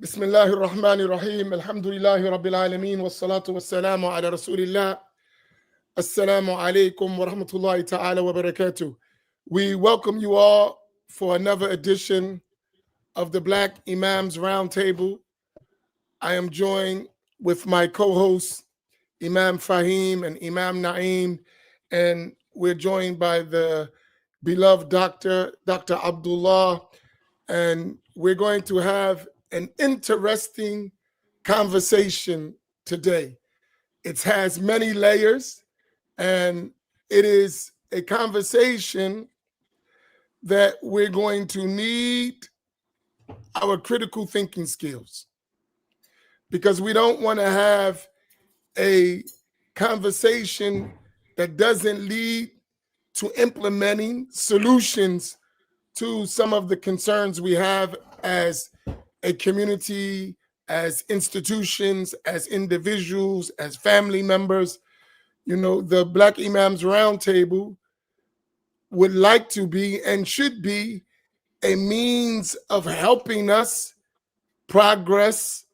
بسم الله الرحمن الرحيم الحمد لله رب العالمين والصلاة والسلام على رسول الله. Assalamu alaikum wa rahmatullahi ta'ala wa barakatuh. We welcome you all for another edition of the Black Imams Roundtable. I am joined with my co-hosts, Imam Faheem and Imam Naeem, and we're joined by the beloved Dr. Abdullah, and we're going to have an interesting conversation today. It has many layers, and it is a conversation that we're going to need our critical thinking skills, because we don't want to have a conversation that doesn't lead to implementing solutions to some of the concerns we have as a community, as institutions, as individuals, as family members. You know, the Black Imams Roundtable would like to be and should be a means of helping us progress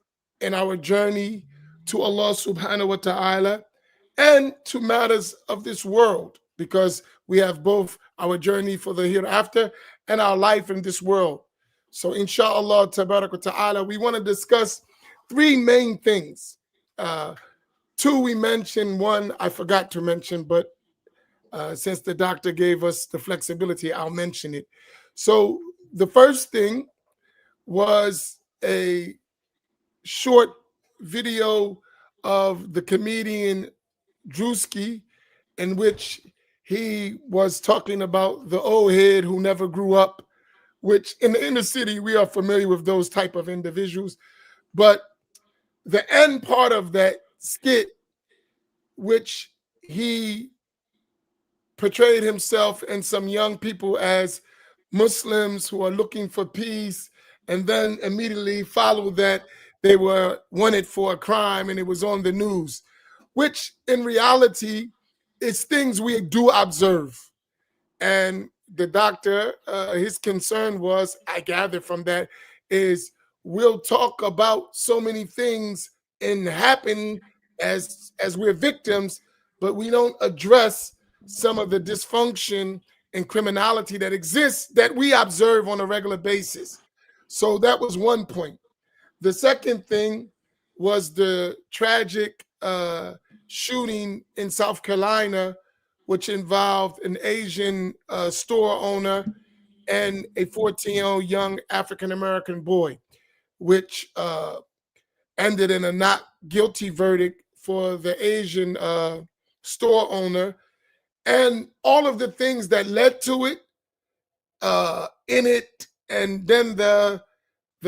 in our journey to Allah subhanahu wa ta'ala and to matters of this world, because we have both our journey for the hereafter and our life in this world. So inshallah tabarak wa ta'ala, we want to discuss three main things. Two we mentioned, one I forgot to mention, but since the doctor gave us the flexibility, I'll mention it. So the first thing was a short video of the comedian Drewski, in which he was talking about the old head who never grew up, which in the inner city, we are familiar with those type of individuals. But the end part of that skit, which he portrayed himself and some young people as Muslims who are looking for peace, and then immediately followed that they were wanted for a crime and it was on the news, which in reality is things we do observe. And the doctor, his concern was, I gather from that, is we'll talk about so many things and happen as we're victims, but we don't address some of the dysfunction and criminality that exists that we observe on a regular basis. So that was one point. The second thing was the tragic shooting in South Carolina, which involved an Asian store owner and a 14-year-old young African-American boy, which ended in a not guilty verdict for the Asian store owner, and all of the things that led to it in it, and then the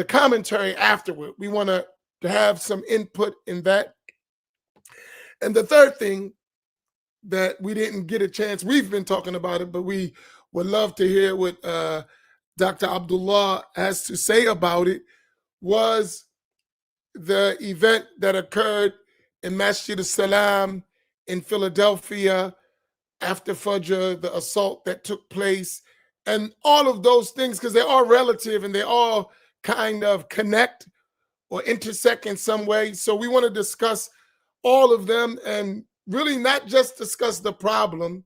commentary afterward. We want to have some input in that. And the third thing that we didn't get a chance, we've been talking about it, but we would love to hear what Dr. Abdullah has to say about it, was the event that occurred in Masjid Salam in Philadelphia after Fajr, the assault that took place, and all of those things, because they're all relative and they all kind of connect or intersect in some way. So we want to discuss all of them and really not just discuss the problem,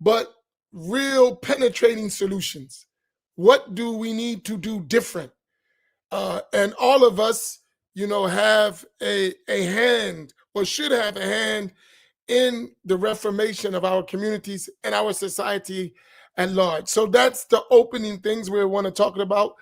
but real penetrating solutions. What do we need to do different? And all of us, you know, have a hand, or should have a hand, in the reformation of our communities and our society at large. So that's the opening things we want to talk about,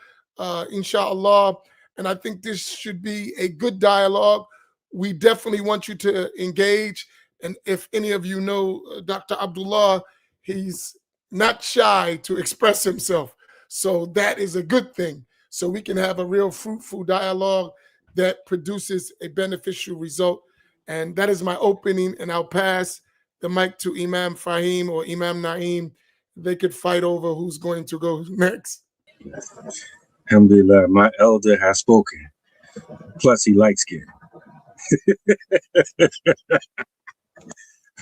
inshallah. And I think this should be a good dialogue. We definitely want you to engage. And if any of you know Dr. Abdullah, he's not shy to express himself. So that is a good thing. So we can have a real fruitful dialogue that produces a beneficial result. And that is my opening, and I'll pass the mic to Imam Faheem or Imam Naeem. They could fight over who's going to go next. Alhamdulillah, my elder has spoken. Plus, he likes skin.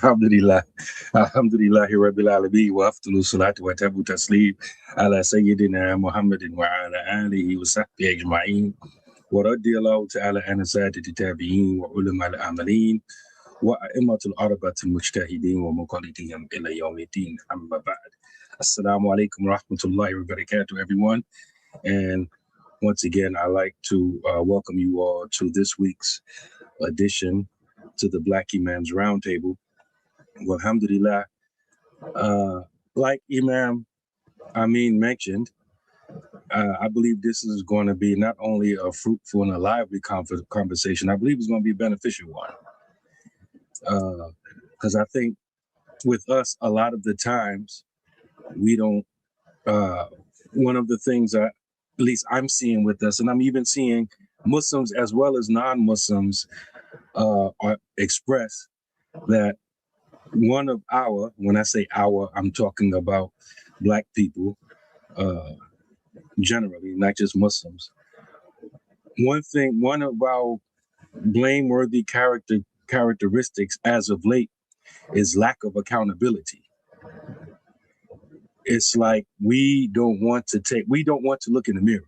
Alhamdulillah. Alhamdulillahi Rabbil Alameen wa afdalu salatu wa tabu taslim ala Sayyidina Muhammadin wa ala alihi wa sahbihi ajma'in ورضي الله تعالى عن السادة التابعين وعلماء العاملين وأئمة الأربعة المجتهدين ومقلدين إلى يوم الدين. أما بعد. Assalamu alaikum warahmatullahi wabarakatuh, everyone. And once again, I'd like to welcome you all to this week's edition to the Black Imams Roundtable. Well, alhamdulillah, like Imam Amin mentioned, I believe this is going to be not only a fruitful and a lively conversation, I believe it's going to be a beneficial one. Because I think with us, a lot of the times, we don't, one of the things that at least I'm seeing with us, and I'm even seeing Muslims as well as non-Muslims express that one of our, when I say our, I'm talking about Black people, generally, not just Muslims. One of our blameworthy characteristics as of late is lack of accountability. It's like we don't want to look in the mirror.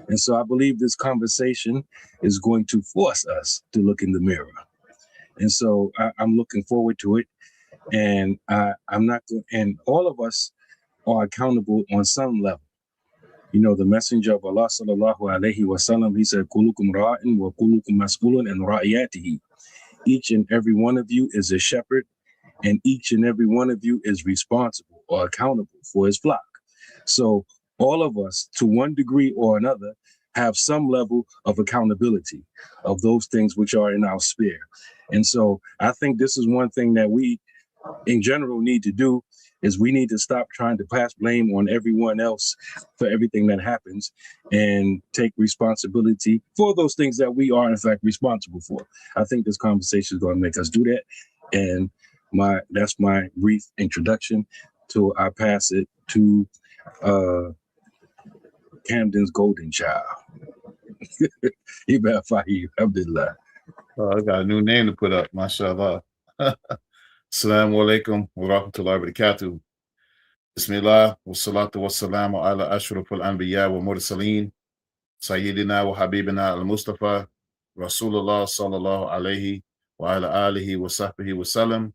And so I believe this conversation is going to force us to look in the mirror. And so I'm looking forward to it. And and all of us are accountable on some level. You know, the messenger of Allah sallallahu alaihi wasallam, he said, "Kulukum ra'in wa kulukum mas'ulun an ra'iyatihi." Each and every one of you is a shepherd, and each and every one of you is responsible or accountable for his flock. So all of us, to one degree or another, have some level of accountability of those things which are in our sphere. And so I think this is one thing that we, in general, need to do, is we need to stop trying to pass blame on everyone else for everything that happens and take responsibility for those things that we are, in fact, responsible for. I think this conversation is going to make us do that. And that's my brief introduction to, I pass it to Camden's golden child. Imam Faheem, Abdullah. I got a new name to put up, mashallah. Assalamu alaikum wa rahmatullahi wa barakatuh. Bismillah wa salatu wa salamu ala ashraf al-anbiya wa mursaleen, Sayyidina wa Habibina al-Mustafa, Rasulullah sallallahu alayhi wa ala alihi wa sahbihi wa sallam,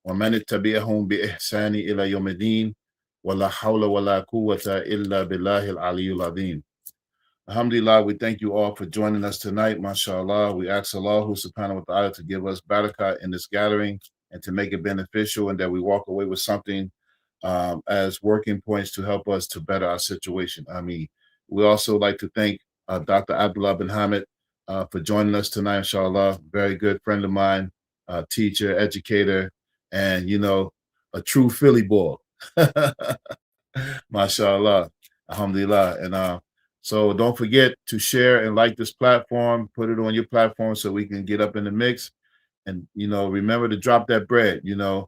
wa man ittabi'ahum bi ihsani ila yawmiddin, wa la hawla wa la quwwata illa billahi al-aliyyul azim. Alhamdulillah, we thank you all for joining us tonight, mashallah. We ask Allah subhanahu wa ta'ala to give us barakah in this gathering and to make it beneficial, and that we walk away with something as working points to help us to better our situation. I mean, we also like to thank Dr. Abdullah bin Hamid for joining us tonight, inshallah. Very good friend of mine, teacher, educator, and, you know, a true Philly boy. Mashallah. Alhamdulillah. And so don't forget to share and like this platform, put it on your platform so we can get up in the mix. And, you know, remember to drop that bread. You know,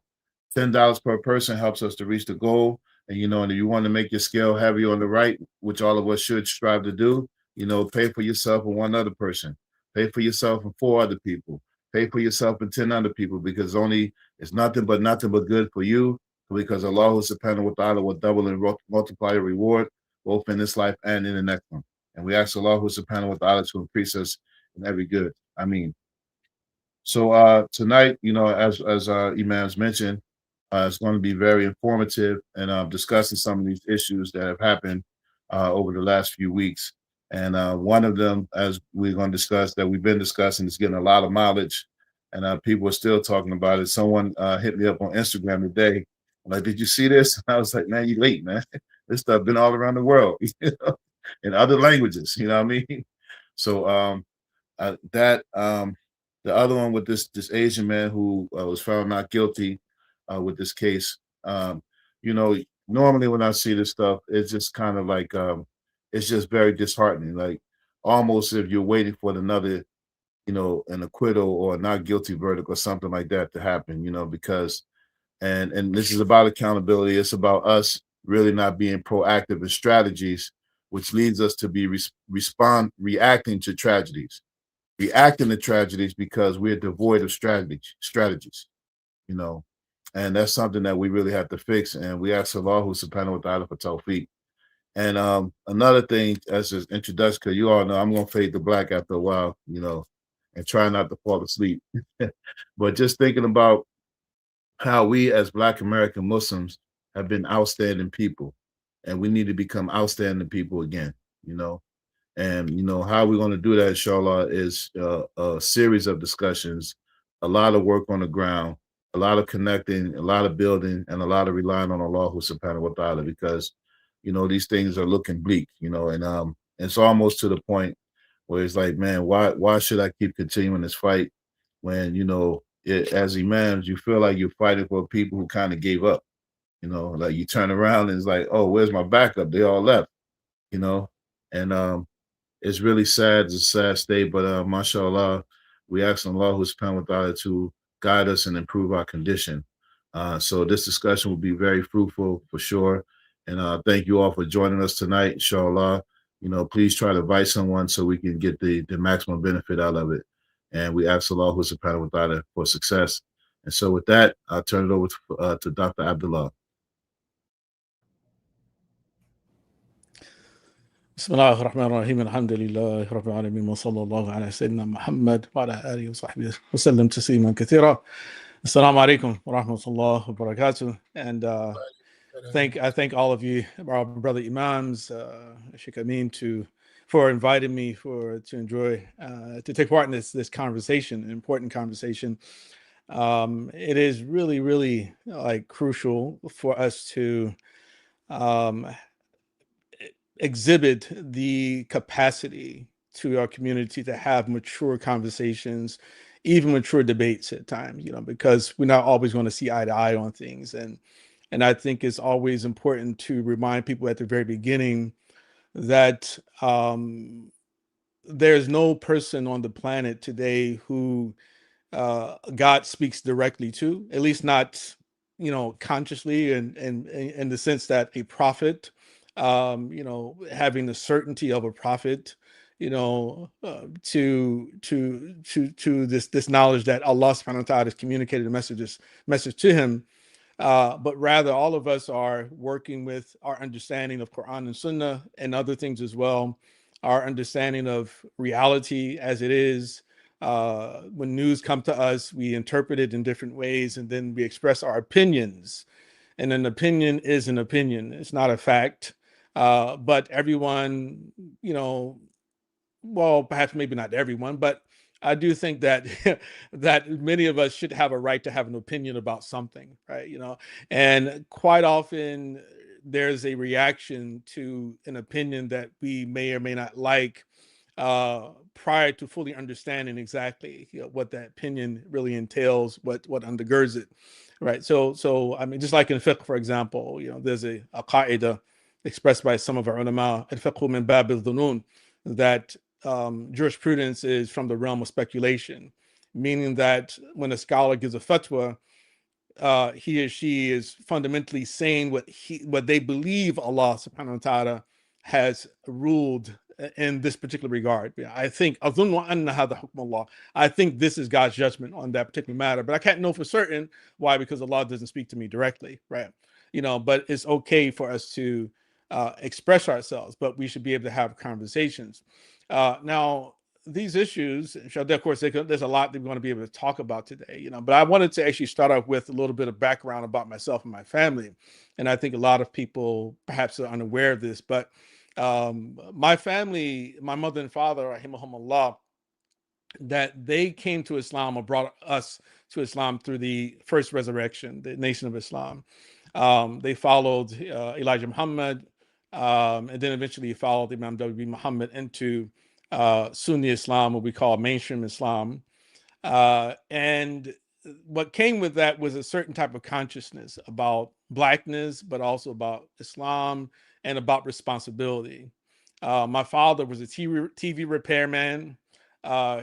$10 per person helps us to reach the goal. And, you know, and if you want to make your scale heavy on the right, which all of us should strive to do, you know, pay for yourself and one other person. Pay for yourself and 4 other people. Pay for yourself and 10 other people, because it's nothing but good for you, because Allah subhanahu wa ta'ala will double and multiply your reward, both in this life and in the next one. And we ask Allah subhanahu wa ta'ala to increase us in every good. I mean. So tonight, you know, as Imam's mentioned, it's going to be very informative and discussing some of these issues that have happened over the last few weeks. And one of them, as we're going to discuss, that we've been discussing, is getting a lot of mileage, and people are still talking about it. Someone hit me up on Instagram today. I'm like, did you see this? And I was like, man, you late, man. This stuff been all around the world, you know, in other languages, you know what I mean? So the other one with this Asian man who was found not guilty with this case, you know, normally when I see this stuff, it's just kind of like, it's just very disheartening. Like almost if you're waiting for another, you know, an acquittal or a not guilty verdict or something like that to happen, you know, because, and this is about accountability. It's about us really not being proactive in strategies, which leads us to be reacting to tragedies. Reacting to tragedies because we're devoid of strategies, you know, and that's something that we really have to fix. And we ask Allah subhanahu wa ta'ala for tawfiq. And another thing, as an introduction, because you all know I'm gonna fade to black after a while, you know, and try not to fall asleep. But just thinking about how we as Black American Muslims have been outstanding people, and we need to become outstanding people again, you know. And you know how we're going to do that, inshallah, is a series of discussions, a lot of work on the ground, a lot of connecting, a lot of building, and a lot of relying on Allah subhanahu wa ta'ala, because you know these things are looking bleak, you know, and it's almost to the point where it's like, man, why should I keep continuing this fight when, you know, as imams, you feel like you're fighting for people who kind of gave up, you know, like you turn around and it's like, oh, where's my backup? They all left, you know, and it's really sad. It's a sad state, but mashallah, we ask Allah subhanahu wa ta'ala to guide us and improve our condition. So this discussion will be very fruitful for sure. And thank you all for joining us tonight, inshallah. You know, please try to invite someone so we can get the maximum benefit out of it. And we ask Allah subhanahu wa ta'ala for success. And so with that, I'll turn it over to Dr. Abdullah. بسم الله الرحمن الرحيم الحمد لله رب العالمين وصلى الله على سيدنا محمد وعلى آله وصحبه وسلم تسليما كثيرا. Assalamu alaikum wa rahmatullahi wa barakatuh. And I thank all of you, our brother Imams, Sheikh Amin, for inviting me to take part in this conversation, an important conversation. It is really, really like crucial for us to exhibit the capacity to our community to have mature conversations, even mature debates at times, you know, because we're not always going to see eye to eye on things. And I think it's always important to remind people at the very beginning that there's no person on the planet today who God speaks directly to, at least not, you know, consciously, and in the sense that a prophet, you know, having the certainty of a prophet, you know, to this knowledge that Allah subhanahu wa ta'ala has communicated a message to him. But rather, all of us are working with our understanding of Quran and Sunnah and other things as well, our understanding of reality as it is. When news come to us, we interpret it in different ways, and then we express our opinions. And an opinion is an opinion. It's not a fact. But everyone, you know, well, perhaps maybe not everyone, but I do think that that many of us should have a right to have an opinion about something, right? You know, and quite often there's a reaction to an opinion that we may or may not like prior to fully understanding exactly, you know, what that opinion really entails, what undergirds it, right? So I mean, just like in fiqh, for example, you know, there's a qaida expressed by some of our ulama, al-fiqhu min bab al-dhunun, that jurisprudence is from the realm of speculation, meaning that when a scholar gives a fatwa, he or she is fundamentally saying what they believe Allah subhanahu wa ta'ala has ruled in this particular regard. I think I think this is God's judgment on that particular matter, but I can't know for certain. Why? Because Allah doesn't speak to me directly, right? You know, but it's okay for us to express ourselves, but we should be able to have conversations. Now, these issues, of course, there's a lot that we're going to be able to talk about today, you know, but I wanted to actually start off with a little bit of background about myself and my family. And I think a lot of people perhaps are unaware of this, but my family, my mother and father, rahimahumullah, that they came to Islam or brought us to Islam through the first resurrection, the Nation of Islam. They followed Elijah Muhammad, and then eventually followed Imam W.B. Muhammad into Sunni Islam, what we call mainstream Islam. And what came with that was a certain type of consciousness about Blackness, but also about Islam and about responsibility. My father was a TV repairman.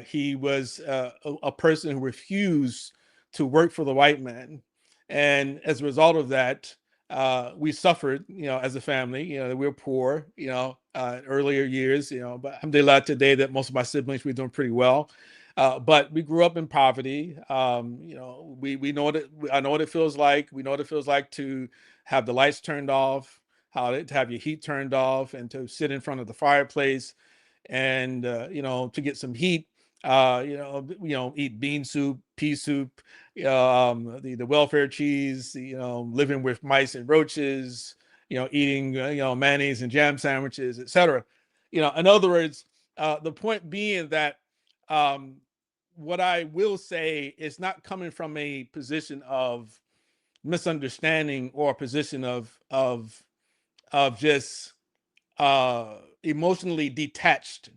He was a person who refused to work for the white man. And as a result of that, we suffered, you know, as a family. You know, we were poor, you know, in earlier years, you know, but alhamdulillah today that most of my siblings were doing pretty well. But we grew up in poverty. You know, we know I know what it feels like. We know what it feels like to have the lights turned off, how to have your heat turned off and to sit in front of the fireplace and to get some heat. Eat bean soup, pea soup, the welfare cheese. Living with mice and roaches. Eating mayonnaise and jam sandwiches, etc. In other words, the point being that what I will say is not coming from a position of misunderstanding or a position of just emotionally detached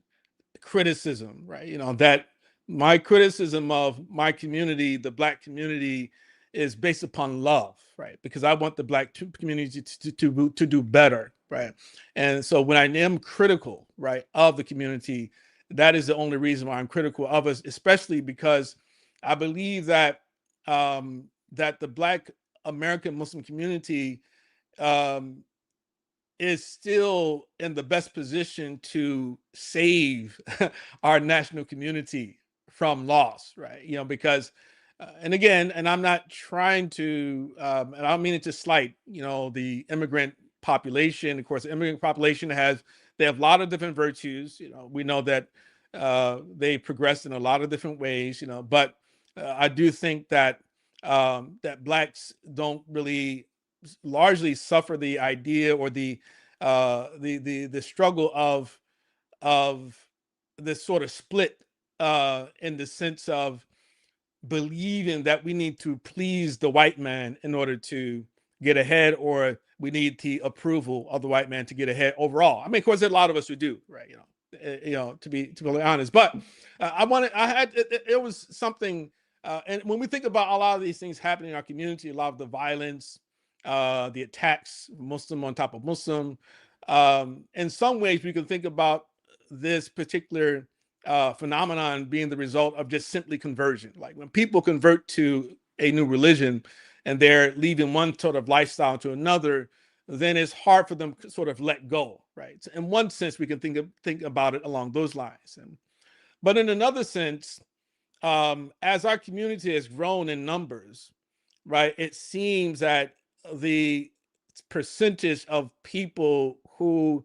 criticism, right? That my criticism of my community, the Black community, is based upon love, right? Because I want the Black community to do better, right? And so when I am critical, right, of the community, that is the only reason why I'm critical of us, especially because I believe that that the Black American Muslim community um, is still in the best position to save our national community from loss, right? Because, and again, and I'm not trying to, and I don't mean it to slight, the immigrant population. Of course, the immigrant population they have a lot of different virtues. We know that they progressed in a lot of different ways, but I do think that that Blacks don't really largely suffer the idea or the struggle of this sort of split in the sense of believing that we need to please the white man in order to get ahead, or we need the approval of the white man to get ahead overall. I mean, of course, there are a lot of us who do, right? To be honest, but it was something. And when we think about a lot of these things happening in our community, a lot of the violence, the attacks, Muslim on top of Muslim, in some ways we can think about this particular phenomenon being the result of just simply conversion. Like when people convert to a new religion and they're leaving one sort of lifestyle to another, then it's hard for them to sort of let go, right? So in one sense, we can think about it along those lines. But in another sense, as our community has grown in numbers, right, it seems that the percentage of people who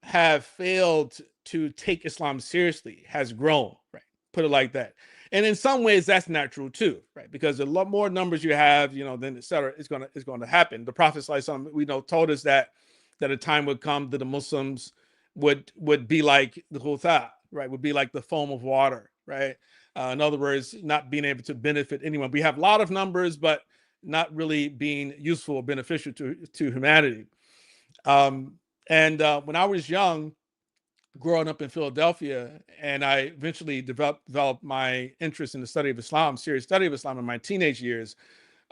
have failed to take Islam seriously has grown, right? Put it like that. And in some ways, that's natural too, right? Because a lot more numbers you have, then et cetera, is going to happen. The Prophet ﷺ, told us that a time would come that the Muslims would be like the Ghutha, right? Would be like the foam of water, right? In other words, not being able to benefit anyone. We have a lot of numbers, but not really being useful or beneficial to humanity. And when I was young, growing up in Philadelphia, and I eventually developed my interest in the study of Islam, serious study of Islam in my teenage years,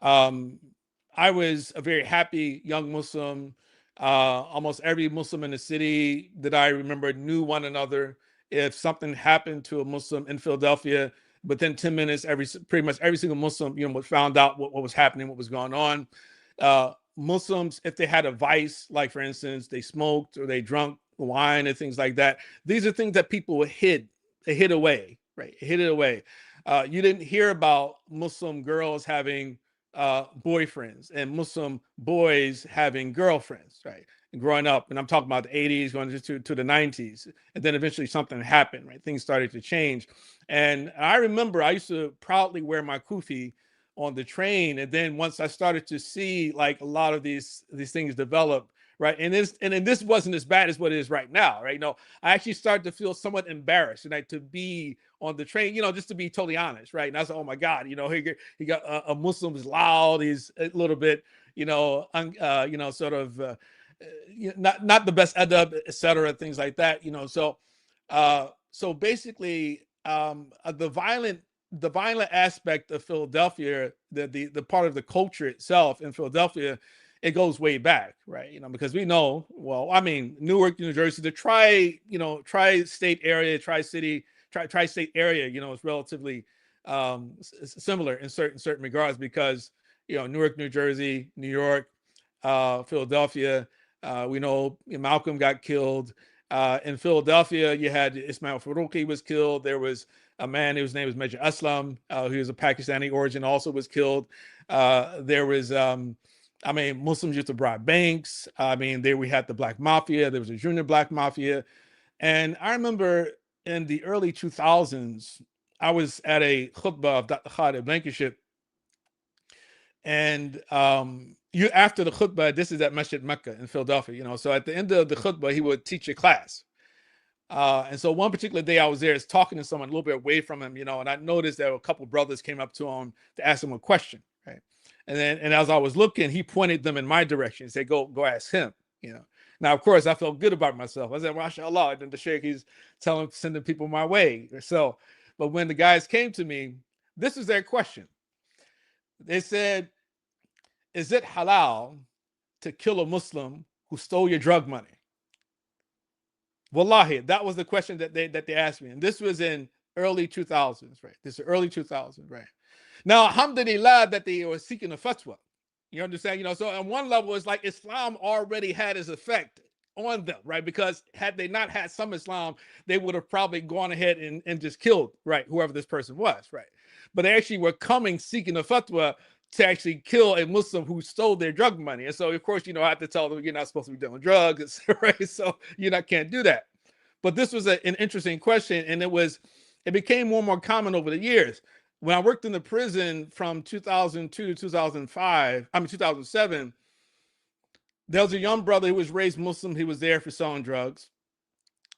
I was a very happy young Muslim. Almost every Muslim in the city that I remember knew one another. If something happened to a Muslim in Philadelphia, within 10 minutes, pretty much every single Muslim, found out what was happening, what was going on. Muslims, if they had a vice, like for instance, they smoked or they drank wine and things like that, these are things that people hid away, right? Hid it away. You didn't hear about Muslim girls having boyfriends and Muslim boys having girlfriends, right? And growing up, and I'm talking about the 80s going to the 90s, and then eventually something happened, right? Things started to change. And I remember I used to proudly wear my kufi on the train, and then once I started to see like a lot of these things develop, right, and this wasn't as bad as what it is right now, right? I actually started to feel somewhat embarrassed, right, to be on the train, just to be totally honest, right? And I said, oh my God, he got a Muslim is loud, he's a little bit, sort of not the best adab, etc., things like that, so basically, the violent aspect of Philadelphia, the part of the culture itself in Philadelphia, it goes way back, right? Because we know, well, I mean, Newark, New Jersey, the tri-state area, tri-state area, is relatively similar in certain regards, because Newark, New Jersey, New York, Philadelphia, we know Malcolm got killed. In Philadelphia, you had Ismail Farouqi was killed. There was a man whose name was Major Aslam, who was of Pakistani origin, also was killed. There was I mean, Muslims used to bribe banks. I mean, there we had the Black Mafia. There was a junior Black Mafia. And I remember in the early 2000s, I was at a khutbah of Dr. Khalid Blankenship. And you after the khutbah, this is at Masjid Mecca in Philadelphia, you know. So at the end of the khutbah, he would teach a class. And so one particular day I was there, is talking to someone a little bit away from him, you know, and I noticed that a couple brothers came up to him to ask him a question, right? And as I was looking, he pointed them in my direction and said, go ask him, you know. Now, of course, I felt good about myself. I said, mashallah, and then the sheikh, he's sending people my way. So, but when the guys came to me, this was their question. They said, is it halal to kill a Muslim who stole your drug money? Wallahi, that was the question that they asked me. And this was in early 2000s, right? This is early 2000s, right? Now, alhamdulillah that they were seeking a fatwa. You understand? You know, so on one level, it's like Islam already had its effect on them, right? Because had they not had some Islam, they would have probably gone ahead and just killed, right, whoever this person was, right? But they actually were coming seeking a fatwa to actually kill a Muslim who stole their drug money. And so, of course, you know, I have to tell them, you're not supposed to be doing drugs, right? So can't do that. But this was an interesting question, and it became more and more common over the years. When I worked in the prison from 2002 to 2007, there was a young brother who was raised Muslim. He was there for selling drugs.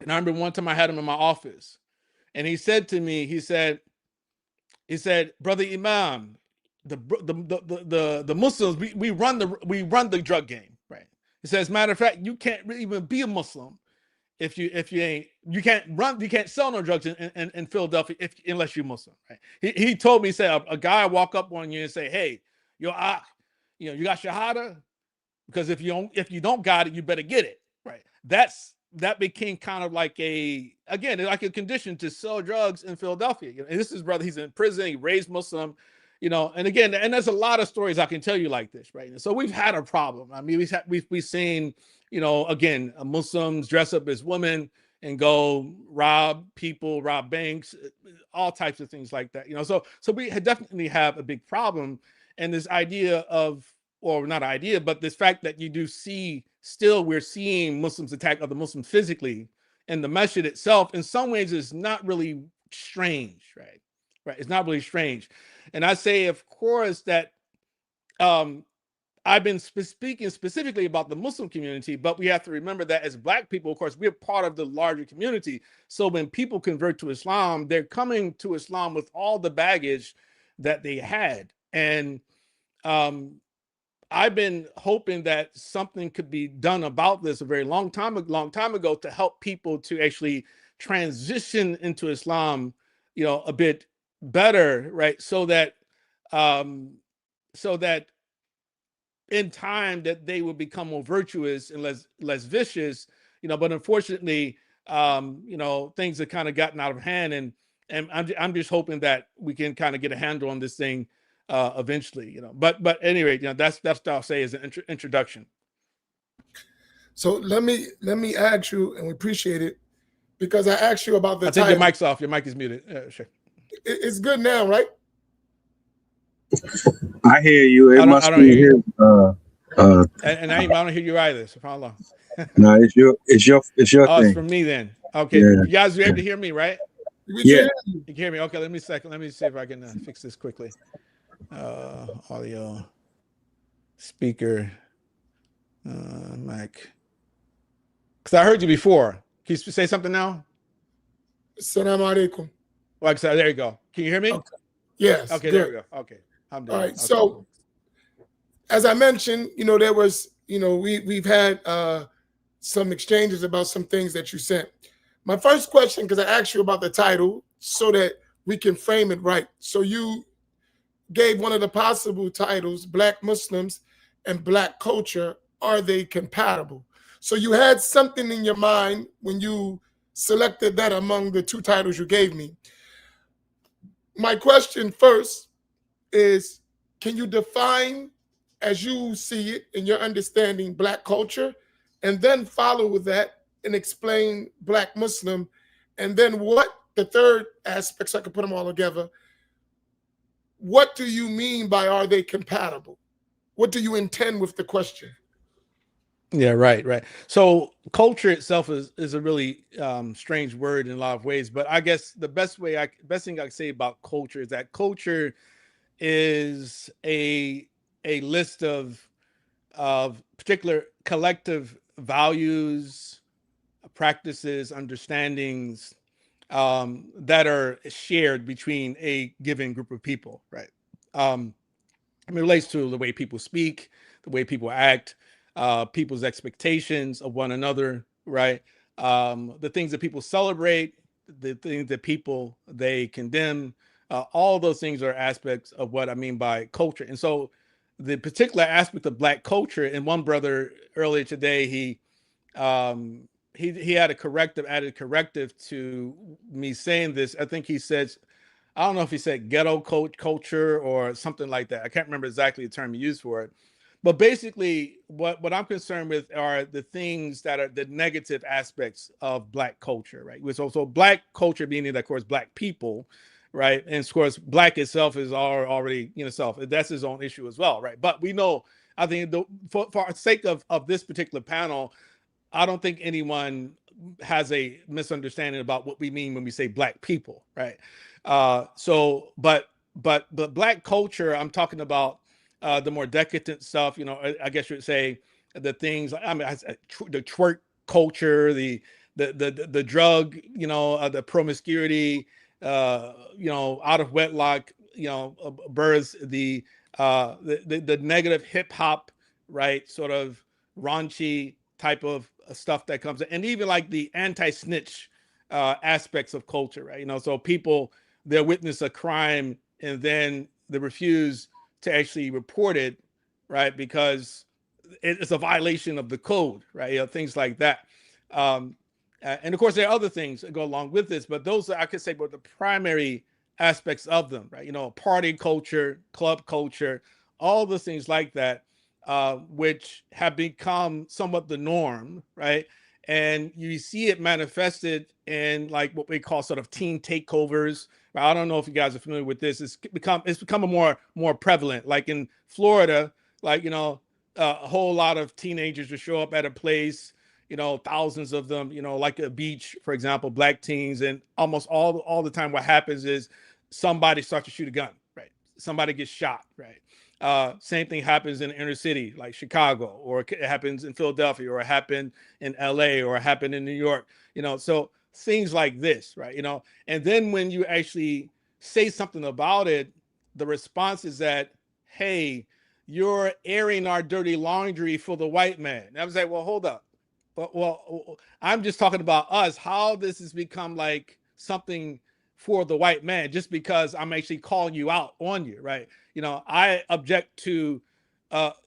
And I remember one time I had him in my office, and he said to me, he said, Brother Imam, the Muslims, we run the drug game, right? He says, as a matter of fact, you can't really even be a Muslim if you can't sell no drugs in Philadelphia unless you're Muslim, right? He told me, he said, a guy walk up on you and say, hey, you got shahada, because if you don't got it, you better get it, right? That became kind of like a condition to sell drugs in Philadelphia. And this is brother, he's in prison, he raised Muslim, you know, and there's a lot of stories I can tell you like this, right? And so we've had a problem. I mean, we've seen, you know, again, Muslims dress up as women and go rob people, rob banks, all types of things like that, you know. So we definitely have a big problem. And this idea of, or not idea, but this fact that you do see, still we're seeing Muslims attack other Muslims physically, and the masjid itself in some ways is not really strange, right? It's not really strange. And I say, of course, that I've been speaking specifically about the Muslim community, but we have to remember that as Black people, of course, we're part of the larger community. So when people convert to Islam, they're coming to Islam with all the baggage that they had. And I've been hoping that something could be done about this a very long time ago to help people to actually transition into Islam, you know, a bit better, right? So that in time that they will become more virtuous and less vicious, you know. But unfortunately, you know, things have kind of gotten out of hand, and I'm just hoping that we can kind of get a handle on this thing eventually, you know. But anyway, you know, that's what I'll say as an introduction. So let me ask you, and we appreciate it, because I asked you about the title. I think your mic's off. Your mic is muted. Sure. It's good now, right? I hear you. It must be here. And I don't hear you either. SubhanAllah. No, it's your Oh, thing. it's from me then. Okay, Yeah. you guys are able to hear me, right? Yeah. You can hear me. Okay, let me see if I can fix this quickly. Audio, speaker, mic. Because I heard you before. Can you say something now? Assalamu alaikum. Like, so there you go. Can you hear me? Okay. Yes. Okay, good. there we go. Okay. All right. So, as I mentioned, you know, there was, you know, we've had some exchanges about some things that you sent. My first question, because I asked you about the title so that we can frame it right. So you gave one of the possible titles, Black Muslims and Black Culture, are they compatible? So you had something in your mind when you selected that among the two titles you gave me. My question first is, can you define, as you see it in your understanding, Black culture, and then follow with that and explain Black Muslim, and then what the third aspect, so I can put them all together, what do you mean by are they compatible? What do you intend with the question? Yeah, right. So culture itself is a really strange word in a lot of ways, but I guess the best thing I can say about culture is that culture is a list of particular collective values, practices, understandings that are shared between a given group of people, right? It relates to the way people speak, the way people act, people's expectations of one another, right? The things that people celebrate, the things that people they condemn, all those things are aspects of what I mean by culture. And so, the particular aspect of Black culture, and one brother earlier today, he had added corrective to me saying this. I think he said, I don't know if he said ghetto culture or something like that. I can't remember exactly the term he used for it. But basically, what I'm concerned with are the things that are the negative aspects of Black culture, right? So Black culture meaning, of course, Black people, right? And of course, Black itself is already self. That's his own issue as well, right? But we know, I think, for sake of this particular panel, I don't think anyone has a misunderstanding about what we mean when we say Black people, right? But Black culture, I'm talking about the more decadent stuff. I guess you would say the things. I mean, the twerk culture, the drug, the promiscuity, out of wedlock, births, the negative hip hop, right? Sort of raunchy type of stuff that comes in, and even like the anti-snitch aspects of culture, right? So people, they'll witness a crime and then they refuse to actually report it, right? Because it's a violation of the code, right? Things like that. And of course, there are other things that go along with this, but those are, I could say, were the primary aspects of them, right? Party culture, club culture, all the things like that, which have become somewhat the norm, right? And you see it manifested in like what we call sort of teen takeovers. I don't know if you guys are familiar with this. It's become a more prevalent. Like in Florida, like a whole lot of teenagers will show up at a place, thousands of them, like a beach, for example, Black teens, and almost all the time what happens is somebody starts to shoot a gun, right? Somebody gets shot, right? Same thing happens in the inner city, like Chicago, or it happens in Philadelphia, or it happened in LA, or it happened in New York, so things like this, right? And then when you actually say something about it, the response is that, hey, you're airing our dirty laundry for the white man. And I was like, well, hold up. Well, I'm just talking about us, how this has become like something for the white man, just because I'm actually calling you out on you, right? I object to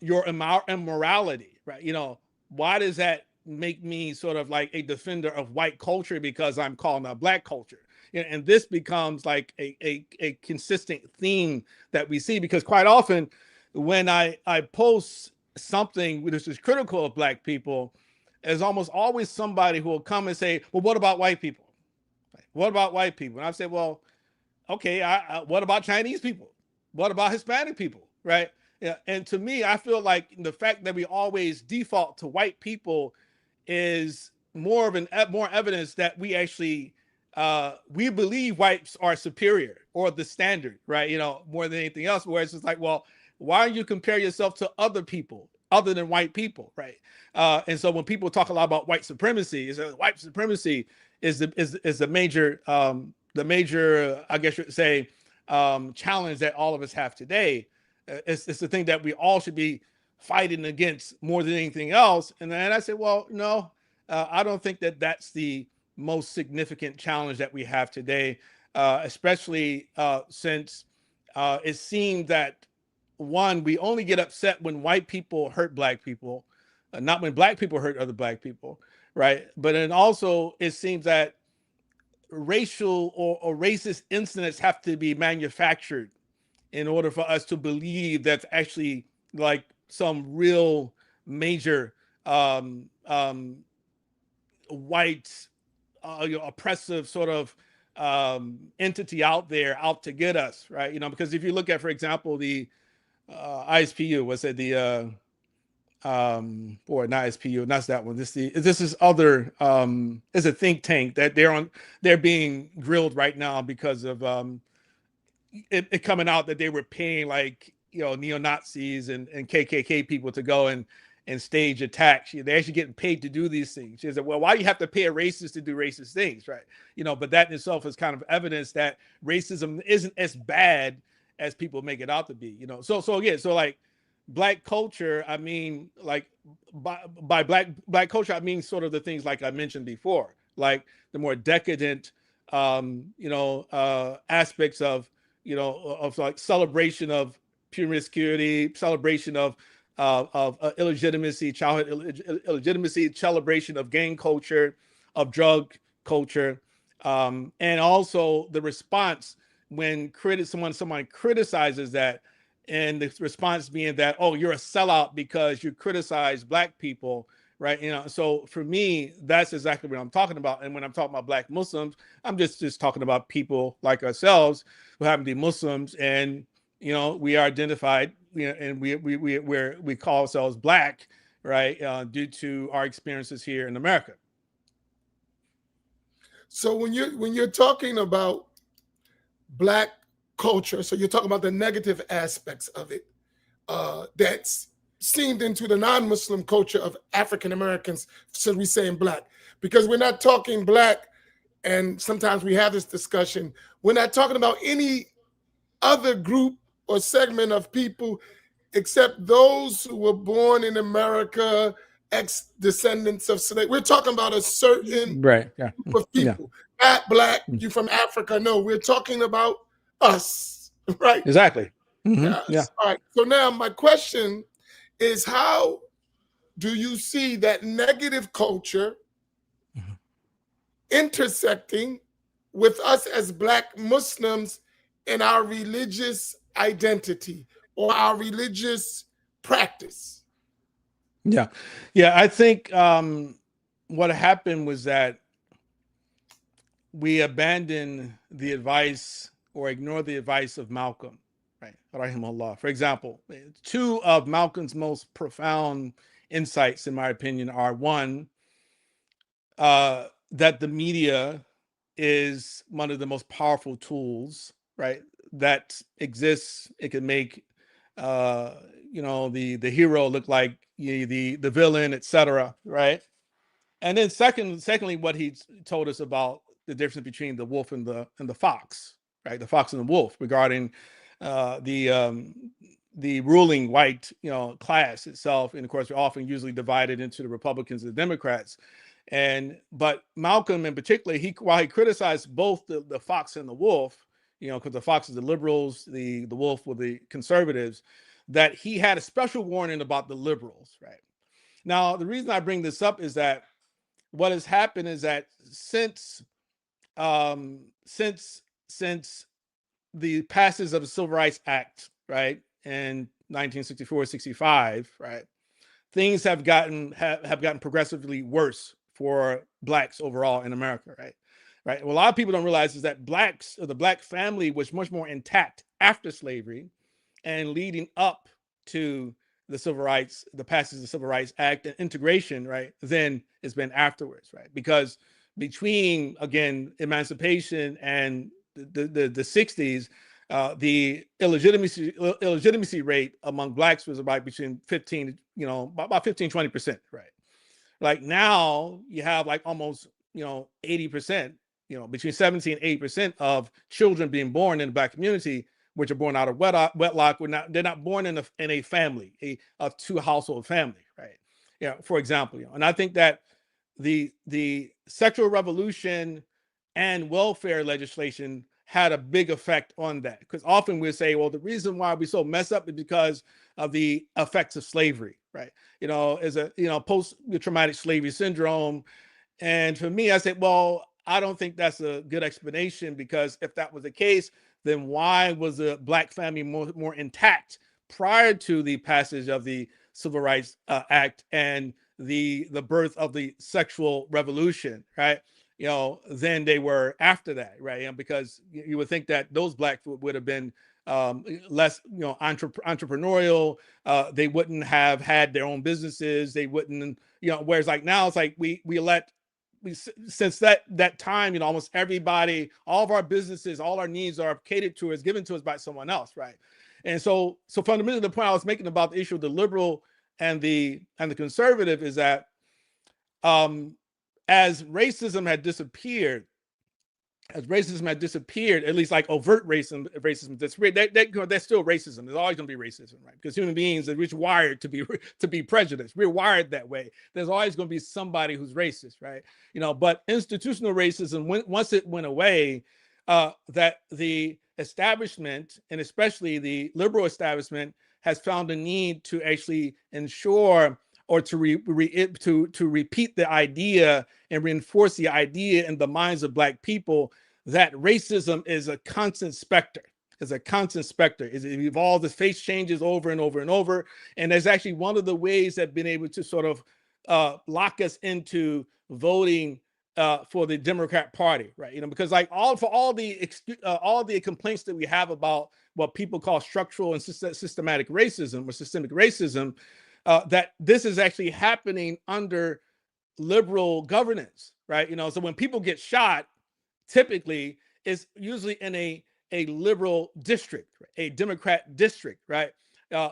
your immorality, right? Why does that make me sort of like a defender of white culture because I'm calling out Black culture? And this becomes like a consistent theme that we see, because quite often when I post something which is critical of Black people, there's almost always somebody who will come and say, well, what about white people? What about white people? And I say, well, okay, what about Chinese people? What about Hispanic people, right? Yeah, and to me, I feel like the fact that we always default to white people is more evidence that we actually we believe whites are superior or the standard, right? More than anything else. Where it's just like, well, why don't you compare yourself to other people other than white people, right? And so when people talk a lot about white supremacy, white supremacy is the major I guess you would say challenge that all of us have today. It's the thing that we all should be fighting against more than anything else. And then I said, well, no, I don't think that that's the most significant challenge that we have today, especially since it seemed that, one, we only get upset when white people hurt Black people, not when Black people hurt other Black people, right? But then also it seems that racial or racist incidents have to be manufactured in order for us to believe that's actually like some real major white oppressive sort of entity out there out to get us, right? Because if you look at, for example, the ISPU. Was it the or not ISPU? Not that one. This is other. It's a think tank that they're being grilled right now because of it coming out that they were paying like neo-Nazis and KKK people to go and stage attacks. They're actually getting paid to do these things. She said, well, why do you have to pay a racist to do racist things, right? But that in itself is kind of evidence that racism isn't as bad as people make it out to be. So like Black culture, I mean, like by black culture, I mean sort of the things like I mentioned before, like the more decadent, aspects of like celebration of promiscuity, celebration of illegitimacy, childhood illegitimacy, celebration of gang culture, of drug culture, and also the response when someone criticizes that, and the response being that, oh, you're a sellout because you criticize Black people, right? So for me, that's exactly what I'm talking about. And when I'm talking about Black Muslims, I'm just talking about people like ourselves who happen to be Muslims, and we are identified, and we call ourselves Black, right? Due to our experiences here in America. So when you're talking about Black culture, so you're talking about the negative aspects of it that's seeped into the non-Muslim culture of African Americans, so we saying Black, because we're not talking Black, and sometimes we have this discussion, we're not talking about any other group or segment of people except those who were born in America, ex-descendants of slaves. We're talking about a certain group of people. Not Black, you from Africa. No, we're talking about us, right? Exactly. Yes. Yeah. All right. So now my question is, how do you see that negative culture intersecting with us as Black Muslims in our religious identity or our religious practice? Yeah. I think what happened was that we abandoned the advice or ignored the advice of Malcolm, right? Rahimahullah. For example, two of Malcolm's most profound insights, in my opinion, are one, that the media is one of the most powerful tools, right, that exists. It can make the hero look like the villain, etc., right? And then secondly, what he told us about the difference between the wolf and the fox, right? The fox and the wolf, regarding the ruling white class itself. And of course, we're often usually divided into the Republicans and the Democrats. But Malcolm in particular, while he criticized both the fox and the wolf, because the fox is the liberals, the wolf were the conservatives, that he had a special warning about the liberals, right? Now, the reason I bring this up is that what has happened is that since the passage of the Civil Rights Act, right, in 1964-65, right, things have gotten progressively worse for Blacks overall in America, right? Right. Well, a lot of people don't realize is that Blacks, or the Black family, was much more intact after slavery and leading up to the passage of the Civil Rights Act and integration, right, than it's been afterwards, right? Because between, again, emancipation and the 60s, the illegitimacy rate among Blacks was about between 15, about 15-20%, right? Like now you have like almost 80%, between 70 and 80% of children being born in the Black community, which are born out of wedlock, they're not born in a family, a two-household family, right? For example, and I think that the sexual revolution and welfare legislation had a big effect on that, because often we'll say, well, the reason why we so mess up is because of the effects of slavery, right? As a post-traumatic slavery syndrome. And for me, I said, well, I don't think that's a good explanation, because if that was the case, then why was the Black family more intact prior to the passage of the Civil Rights Act and the birth of the sexual revolution, right? Than they were after that, right? Because you would think that those Blacks would have been less, entrepreneurial. They wouldn't have had their own businesses. They wouldn't, whereas like now it's like since that time, almost everybody, all of our businesses, all our needs are catered to us, given to us by someone else, right? And so fundamentally, the point I was making about the issue of the liberal and the conservative is that as racism had disappeared, at least like overt racism disappeared, that's still racism. There's always going to be racism, right? Because human beings are wired to be prejudiced. We're wired that way. There's always going to be somebody who's racist, right? But institutional racism, once it went away, that the establishment, and especially the liberal establishment, has found a need to actually ensure or to repeat the idea and reinforce the idea in the minds of Black people that racism is a constant specter. It evolves, the face changes over and over and over. And that's actually one of the ways that been able to sort of lock us into voting for the Democrat Party, right? Because like all the complaints that we have about what people call structural and systematic racism or systemic racism, that this is actually happening under liberal governance, right? So when people get shot, typically it's usually in a liberal district, a Democrat district, right?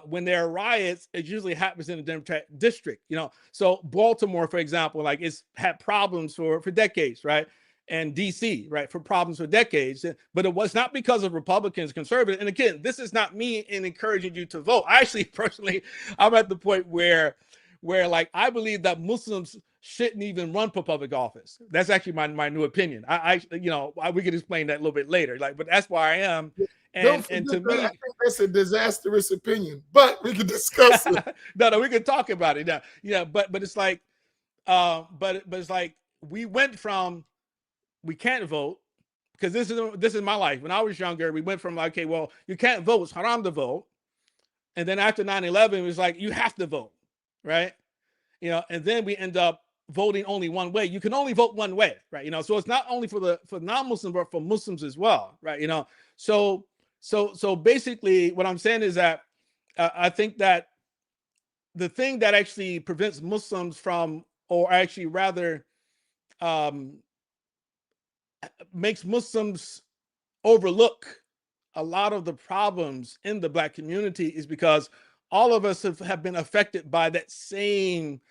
When there are riots, it usually happens in a Democrat district, So Baltimore, for example, like it's had problems for decades, right? And DC, right, for problems for decades. But it was not because of Republicans, conservatives. And again, this is not me in encouraging you to vote. I actually, personally, I'm at the point where like I believe that Muslims shouldn't even run for public office. That's actually my new opinion. We could explain that a little bit later. Like, but that's where I am. And to me, I think that's a disastrous opinion, but we can discuss it. No, we can talk about it. Yeah, but it's like, but it's like we went from we can't vote, because this is my life. When I was younger, we went from like, okay, well, you can't vote, it's haram to vote, and then after 9/11, it was like you have to vote, right? And then we end up voting only one way. You can only vote one way, right? So it's not only for non-Muslims, but for Muslims as well, right? So basically, what I'm saying is that I think that the thing that actually prevents Muslims from, or actually rather makes Muslims overlook a lot of the problems in the Black community, is because all of us have been affected by that same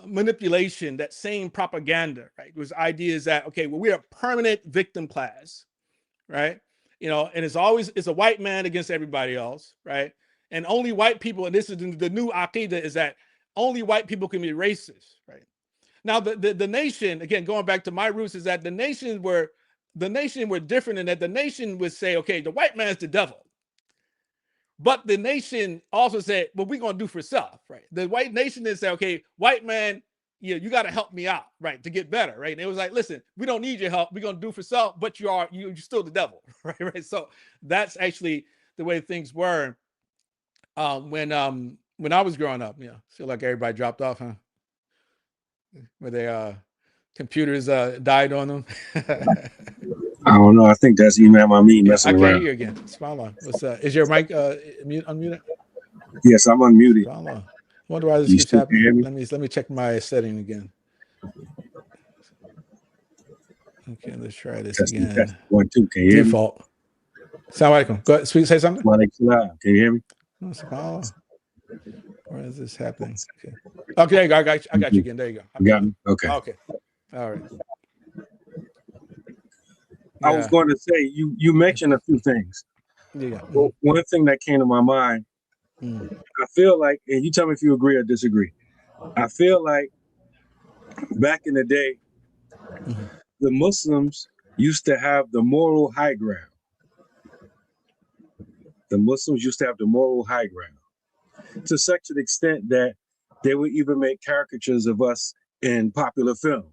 manipulation, that same propaganda, right? It was ideas that, okay, well, we're a permanent victim class, right? And it's a white man against everybody else, right? And only white people, and this is the new aqidah, is that only white people can be racist, right? Now, the nation, again, going back to my roots, is that the nation were different in that the nation would say, okay, the white man's the devil. But the nation also said, well, we're going to do for self, right? The white nation is say, okay, white man, you got to help me out, right, to get better, right? And it was like, listen, we don't need your help. We're going to do for self, but you're still the devil, right? So that's actually the way things were when I was growing up. Feel like everybody dropped off, huh? Where their computers died on them. I don't know. I think that's Imam Amin messing around. I can't hear you again. Subhanallah. What's is your mic unmuted? Yes, I'm unmuted. Subhanallah. I wonder why this keeps happening. Let me check my setting again. Okay, let's try this again. Test 1, 2. Can you hear Default. Assalamu alaikum. Go ahead. Say something. Can you hear me? Oh, subhanallah. Where is this happening? Okay, there you go. I got you again. There you go. You got me? Okay. Okay. All right. I was going to say, you mentioned a few things. Yeah. Well, one thing that came to my mind, I feel like, and you tell me if you agree or disagree, I feel like back in the day, the Muslims used to have the moral high ground. The Muslims used to have the moral high ground to such an extent that they would even make caricatures of us in popular film.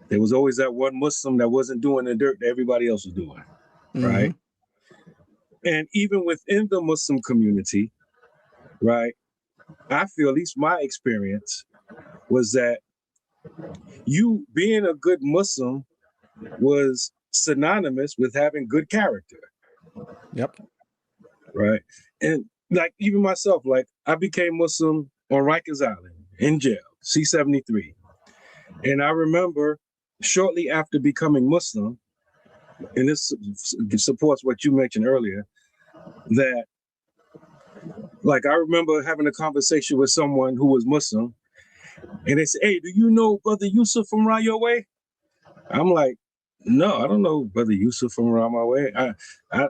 There was always that one Muslim that wasn't doing the dirt that everybody else was doing, right? And even within the Muslim community, right, I feel, at least my experience, was that you being a good Muslim was synonymous with having good character. Yep. right? And like even myself, like I became Muslim on Rikers Island in jail, C-73. And I remember shortly after becoming Muslim, and this supports what you mentioned earlier, that like I remember having a conversation with someone who was Muslim, and they said, "Hey, do you know Brother Yusuf from around your way?" I'm like, "No, I don't know Brother Yusuf from around my way. I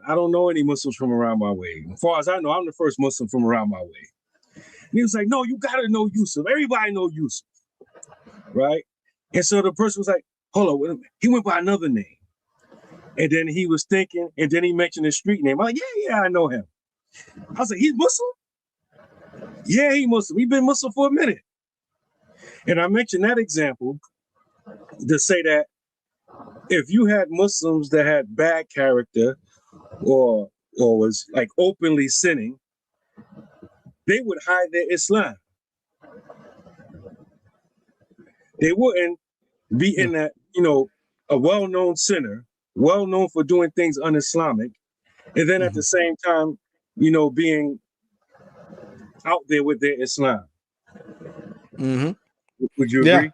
don't know any Muslims from around my way. As far as I know, I'm the first Muslim from around my way." And he was like, "No, you gotta know Yusuf. Everybody know Yusuf, right?" And so the person was like, "Hold on, wait a minute." He went by another name. And then he was thinking, and then he mentioned his street name. I'm like, yeah, I know him. I was like, he's Muslim? Yeah, he's Muslim. He's been Muslim for a minute. And I mentioned that example to say that if you had Muslims that had bad character or was like openly sinning, they would hide their Islam. They wouldn't be in that, a well-known sinner, well-known for doing things un-Islamic, and then at the same time, being out there with their Islam. Would you agree?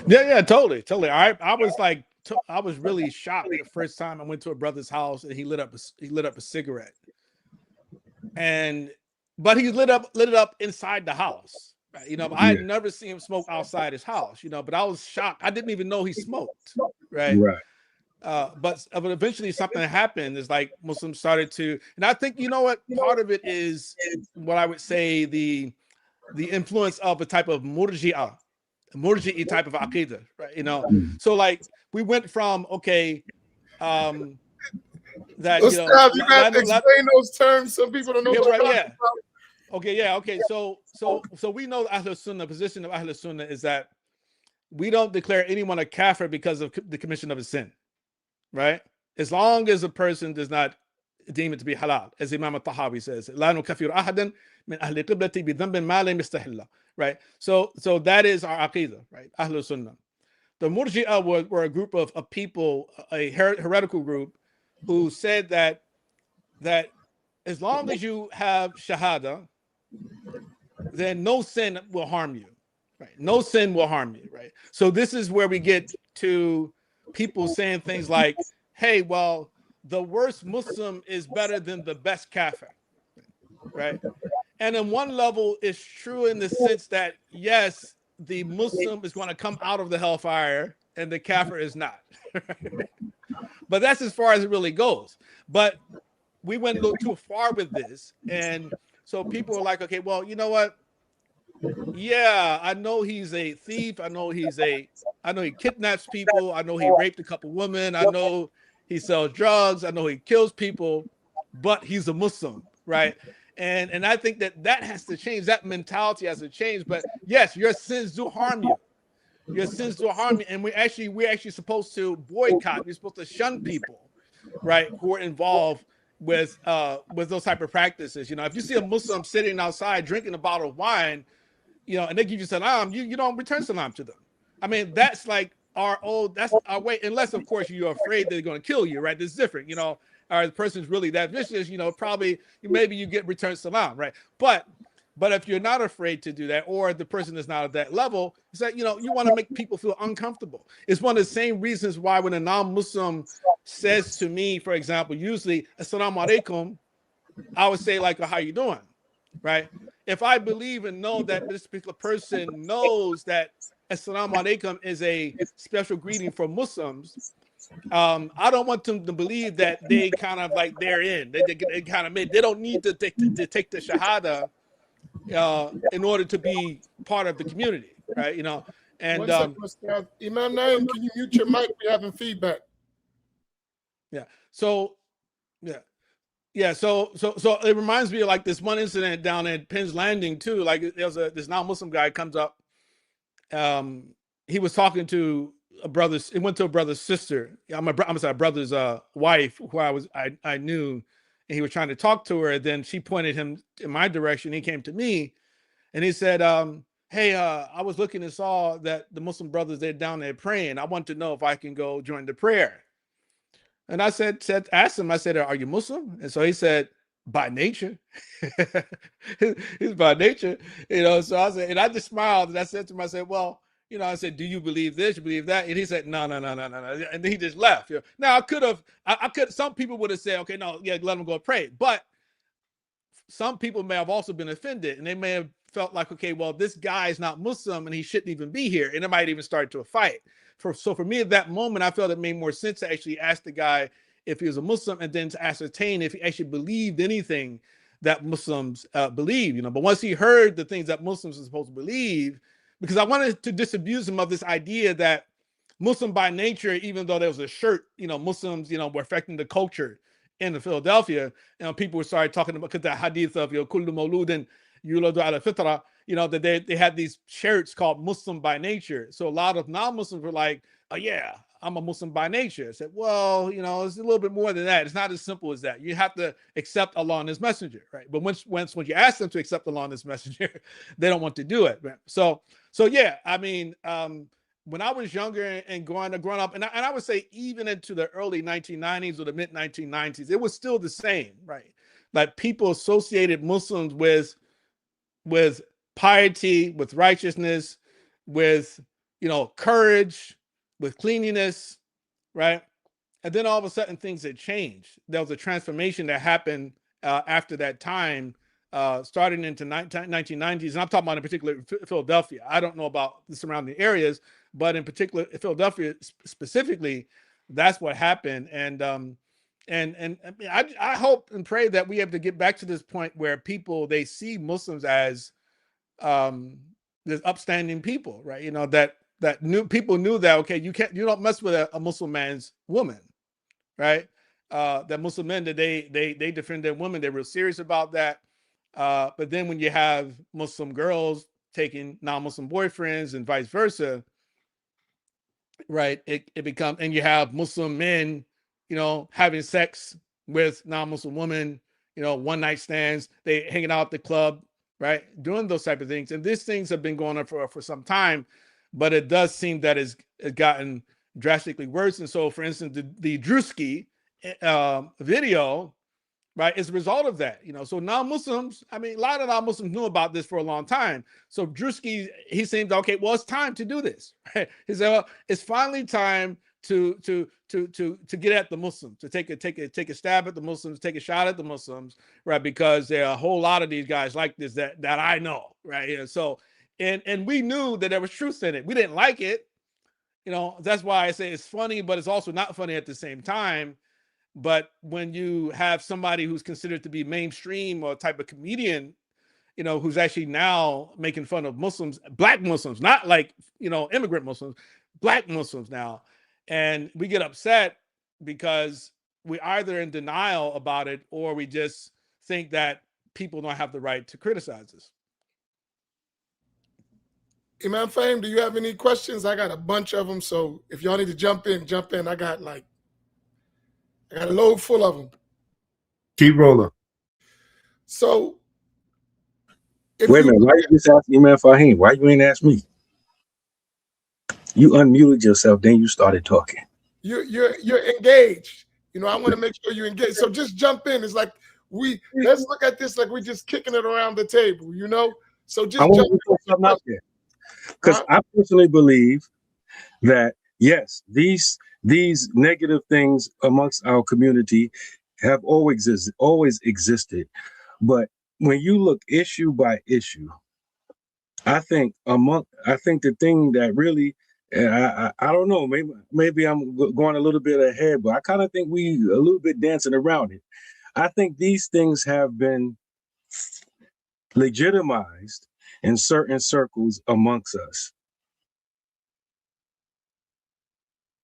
Yeah, totally. I was like, I was really shocked the first time I went to a brother's house and he lit up a cigarette, but he lit it up inside the house. Right? I had never seen him smoke outside his house. But I was shocked. I didn't even know he smoked. Right. But eventually something happened. Is like Muslims started to, and I think what part of it is what I would say the influence of a type of murji'i type of aqidah, right? So like we went from that Ustad, you got to explain those terms. Some people don't know what you're talking about. Okay. So we know the Ahlul Sunnah position of Ahlul Sunnah is that we don't declare anyone a kafir because of the commission of a sin, right? As long as a person does not deem it to be halal, as Imam al-Tahawi says, "La nukaffiru ahadan min ahli qiblati bi dhanbin ma lam yastahilla." Right. So that is our aqidah, right? Ahlul Sunnah. The Murji'ah were a group of people, a heretical group, who said that as long as you have shahada, then no sin will harm you, right? No sin will harm you, right? So this is where we get to people saying things like, "Hey, well, the worst Muslim is better than the best kafir," right? And in one level, it's true in the sense that yes, the Muslim is going to come out of the hellfire and the kafir is not. But that's as far as it really goes. But we went a little too far with this, and so people are like, "Okay, well, you know what? Yeah, I know he's a thief. I know he kidnaps people. I know he raped a couple women. I know he sells drugs. I know he kills people, but he's a Muslim, right?" And I think that has to change. That mentality has to change. But yes, your sins do harm you. Your sins do harm you, and we're actually supposed to boycott. We're supposed to shun people, right, who are involved with those type of practices. If you see a Muslim sitting outside drinking a bottle of wine, and they give you salam, you don't return salam to them. I mean, that's like that's our way, unless of course you're afraid they're going to kill you, right? That's different, or the person's really that vicious, probably maybe you get return salam, right? But if you're not afraid to do that, or the person is not at that level, it's like, you want to make people feel uncomfortable. It's one of the same reasons why when a non-Muslim says to me, for example, usually, "Assalamu alaikum," I would say like, "How you doing?" Right? If I believe and know that this particular person knows that Assalamu alaikum is a special greeting for Muslims, I don't want them to believe that they kind of like they're in. They kind of they don't need to take the shahada in order to be part of the community, right? And One second, Ustad. Imam Naim, can you mute your mic? We're having feedback. Yeah. So it reminds me of like this one incident down at Penn's Landing too. Like there was this non-Muslim guy comes up. He was talking to a brother's. It went to a brother's sister. I'm a brother's wife, who I knew, and he was trying to talk to her. And then she pointed him in my direction. He came to me, and he said, "Hey, I was looking and saw that the Muslim brothers, they're down there praying. I want to know if I can go join the prayer." And I asked him, I said, "Are you Muslim?" And so he said, by nature. He's by nature, So I said, and I just smiled and I said to him, I said, well, I said, do you believe this? You believe that? And he said, no. And then he just left. Now I could, some people would have said, okay, no, yeah, let him go pray. But some people may have also been offended and they may have felt like, okay, well, this guy is not Muslim and he shouldn't even be here. And it might even start to a fight. So for me at that moment, I felt it made more sense to actually ask the guy if he was a Muslim and then to ascertain if he actually believed anything that Muslims believe, But once he heard the things that Muslims are supposed to believe, because I wanted to disabuse him of this idea that Muslim by nature, even though there was a shirt, Muslims, were affecting the culture in Philadelphia, people were started talking about the hadith of kullu mawludin yuladu ala fitra, that they had these shirts called Muslim by nature. So a lot of non-Muslims were like, oh yeah, I'm a Muslim by nature. I said, well, it's a little bit more than that. It's not as simple as that. You have to accept Allah and his messenger, right? But once you ask them to accept Allah and his messenger, they don't want to do it. Right? So yeah, I mean, when I was younger and growing up, and I would say even into the early 1990s or the mid 1990s, it was still the same, right? Like people associated Muslims with piety, with righteousness, with courage, with cleanliness, right? And then all of a sudden things had changed. There was a transformation that happened after that time, starting into 1990s. And I'm talking about in particular Philadelphia. I don't know about the surrounding areas, but in particular Philadelphia specifically, that's what happened. And I hope and pray that we have to get back to this point where they see Muslims as there's upstanding people, right? That people knew that, okay, you don't mess with a Muslim man's woman, right? That Muslim men, that they defend their women, they're real serious about that. But then when you have Muslim girls taking non-Muslim boyfriends and vice versa, right? It becomes, and you have Muslim men, having sex with non-Muslim women, one night stands, they hanging out at the club, right? Doing those type of things. And these things have been going on for some time, but it does seem that it's gotten drastically worse. And so, for instance, the Drewski video, right, is a result of that. So non-Muslims, I mean, a lot of non-Muslims knew about this for a long time. So Drewski, he seemed, okay, well, it's time to do this. Right? He said, well, it's finally time to get at the Muslims, to take a stab at the Muslims, take a shot at the Muslims, right? Because there are a whole lot of these guys like this that I know, right? And so, and we knew that there was truth in it. We didn't like it, That's why I say it's funny, but it's also not funny at the same time. But when you have somebody who's considered to be mainstream or type of comedian, who's actually now making fun of Muslims, black Muslims, not like, immigrant Muslims, black Muslims now. And we get upset because we're either in denial about it or we just think that people don't have the right to criticize us. Imam Faheem, do you have any questions? I got a bunch of them. So if y'all need to jump in. I got a load full of them. Keep rolling. So, wait a minute. Why you just ask Imam Faheem? Why you ain't ask me? You unmuted yourself, then you started talking. You're engaged. I want to make sure you're engaged. So just jump in. It's like let's look at this like we're just kicking it around the table. So just jump in. Something out there. Because I personally believe that yes, these negative things amongst our community have always existed. But when you look issue by issue, I think the thing that really, I don't know, maybe I'm going a little bit ahead, but I kind of think we a little bit dancing around it. I think these things have been legitimized in certain circles amongst us.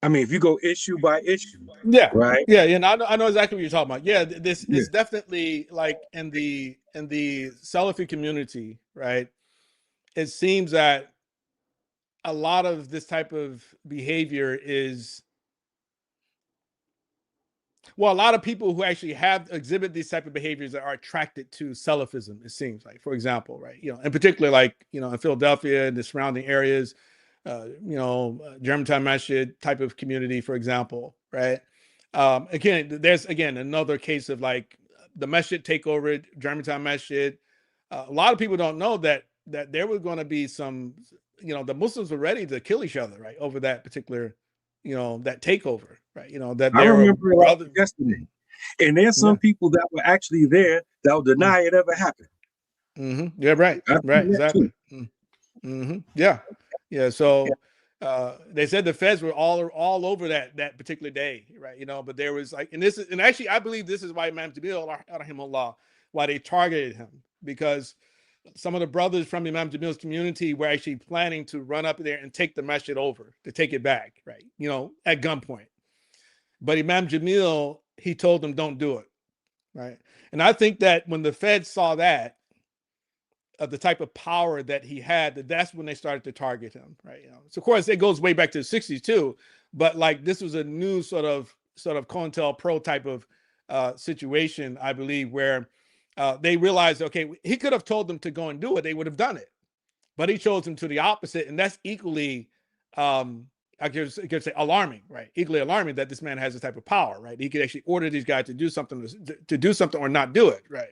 I mean, if you go issue by issue, yeah, right? Yeah, and I know exactly what you're talking about. Yeah, this is definitely like in the Salafi community, right? It seems that a lot of this type of behavior is, well, a lot of people who actually exhibit these type of behaviors are attracted to Salafism. It seems like, for example, right? In particular, like in Philadelphia and the surrounding areas. Germantown Masjid type of community, for example, right? Again, there's another case of like the Masjid takeover, Germantown Masjid. A lot of people don't know that there was going to be some, the Muslims were ready to kill each other, right, over that particular, that takeover, right? That I there were remember it yesterday. And there's some people that were actually there that will deny it ever happened. Mm-hmm. Yeah, right, exactly. Mm-hmm. Yeah. So they said the feds were all over that particular day, right? But there was and actually I believe this is why Imam Jamil, rahimahullah, why they targeted him, because some of the brothers from Imam Jamil's community were actually planning to run up there and take the masjid over, to take it back, right? At gunpoint. But Imam Jamil, he told them, don't do it, right? And I think that when the feds saw that, of the type of power that he had, that's when they started to target him, right? So of course it goes way back to the 60s too, but this was a new sort of COINTELPRO type of situation, I believe, where they realized, okay, he could have told them to go and do it, they would have done it, but he chose them to the opposite, and that's equally I could say alarming, right? Equally alarming that this man has this type of power, right? He could actually order these guys to do something or not do it, right?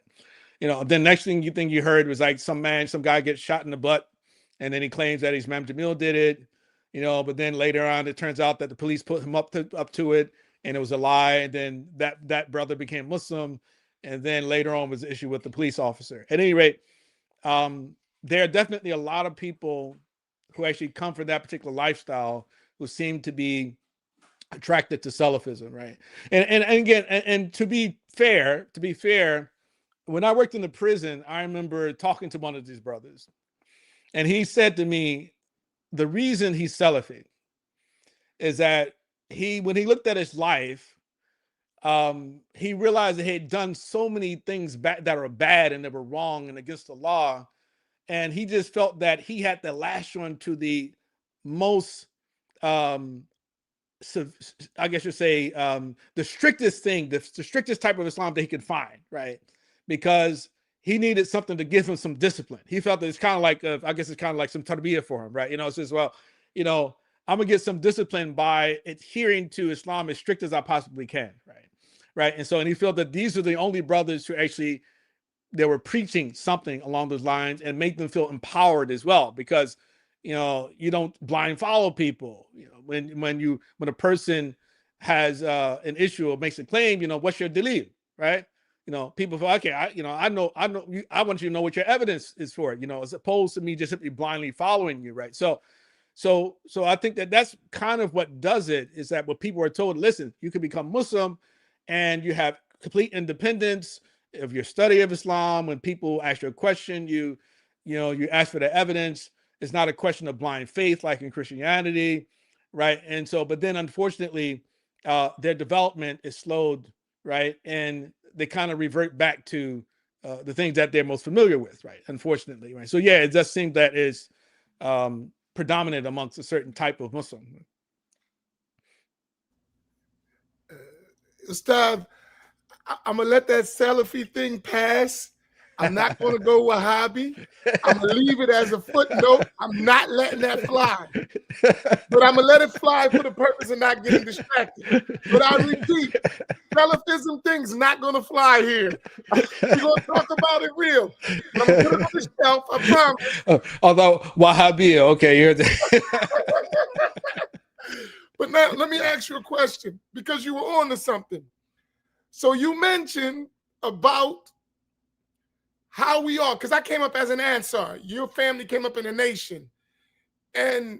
Then next thing you heard was some guy gets shot in the butt, and then he claims that Imam Jamil did it, but then later on it turns out that the police put him up to it, and it was a lie, and then that brother became Muslim, and then later on was the issue with the police officer. At any rate, there are definitely a lot of people who actually come from that particular lifestyle who seem to be attracted to Salafism, right? And again, and to be fair, when I worked in the prison, I remember talking to one of these brothers, and he said to me, the reason he's Salafi is that when he looked at his life, he realized that he had done so many things that are bad and that were wrong and against the law, and he just felt that he had to lash on to the most, I guess you'd say, the strictest thing, the strictest type of Islam that he could find, right? Because he needed something to give him some discipline. He felt that it's kind of like, I guess it's kind of like some tarbiyah for him, right? It says, well, I'm gonna get some discipline by adhering to Islam as strict as I possibly can, right? And he felt that these are the only brothers who actually, they were preaching something along those lines and make them feel empowered as well, because you don't blind follow people. When a person has an issue or makes a claim, what's your delil, right? People feel, okay, I know, I want you to know what your evidence is for it, as opposed to me just simply blindly following you, right? So I think that's kind of what does it, is that when people are told, listen, you can become Muslim and you have complete independence of your study of Islam. When people ask you a question, you ask for the evidence. It's not a question of blind faith like in Christianity, right? And so, but then unfortunately, their development is slowed, right? And they kind of revert back to the things that they're most familiar with, right? Unfortunately, right? So yeah, it does seem that is predominant amongst a certain type of Muslim. Ustad, I'm gonna let that Salafi thing pass. I'm not gonna go Wahhabi. I'm gonna leave it as a footnote. I'm not letting that fly. But I'm gonna let it fly for the purpose of not getting distracted. But I repeat, Salafism thing's not gonna fly here. We're gonna talk about it real. I'm gonna put it on the shelf, I promise. Although Wahhabi, okay, you're But now let me ask you a question, because you were on to something. So you mentioned about how we are, because I came up as an Ansar. Your family came up in a nation. And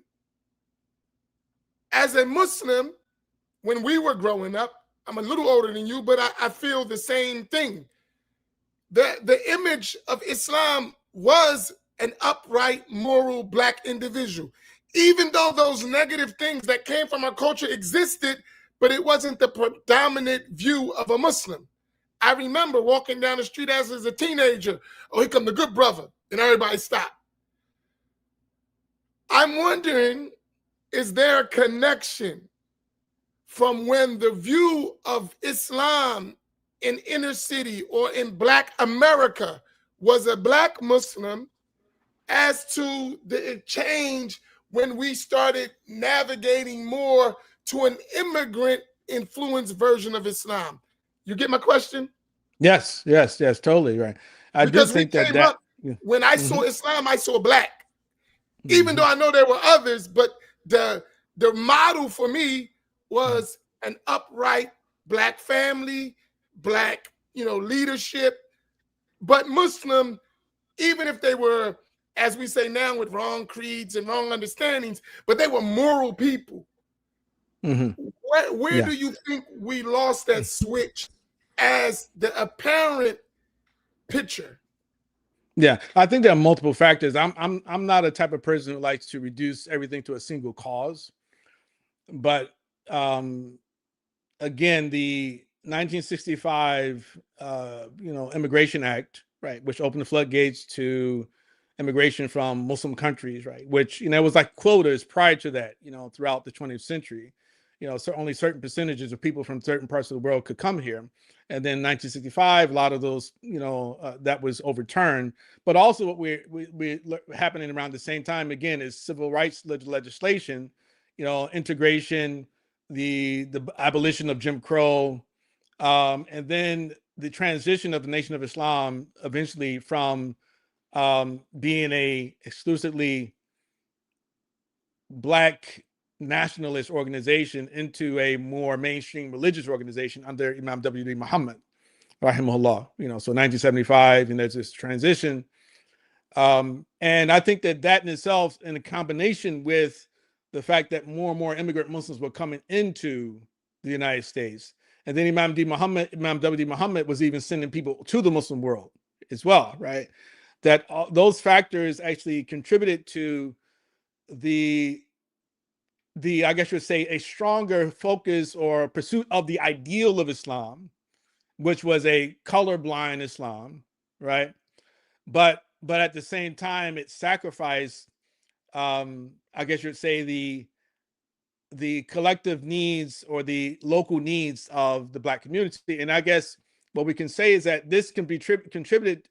as a Muslim, when we were growing up, I'm a little older than you, but I feel the same thing. The image of Islam was an upright, moral Black individual. Even though those negative things that came from our culture existed, but it wasn't the predominant view of a Muslim. I remember walking down the street as a teenager. Oh, here come the good brother. And everybody stopped. I'm wondering, is there a connection from when the view of Islam in inner city or in Black America was a Black Muslim, as to the change when we started navigating more to an immigrant influenced version of Islam? You get my question? Yes, yes, yes, totally right. I do Because we think that came up, yeah. when I saw Islam, I saw black. Even though I know there were others, but the model for me was an upright black family, black, leadership, but Muslim, even if they were, as we say now, with wrong creeds and wrong understandings, but they were moral people. Where Yeah. do you think we lost that switch as the apparent picture? Yeah, I think there are multiple factors. I'm not a type of person who likes to reduce everything to a single cause, but again, the 1965 Immigration Act, right, which opened the floodgates to immigration from Muslim countries, right, which was like quotas prior to that, throughout the 20th century. So only certain percentages of people from certain parts of the world could come here. And then 1965, a lot of those, that was overturned. But also what we happening around the same time, again, is civil rights legislation, integration, the abolition of Jim Crow, and then the transition of the Nation of Islam eventually from being a exclusively black nationalist organization into a more mainstream religious organization under Imam W.D. Muhammad, rahimahullah. So 1975, and there's this transition. And I think that in itself, in combination with the fact that more and more immigrant Muslims were coming into the United States, and then Imam W.D. Muhammad was even sending people to the Muslim world as well, right? That those factors actually contributed to the I guess you would say, a stronger focus or pursuit of the ideal of Islam, which was a colorblind Islam, right? But at the same time, it sacrificed, I guess you'd say, the collective needs or the local needs of the black community. And I guess what we can say is that this can be attributed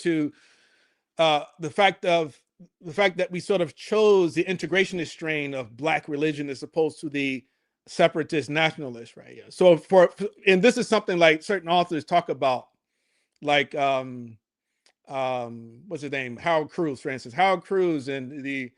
to the fact that we sort of chose the integrationist strain of black religion as opposed to the separatist nationalist, right? Yeah. So and this is something like certain authors talk about, like what's his name, Harold Cruz, for instance. Harold Cruz and the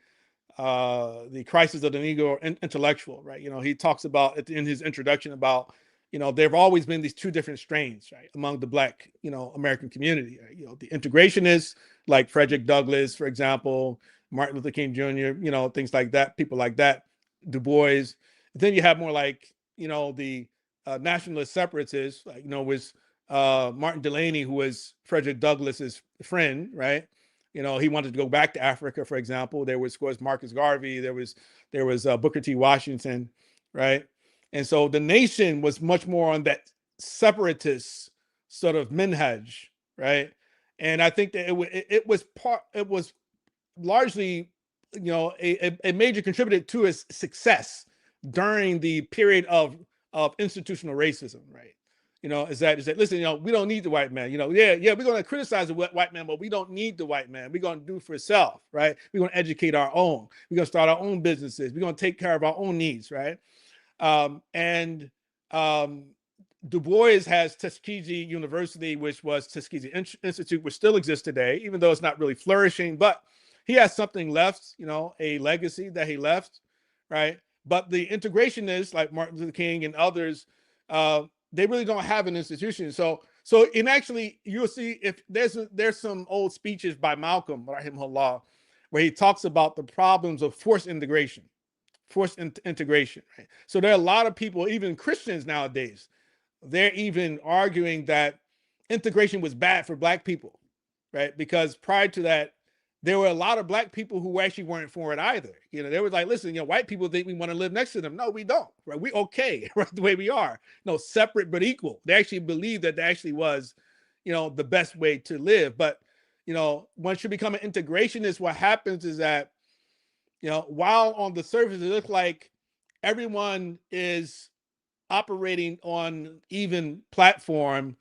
crisis of the Negro intellectual, right? He talks about in his introduction about, there have always been these two different strains, right, among the black, American community. Right? The integrationists, like Frederick Douglass, for example, Martin Luther King Jr., things like that, people like that, Du Bois. Then you have more like, the nationalist separatists, like, was Martin Delany, who was Frederick Douglass's friend, right? He wanted to go back to Africa, for example. There was, of course, Marcus Garvey. There was Booker T. Washington, right? And so the nation was much more on that separatist sort of minhaj, right? And I think that it was largely, a major contributor to its success during the period of institutional racism, right? Is that listen, we don't need the white man. We're going to criticize the white man, but we don't need the white man. We're going to do for self, right? We're going to educate our own. We're going to start our own businesses. We're going to take care of our own needs, right? And Du Bois has Tuskegee University, which was Tuskegee Institute, which still exists today, even though it's not really flourishing, but he has something left, a legacy that he left, right? But the integrationists like Martin Luther King and others, they really don't have an institution. So in actually, you'll see if there's some old speeches by Malcolm, rahimahullah, where he talks about the problems of forced integration. Right? So there are a lot of people, even Christians nowadays, they're even arguing that integration was bad for black people, right? Because prior to that, there were a lot of black people who actually weren't for it either. They were like, listen, white people think we want to live next to them. No, we don't, right? We okay, right, the way we are. No, separate but equal. They actually believe that actually was, the best way to live. But, once you become an integrationist, what happens is that, while on the surface it looks like everyone is operating on even platform,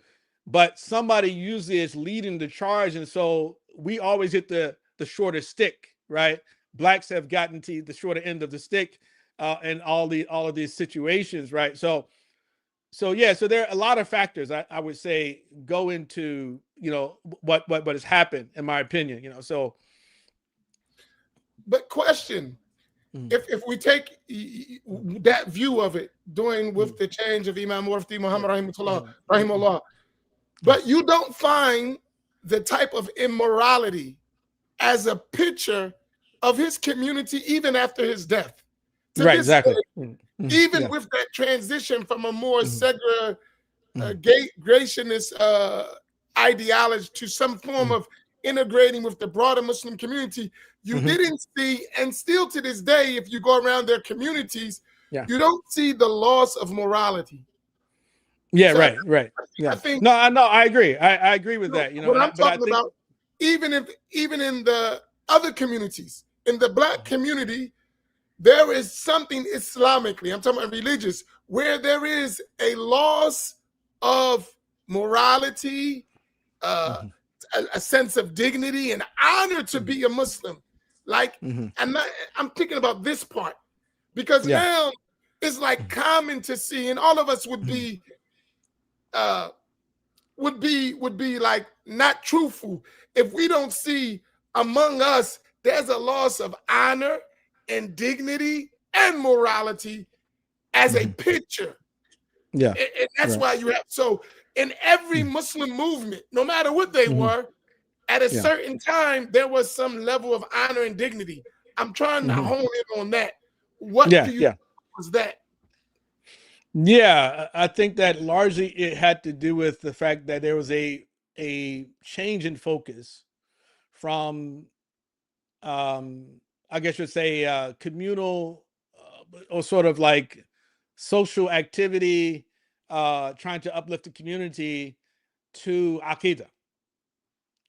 but somebody usually is leading the charge, and so we always hit the shortest stick, right? Blacks have gotten to the shorter end of the stick in all of these situations, right? So so yeah, so there are a lot of factors I would say go into, you know, what has happened, in my opinion, you know. So But question, if we take that view of it, doing with the change of Imam Mufti Muhammad rahimahullah, but you don't find the type of immorality as a picture of his community even after his death. To right, this exactly. day, even with that transition from a more segregationist ideology to some form of integrating with the broader Muslim community, you didn't see, and still to this day, if you go around their communities, you don't see the loss of morality. Yeah, So right. Yeah. I think I agree. I agree with that. You know, what I'm but I talking think, about, even in the other communities, in the Black community, there is something Islamically, I'm talking about religious, where there is a loss of morality, a sense of dignity and honor to be a Muslim. Like, I'm thinking about this part, because now it's like common to see, and all of us would be like not truthful if we don't see among us there's a loss of honor and dignity and morality as a picture. Yeah. And that's why you have, so in every Muslim movement, no matter what they were, at a certain time, there was some level of honor and dignity. I'm trying to hone in on that. What do you think was that? Yeah, I think that largely it had to do with the fact that there was a change in focus from, I guess you'd say, communal or sort of like social activity, trying to uplift the community, to Aqidah.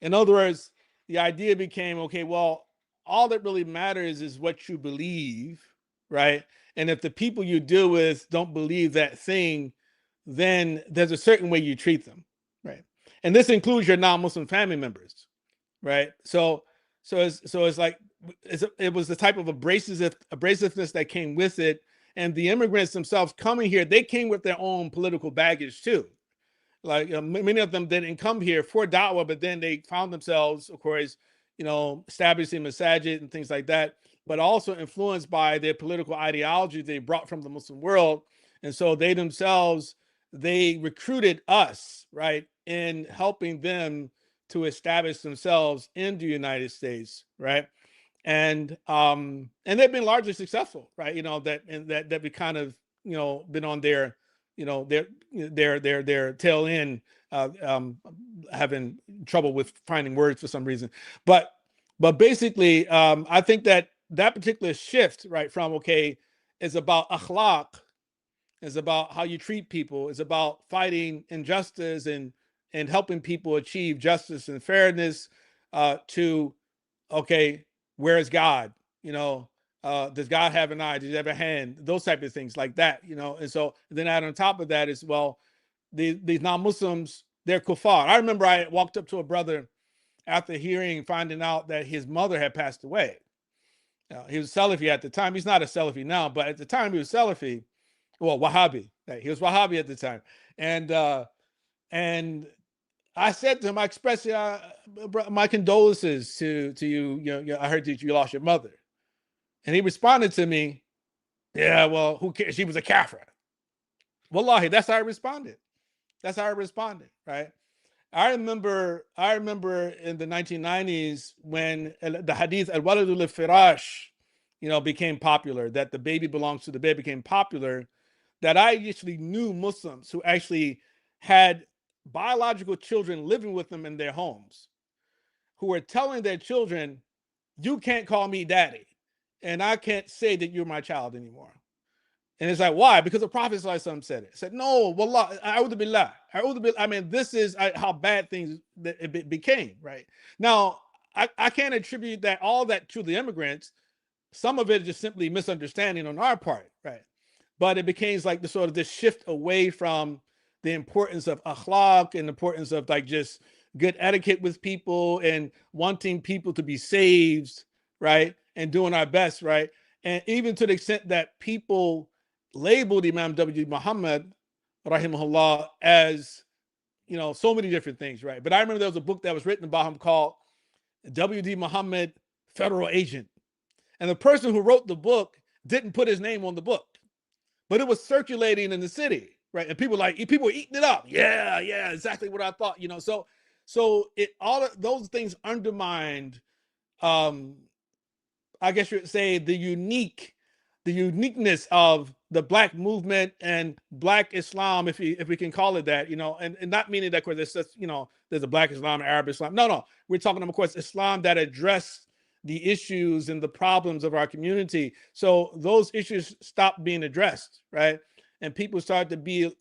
In other words, the idea became, okay, well, all that really matters is what you believe, right? And if the people you deal with don't believe that thing, then there's a certain way you treat them, right? And this includes your non-Muslim family members, right? So it's like it was the type of abrasiveness that came with it, and the immigrants themselves coming here, they came with their own political baggage too. Like many of them didn't come here for da'wah, but then they found themselves, of course, you know, establishing masajid and things like that, but also influenced by their political ideology they brought from the Muslim world. And so they themselves, they recruited us, right, in helping them to establish themselves in the United States, right? And they've been largely successful, right? You know, that we kind of, you know, been on their, you know, their tail end, having trouble with finding words for some reason. But basically, I think that particular shift, right, from, okay, is about akhlaq, is about how you treat people, is about fighting injustice and helping people achieve justice and fairness, to, okay, where is God? You know, does God have an eye? Does he have a hand? Those type of things like that, you know. And so then add on top of that is, well, these non-Muslims, they're kuffar. I remember I walked up to a brother after finding out that his mother had passed away. He was Salafi at the time. He's not a Salafi now, but at the time he was Salafi. Well, Wahhabi. He was Wahhabi at the time. And I said to him, I expressed my condolences to you. You know, I heard that you lost your mother. And he responded to me, yeah, well, who cares? She was a kafir. Wallahi, that's how I responded. Right? I remember in the 1990s when the hadith al-waladu lil-firash, you know, became popular, that the baby belongs to the bed became popular, that I actually knew Muslims who actually had biological children living with them in their homes, who were telling their children, you can't call me daddy, and I can't say that you're my child anymore. And it's like, why? Because the Prophet said it. Said, no, wallah, a'udhu billah. I mean, this is how bad things it became, right? Now, I can't attribute all that to the immigrants. Some of it is just simply misunderstanding on our part, right? But it became like the sort of this shift away from the importance of akhlaq and the importance of like just good etiquette with people and wanting people to be saved, right? And doing our best, right? And even to the extent that people labeled Imam W. Muhammad rahimahullah, as so many different things, right? But I remember there was a book that was written about him called W.D. Muhammad, Federal Agent. And the person who wrote the book didn't put his name on the book, but it was circulating in the city, right? And people were eating it up. Yeah, exactly what I thought, So all of those things undermined, I guess you would say, the uniqueness of the Black movement and Black Islam, if we can call it that, and not meaning that, of course, there's a Black Islam, Arab Islam. No, we're talking about, of course, Islam that addressed the issues and the problems of our community. So those issues stopped being addressed, right? And people started to be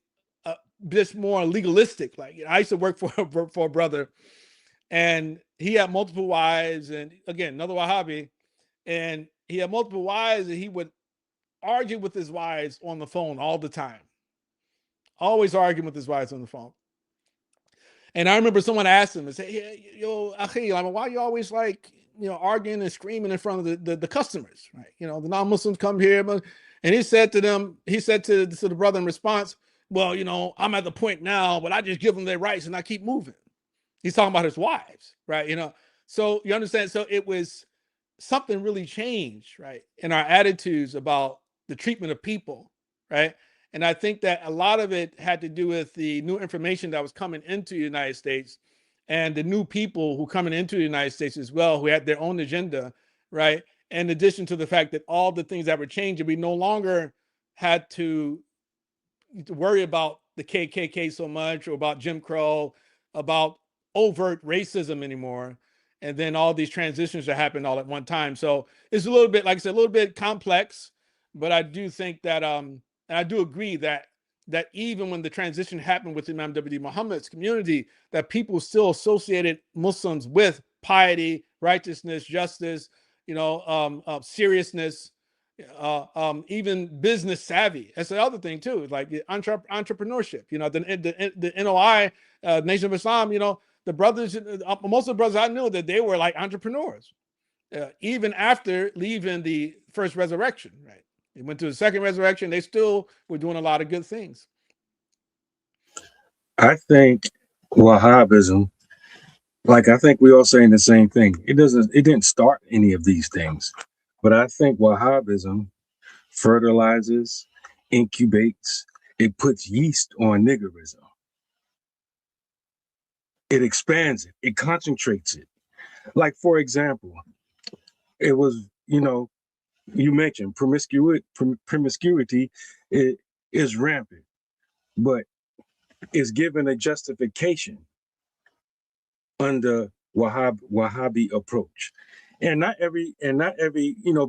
just more legalistic. Like, I used to work for a brother, and he had multiple wives, and again, another Wahhabi, and he had multiple wives, and he would argue with his wives on the phone all the time. Always arguing with his wives on the phone. And I remember someone asked him and said, "Hey, yo, akhi, why you always arguing and screaming in front of the customers, right? The non-Muslims come here." And he said to the brother in response, "Well, I'm at the point now, but I just give them their rights and I keep moving." He's talking about his wives, right? So you understand? So it was something really changed, right, in our attitudes about the treatment of people, right? And I think that a lot of it had to do with the new information that was coming into the United States, and the new people who coming into the United States as well, who had their own agenda, right? In addition to the fact that all the things that were changing, we no longer had to worry about the KKK so much, or about Jim Crow, about overt racism anymore. And then all these transitions that happened all at one time. So it's a little bit, like I said, a little bit complex, but I do think that, and I do agree that even when the transition happened with Imam W.D. Muhammad's community, that people still associated Muslims with piety, righteousness, justice, seriousness, even business savvy. That's the other thing too, like entrepreneurship. The NOI, Nation of Islam. The brothers, most of the brothers I knew, that they were like entrepreneurs, even after leaving the first resurrection, right? They went to the second resurrection. They still were doing a lot of good things. I think Wahhabism, I think we all saying the same thing. It didn't start any of these things, but I think Wahhabism fertilizes, incubates, it puts yeast on niggerism. It expands it, it concentrates it. Like, for example, it was, you mentioned promiscuity is rampant, but it's given a justification under Wahhabi approach. And not every,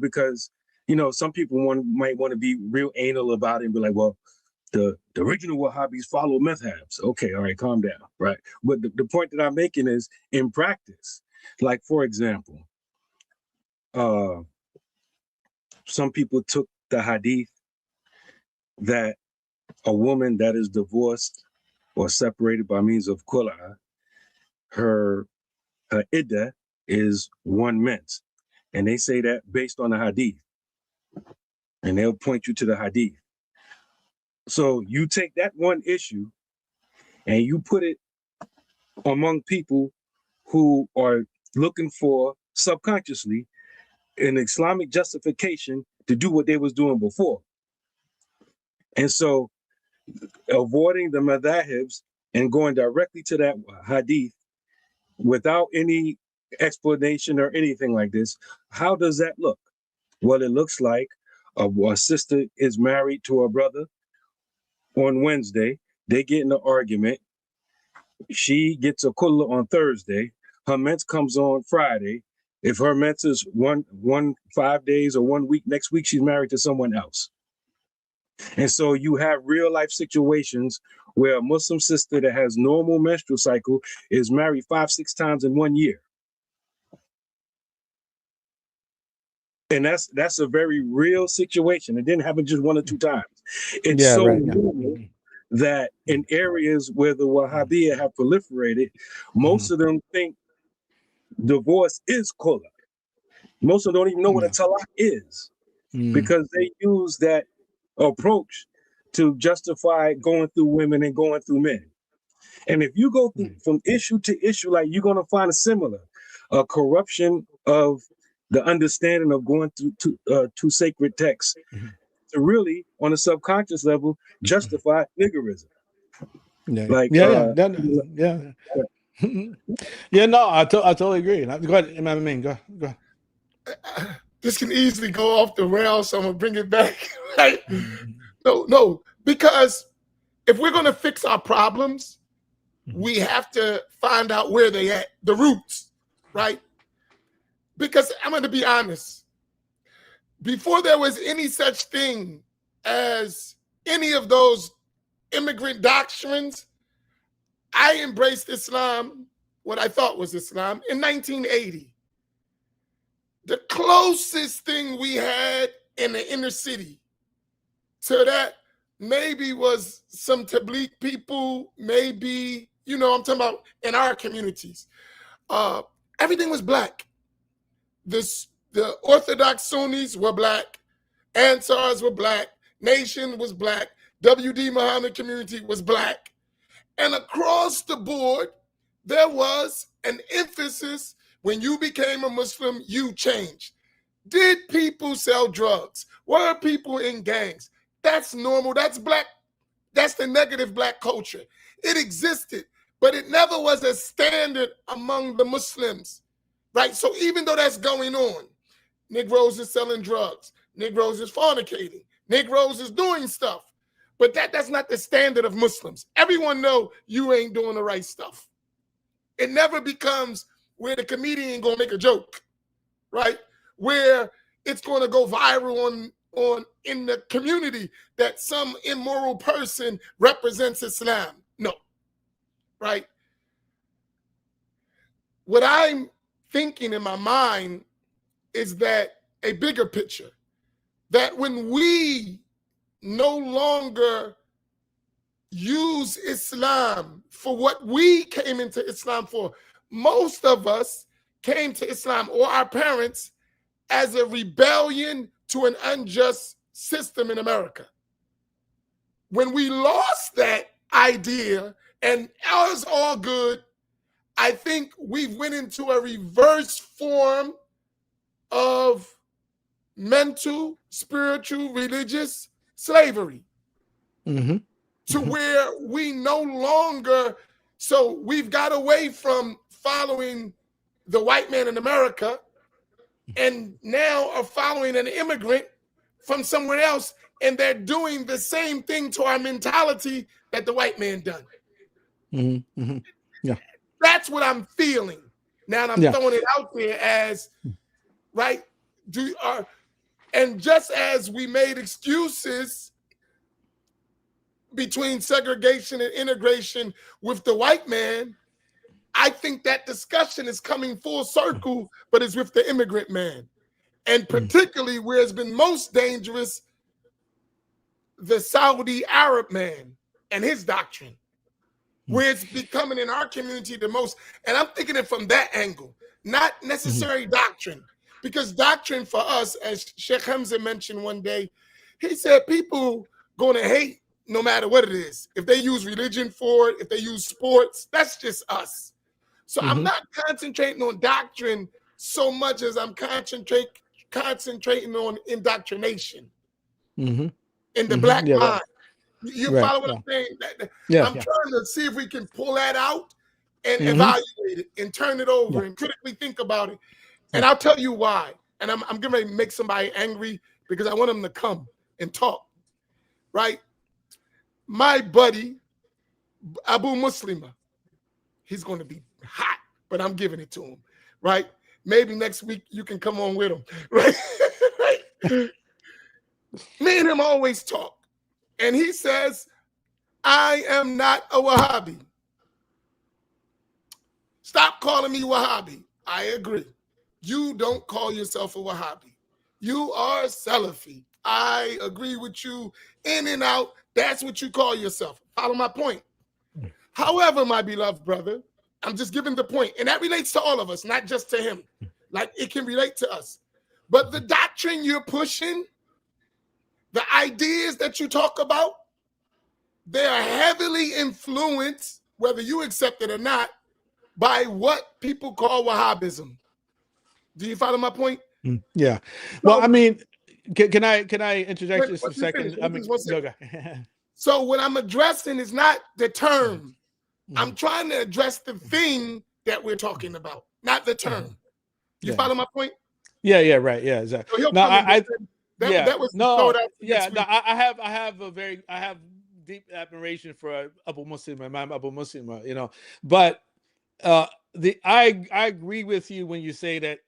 because, some people might want to be real anal about it and be like, well, the original Wahhabis follow madhabs. Okay, all right, calm down, right? But the point that I'm making is, in practice, like, for example, some people took the hadith that a woman that is divorced or separated by means of khula, her iddah is 1 month. And they say that based on the hadith. And they'll point you to the hadith. So you take that one issue and you put it among people who are looking for, subconsciously, an Islamic justification to do what they was doing before. And so avoiding the madhahibs and going directly to that hadith without any explanation or anything like this, how does that look? Well, it looks like a sister is married to a brother on Wednesday. They get in an argument. She gets a kulla on Thursday. Her mens comes on Friday. If her mens is 5 days or 1 week, next week she's married to someone else. And so you have real life situations where a Muslim sister that has normal menstrual cycle is married 5-6 times in 1 year. And that's a very real situation. It didn't happen just 1 or 2 times. It's normal that in areas where the Wahhabiyya have proliferated, most of them think divorce is khula. Most of them don't even know what a talaq is, because they use that approach to justify going through women and going through men. And if you go through from issue to issue, like you're going to find a similar corruption of the understanding of going through two sacred texts to really, on a subconscious level, justify niggerism. No, I totally agree. Go ahead, Amin. Go ahead. This can easily go off the rails, so I'm gonna bring it back. Right? No, because if we're gonna fix our problems, we have to find out where they at, the roots, right? Because I'm gonna be honest. Before there was any such thing as any of those immigrant doctrines, I embraced Islam, what I thought was Islam, in 1980. The closest thing we had in the inner city to that maybe was some Tabligh people, maybe, I'm talking about in our communities. Everything was black. The Orthodox Sunnis were black. Ansars were black. Nation was black. WD Muhammad community was black. And across the board, there was an emphasis. When you became a Muslim, you changed. Did people sell drugs? Were people in gangs? That's normal. That's black. That's the negative black culture. It existed, but it never was a standard among the Muslims, right? So even though that's going on, Negroes is selling drugs. Negroes is fornicating. Negroes is doing stuff. But that's not the standard of Muslims. Everyone know you ain't doing the right stuff. It never becomes where the comedian gonna make a joke, right? Where it's gonna go viral on in the community that some immoral person represents Islam. No, right? What I'm thinking in my mind is that a bigger picture, that when we no longer use Islam for what we came into Islam for, most of us came to Islam, or our parents, as a rebellion to an unjust system in America. When we lost that idea and ours all good, I think we went into a reverse form of mental, spiritual, religious slavery to where we no longer, so we've got away from following the white man in America and now are following an immigrant from somewhere else, and they're doing the same thing to our mentality that the white man done. Yeah. That's what I'm feeling. Now I'm throwing it out there as, right? And just as we made excuses between segregation and integration with the white man, I think that discussion is coming full circle, but it's with the immigrant man. And particularly where it's been most dangerous, the Saudi Arab man and his doctrine, where it's becoming in our community the most. And I'm thinking it from that angle, not necessarily doctrine. Because doctrine for us, as Sheikh Hamza mentioned one day, he said people going to hate no matter what it is. If they use religion for it, if they use sports, that's just us. So I'm not concentrating on doctrine so much as I'm concentrating on indoctrination in the black mind. You follow what I'm saying? I'm trying to see if we can pull that out and evaluate it and turn it over and critically think about it. And I'll tell you why. And I'm getting ready to make somebody angry because I want them to come and talk, right? My buddy, Abu Muslima, he's going to be hot, but I'm giving it to him, right? Maybe next week you can come on with him, right? Me and him always talk. And he says, I am not a Wahhabi. Stop calling me Wahhabi. I agree. You don't call yourself a Wahhabi. You are Salafi. I agree with you in and out. That's what you call yourself. Follow my point. However, my beloved brother, I'm just giving the point. And that relates to all of us, not just to him. Like it can relate to us. But the doctrine you're pushing, the ideas that you talk about, they are heavily influenced, whether you accept it or not, by what people call Wahhabism. Do you follow my point? Yeah. So, Well, I mean, can I interject just a second? I mean, okay. So what I'm addressing is not the term. I'm trying to address the thing that we're talking about, not the term. You follow my point? Yeah, right. Yeah, exactly. So No, that was no, yeah. No, I have deep admiration for Abu Muslim, Imam Abu Muslim, you know, but I agree with you when you say that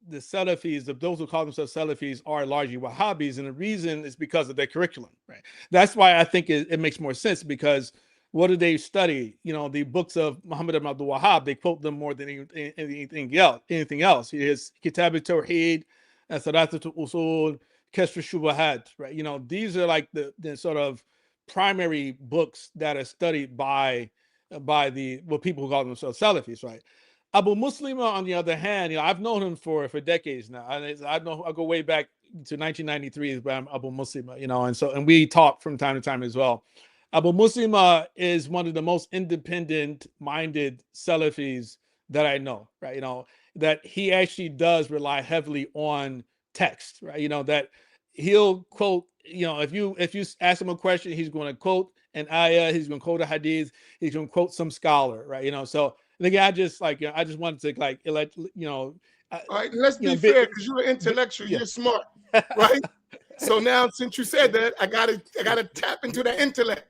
the Salafis, those who call themselves Salafis, are largely Wahhabis, and the reason is because of their curriculum, right? That's why I think it makes more sense, because what do they study? You know, the books of Muhammad ibn Abdul Wahhab, they quote them more than anything else. His Kitab al-Tawheed, Thalathatul Usul, Kashf al-Shubahat, right? You know, these are like the sort of primary books that are studied by the people who call themselves Salafis, right? Abu Muslima, on the other hand, you know, I've known him for decades now. I know I go way back to 1993 is when Abu Muslima, you know, and we talk from time to time as well. Abu Muslima is one of the most independent-minded Salafis that I know, right? You know, that he actually does rely heavily on text, right? You know, that he'll quote, you know, if you ask him a question, he's going to quote an ayah, he's going to quote a hadith, he's going to quote some scholar, right? You know, so again, I just wanted to like let you know. All right, let's be fair, because you're an intellectual, you're smart, right? So now, since you said that, I gotta tap into the intellect.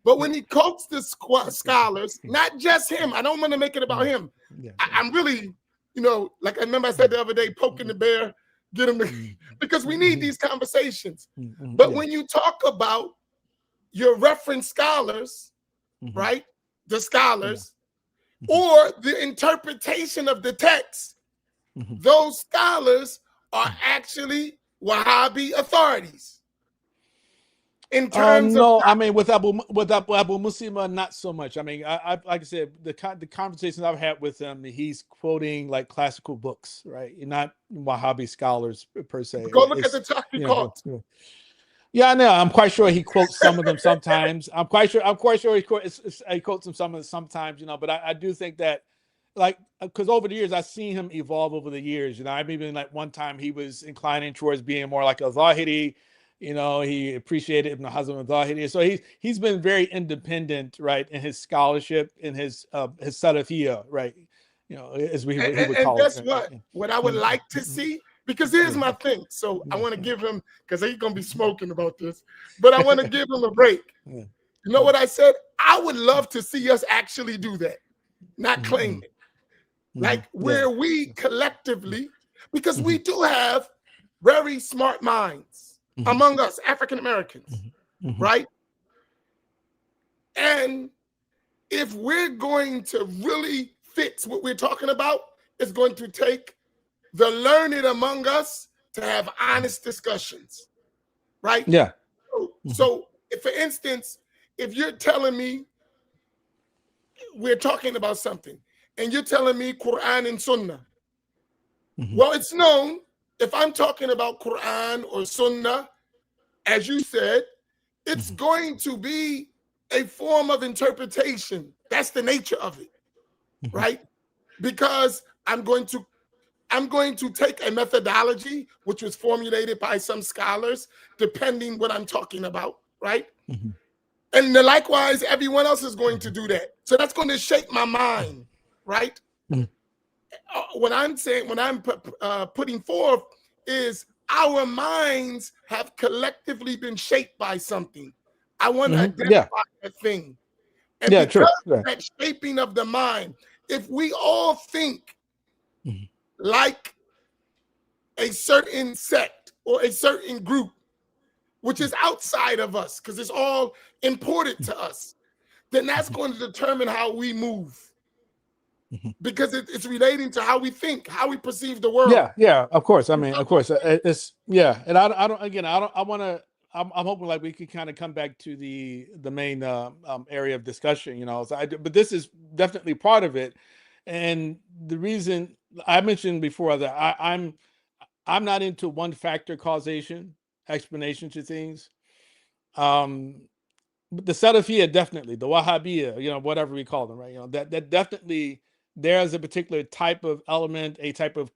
But when he quotes the scholars, not just him, I don't want to make it about him. I'm really, you know, like I remember I said the other day, poking the bear, get him to, because we need these conversations. But when you talk about your reference scholars, right, the scholars, or the interpretation of the text, those scholars are actually Wahhabi authorities. In terms of I mean, with Abu Muslima, not so much. I mean, I like I said, the conversations I've had with him, he's quoting like classical books, right? Not Wahhabi scholars per se. Go look at the talk he quotes. Yeah, I know. I'm quite sure he quotes some of them sometimes. I'm quite sure he quotes some of them sometimes, you know. But I do think that, like, because over the years I've seen him evolve over the years. You know, I mean, like one time he was inclining towards being more like a Zahiri. You know, he appreciated Ibn Hazm al-Zahiri. So he's been very independent, right, in his scholarship, in his Salafiyya, right? You know, as we would call it. And guess what? What I would like to see, because here's my thing. So I want to give him, because he's going to be smoking about this, but I want to give him a break. You know what I said? I would love to see us actually do that, not claim it. Like where we collectively, because we do have very smart minds among us African Americans, right? And if we're going to really fix what we're talking about, it's going to take the learned among us to have honest discussions, right? Yeah. So if, for instance, if you're telling me we're talking about something and you're telling me Quran and Sunnah, well, it's known if I'm talking about Quran or Sunnah, as you said, it's going to be a form of interpretation. That's the nature of it, right? Because I'm going to take a methodology which was formulated by some scholars, depending what I'm talking about, right? And likewise, everyone else is going to do that. So that's going to shape my mind, right? What I'm saying, what I'm putting forth is our minds have collectively been shaped by something. I want to identify that thing. And because of that shaping of the mind, if we all think like a certain sect or a certain group, which is outside of us, because it's all important to us, then that's going to determine how we move. Because it's relating to how we think, how we perceive the world. Yeah, of course. I mean, of course, it's and I'm hoping like we can kind of come back to the main area of discussion, you know. But this is definitely part of it, and the reason I mentioned before that I'm not into one factor causation explanation to things. the Salafiyya, definitely, the Wahhabiyya, whatever we call them, right? That definitely, there's a particular type of element, a type of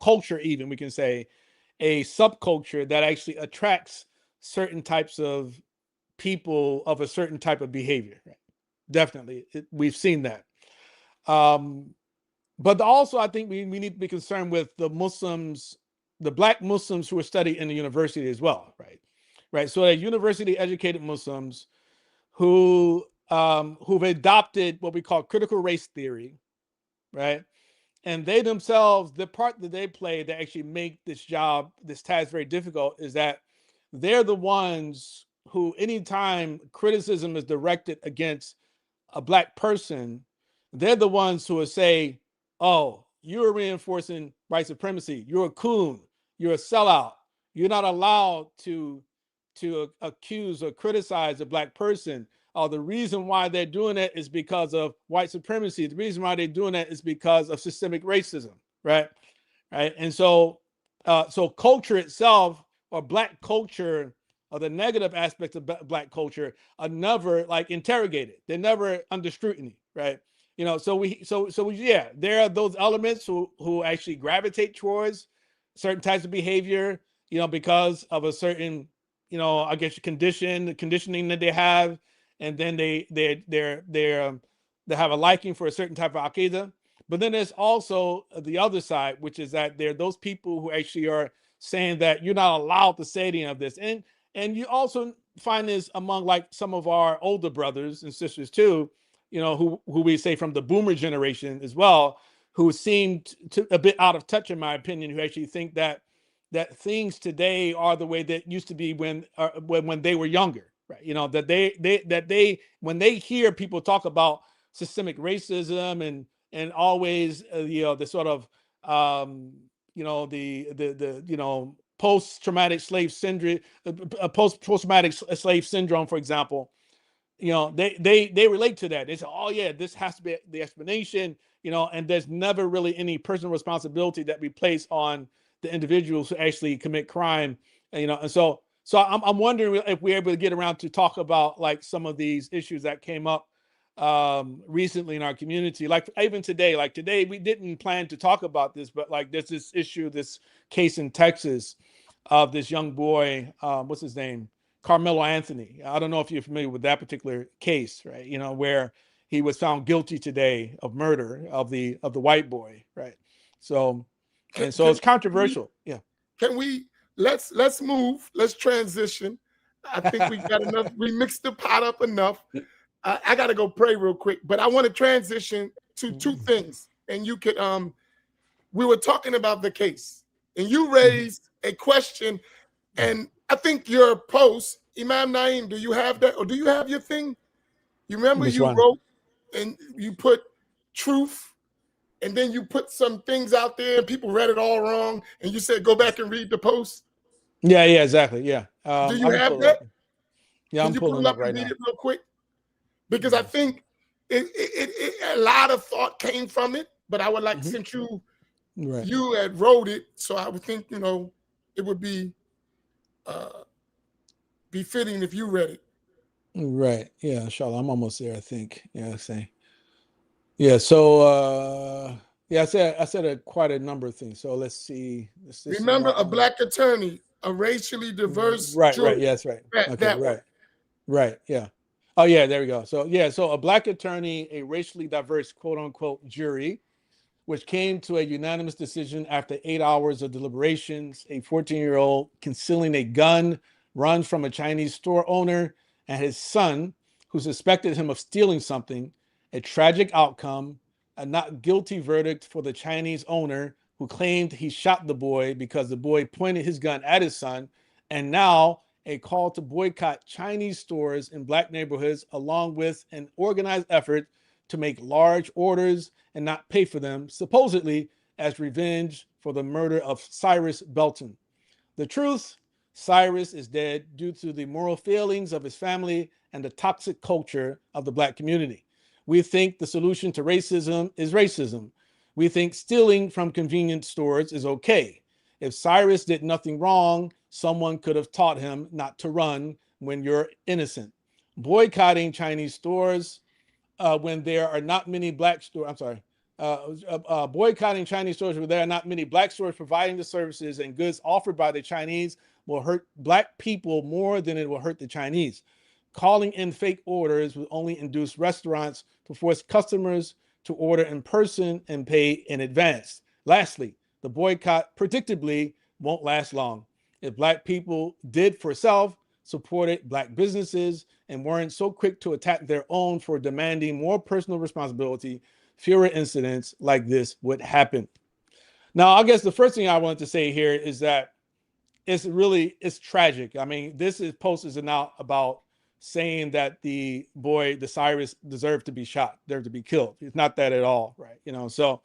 culture, even we can say, a subculture that actually attracts certain types of people of a certain type of behavior. Right? Definitely, we've seen that. But also, I think we need to be concerned with the Muslims, the Black Muslims who are studying in the university as well, right? Right. So, university-educated Muslims who've adopted what we call critical race theory, right? And they themselves, the part that they play that actually make this task very difficult is that they're the ones who, anytime criticism is directed against a Black person, they're the ones who will say, oh, you're reinforcing white supremacy. You're a coon. You're a sellout. You're not allowed to accuse or criticize a Black person. The reason why they're doing it is because of white supremacy. The reason why they're doing it is because of systemic racism, right? Right. And so culture itself, or Black culture, or the negative aspects of Black culture, are never interrogated. They're never under scrutiny, right? There are those elements who actually gravitate towards certain types of behavior, because of a certain, I guess, conditioning that they have, and then they have a liking for a certain type of aqidah. But then there's also the other side, which is that there are those people who actually are saying that you're not allowed to say any of this, and you also find this among some of our older brothers and sisters too, who we say from the boomer generation as well, who seemed to a bit out of touch, in my opinion, who actually think that things today are the way that used to be when they were younger, right? That they when they hear people talk about systemic racism and always the sort of the post-traumatic slave syndrome, post-traumatic slave syndrome, for example, they relate to that. They say, oh yeah, this has to be the explanation, and there's never really any personal responsibility that we place on the individuals who actually commit crime, and so I'm wondering if we're able to get around to talk about some of these issues that came up recently in our community, even today. Today we didn't plan to talk about this, but there's this issue, this case in Texas of this young boy, what's his name, Carmelo Anthony. I don't know if you're familiar with that particular case, right? Where he was found guilty today of murder of the white boy, right? So it's controversial. Let's move. Let's transition. I think we got enough. We mixed the pot up enough. I got to go pray real quick, but I want to transition to two things. And you could, we were talking about the case, and you raised a question, and I think your post, Imam Naeem, do you have that, or do you have your thing? You remember you wrote and you put truth, and then you put some things out there, and people read it all wrong, and you said go back and read the post. Yeah, exactly. Yeah. Do you have that? Yeah, Can I'm you pulling pull up up right and read now. it real quick? Because I think a lot of thought came from it, but I would like, since you had wrote it, so I would think, it would be befitting if you read it. Right. Yeah, inshallah. I'm almost there, I think. Yeah, say. Yeah, so I said quite a number of things. So let's see. Remember, a Black attorney, a racially diverse right, jury. yes, right. That right. Right, yeah. Oh, yeah, there we go. So, so a Black attorney, a racially diverse, quote unquote, jury, which came to a unanimous decision after 8 hours of deliberations. A 14-year-old concealing a gun runs from a Chinese store owner and his son, who suspected him of stealing something. A tragic outcome, a not guilty verdict for the Chinese owner, who claimed he shot the boy because the boy pointed his gun at his son, and now a call to boycott Chinese stores in Black neighborhoods, along with an organized effort to make large orders and not pay for them, supposedly as revenge for the murder of Cyrus Belton. The truth, Cyrus is dead due to the moral failings of his family and the toxic culture of the Black community. We think the solution to racism is racism. We think stealing from convenience stores is okay. If Cyrus did nothing wrong, someone could have taught him not to run when you're innocent. boycotting Chinese stores when there are not many black stores. I'm sorry. Boycotting Chinese stores where there are not many black stores providing the services and goods offered by the Chinese will hurt black people more than it will hurt the Chinese. Calling in fake orders will only induce restaurants to force customers to order in person and pay in advance. Lastly, the boycott predictably won't last long. If black people did for self, supported black businesses, and weren't so quick to attack their own for demanding more personal responsibility, fewer incidents like this would happen. Now, I guess the first thing I wanted to say here is that it's tragic. I mean, this post is now about saying that the boy, the Cyrus, deserved to be shot, deserved to be killed. It's not that at all, right? So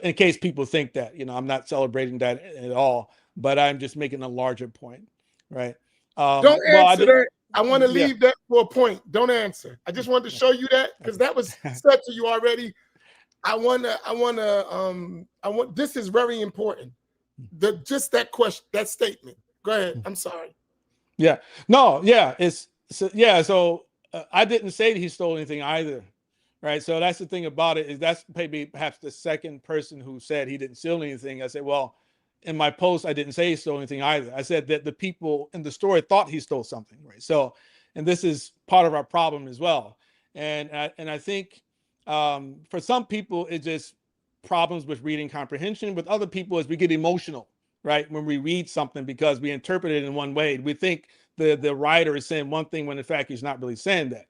in case people think that, I'm not celebrating that at all, but I'm just making a larger point, right? Don't answer that. I want to leave that for a point. Don't answer. I just wanted to show you that because that was said to you already. This is very important. Just that question, that statement. Go ahead. I'm sorry. Yeah. No. Yeah. So I didn't say that he stole anything either, right? So that's the thing about it, is that's maybe perhaps the second person who said he didn't steal anything. I said, well, in my post, I didn't say he stole anything either. I said that the people in the store thought he stole something, right? So, and this is part of our problem as well. And I think for some people, it's just problems with reading comprehension. With other people, is we get emotional, right, when we read something because we interpret it in one way. We think the writer is saying one thing when in fact he's not really saying that,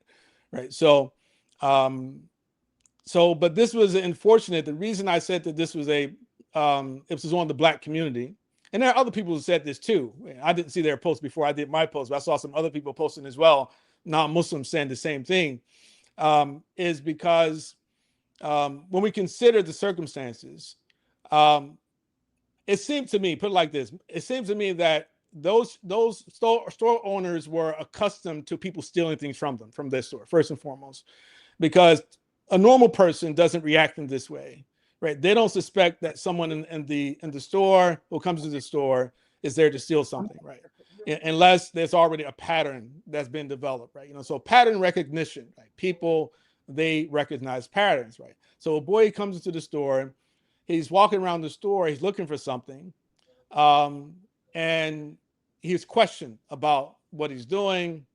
right? So, but this was unfortunate. The reason I said that this was it was on the black community, and there are other people who said this too. I didn't see their post before I did my post, but I saw some other people posting as well, non-Muslims, saying the same thing, is because when we consider the circumstances, it seemed to me, put it like this, it seems to me that those store owners were accustomed to people stealing things from them, from their store, first and foremost, because a normal person doesn't react in this way, right? They don't suspect that someone in the store who comes to the store is there to steal something, right? Unless there's already a pattern that's been developed, right? So pattern recognition, right? People, they recognize patterns, right? So a boy comes into the store, he's walking around the store, he's looking for something, and he's questioned about what he's doing.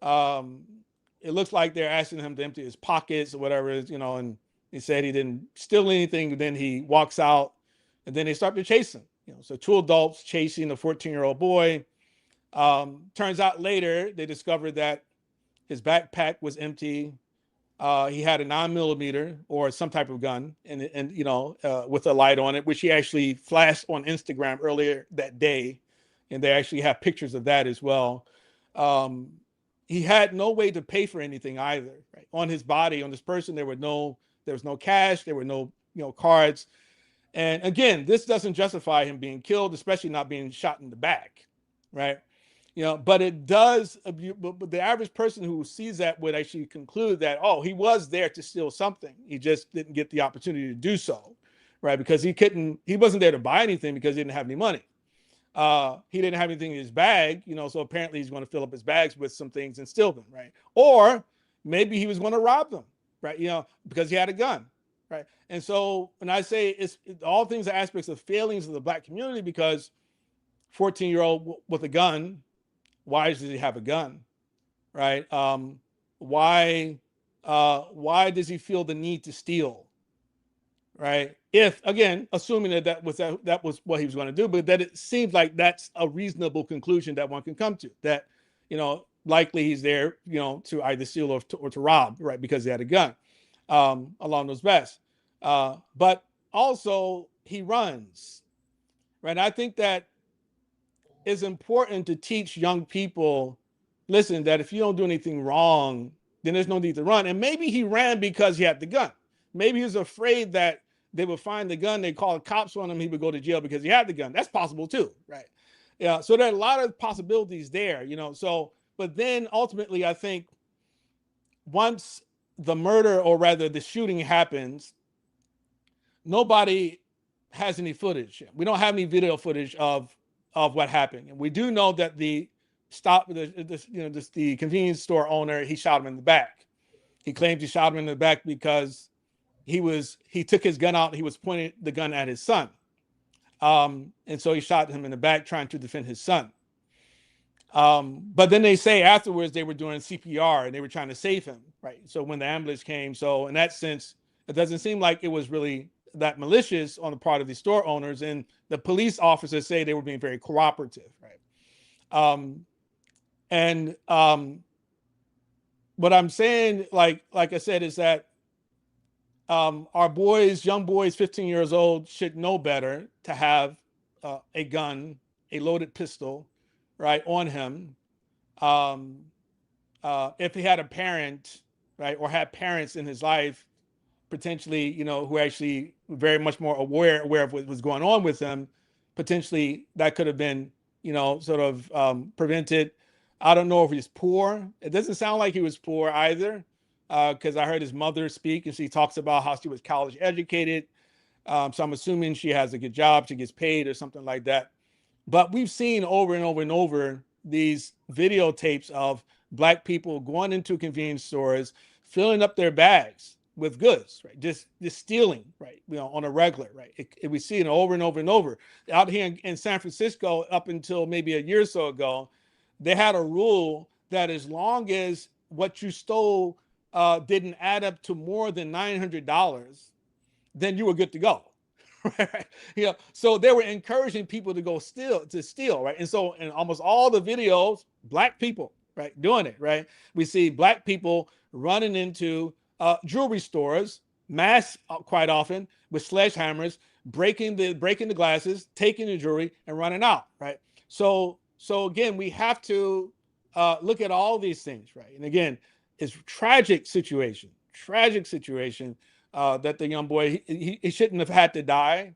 It looks like they're asking him to empty his pockets or whatever, and he said he didn't steal anything. Then he walks out, and then they start to chase him. So two adults chasing a 14-year-old boy. Turns out later they discovered that his backpack was empty. He had a 9mm or some type of gun, and with a light on it, which he actually flashed on Instagram earlier that day, and they actually have pictures of that as well. He had no way to pay for anything either, right? On his body, on this person, there was no cash, there were no cards, and again, this doesn't justify him being killed, especially not being shot in the back, right? But it does. But the average person who sees that would actually conclude that, oh, he was there to steal something. He just didn't get the opportunity to do so, right? Because he wasn't there to buy anything because he didn't have any money. He didn't have anything in his bag, so apparently he's going to fill up his bags with some things and steal them, right? Or maybe he was going to rob them, right? Because he had a gun, right? And so when I say all things are aspects of failings of the black community, because 14-year-old with a gun, why does he have a gun, right? Why does he feel the need to steal, right? If, again, assuming that was what he was going to do, but that it seems like that's a reasonable conclusion that one can come to, that, likely he's there, to either steal or to rob, right? Because he had a gun, along those vests. But also he runs, right? And I think that it's important to teach young people, listen, that if you don't do anything wrong, then there's no need to run. And maybe he ran because he had the gun. Maybe he was afraid that they would find the gun, they call the cops on him, he would go to jail because he had the gun. That's possible too, right? Yeah. So there are a lot of possibilities there, but then ultimately I think once the murder, or rather the shooting happens, nobody has any footage. We don't have any video footage of what happened. And we do know that the stopped the convenience store owner. He shot him in the back. He claims he shot him in the back because he took his gun out. He was pointing the gun at his son. And so he shot him in the back trying to defend his son. But then they say afterwards they were doing CPR and they were trying to save him, right? So when the ambulance came, so in that sense, it doesn't seem like it was really that malicious on the part of the store owners, and the police officers say they were being very cooperative, right? What I'm saying, like I said, is that our boys, young boys, 15 years old, should know better to have a gun, a loaded pistol, right, on him. If he had a parent, right, or had parents in his life, potentially, who actually very much more aware of what was going on with him, potentially that could have been, sort of prevented. I don't know if he's poor. It doesn't sound like he was poor either, because I heard his mother speak and she talks about how she was college educated. So I'm assuming she has a good job, she gets paid or something like that. But we've seen over and over and over these videotapes of Black people going into convenience stores, filling up their bags with goods, right? Just stealing, right? On a regular, right? We see it over and over and over. Out here in San Francisco, up until maybe a year or so ago, they had a rule that as long as what you stole didn't add up to more than $900, then you were good to go. Right? So they were encouraging people to go steal, right? And so in almost all the videos, Black people, right, doing it, right? We see Black people running into jewelry stores, quite often, with sledgehammers, breaking the glasses, taking the jewelry, and running out, right? So again, we have to look at all these things, right? And again, it's tragic situation that the young boy, he shouldn't have had to die.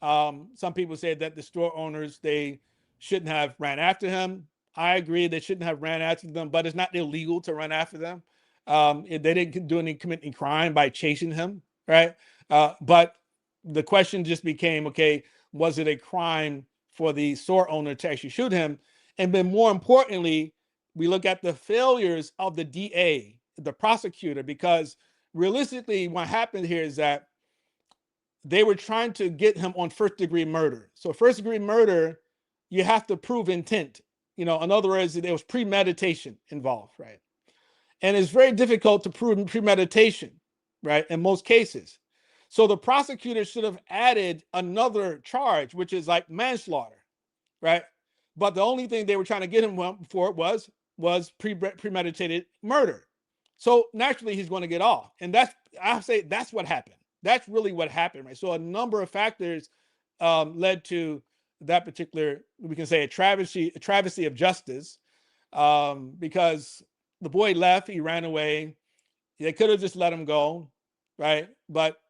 Some people say that the store owners, they shouldn't have ran after him. I agree, they shouldn't have ran after them, but it's not illegal to run after them. They didn't commit any crime by chasing him, right? But the question just became, okay, was it a crime for the store owner to actually shoot him? And then more importantly, we look at the failures of the DA, the prosecutor, because realistically, what happened here is that they were trying to get him on first-degree murder. So first-degree murder, you have to prove intent. In other words, there was premeditation involved, right? And it's very difficult to prove premeditation, right, in most cases. So the prosecutor should have added another charge, which is like manslaughter, right? But the only thing they were trying to get him for was premeditated murder. So naturally, he's going to get off. And that's what happened. That's really what happened, right? So a number of factors led to that particular, we can say, a travesty of justice, because the boy left, he ran away. They could have just let him go, right? But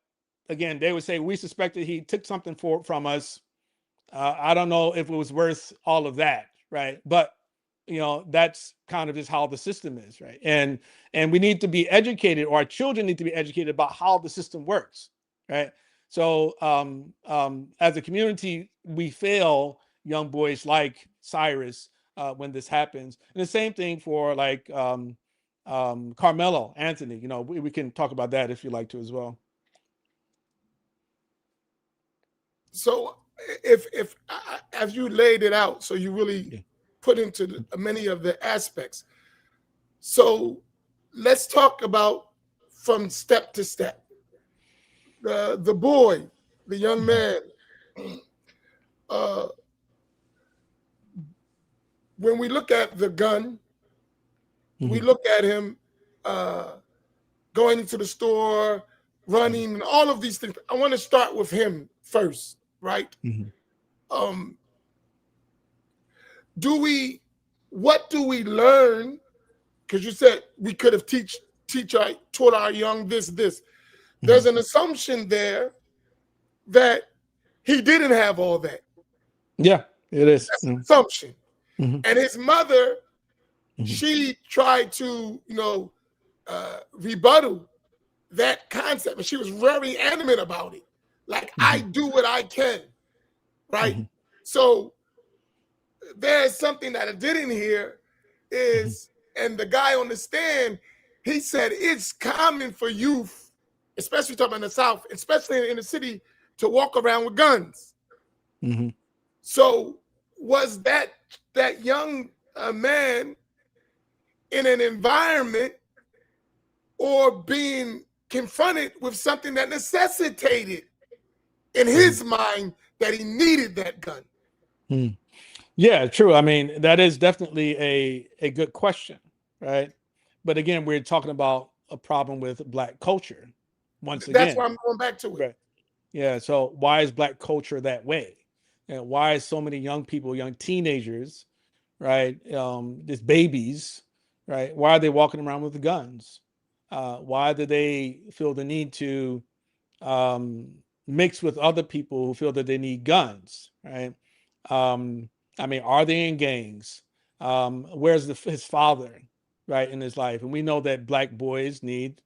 again, they would say, we suspected he took something from us. I don't know if it was worth all of that, right? But that's kind of just how the system is, right? And we need to be educated, or our children need to be educated about how the system works, right? So as a community, we fail young boys like Cyrus when this happens. And the same thing for like Carmelo Anthony. We can talk about that if you like to as well. So if as you laid it out, so you really put into many of the aspects. So let's talk about from step to step. The boy, the young man, when we look at the gun, we look at him going into the store, running, and all of these things. I want to start with him first, right? What do we learn? Because you said we could have taught our young this. There's an assumption there that he didn't have all that. Yeah, it is. That's an assumption. And his mother, she tried to, rebuttal that concept, and she was very adamant about it. Like, I do what I can, right? So there's something that I didn't hear is, and the guy on the stand, he said it's common for youth, especially talking about in the South, especially in the city, to walk around with guns. Mm-hmm. So was that young man in an environment or being confronted with something that necessitated in his mind that he needed that gun? Yeah, true. I mean, that is definitely a good question, right? But again, we're talking about a problem with Black culture once again. That's why I'm going back to it. Right. Yeah. So why is Black culture that way? And why is so many young people, young teenagers, right? Just babies, right? Why are they walking around with guns? Why do they feel the need to mix with other people who feel that they need guns, right? I mean, are they in gangs? Where's his father, right, in his life? And we know that Black boys need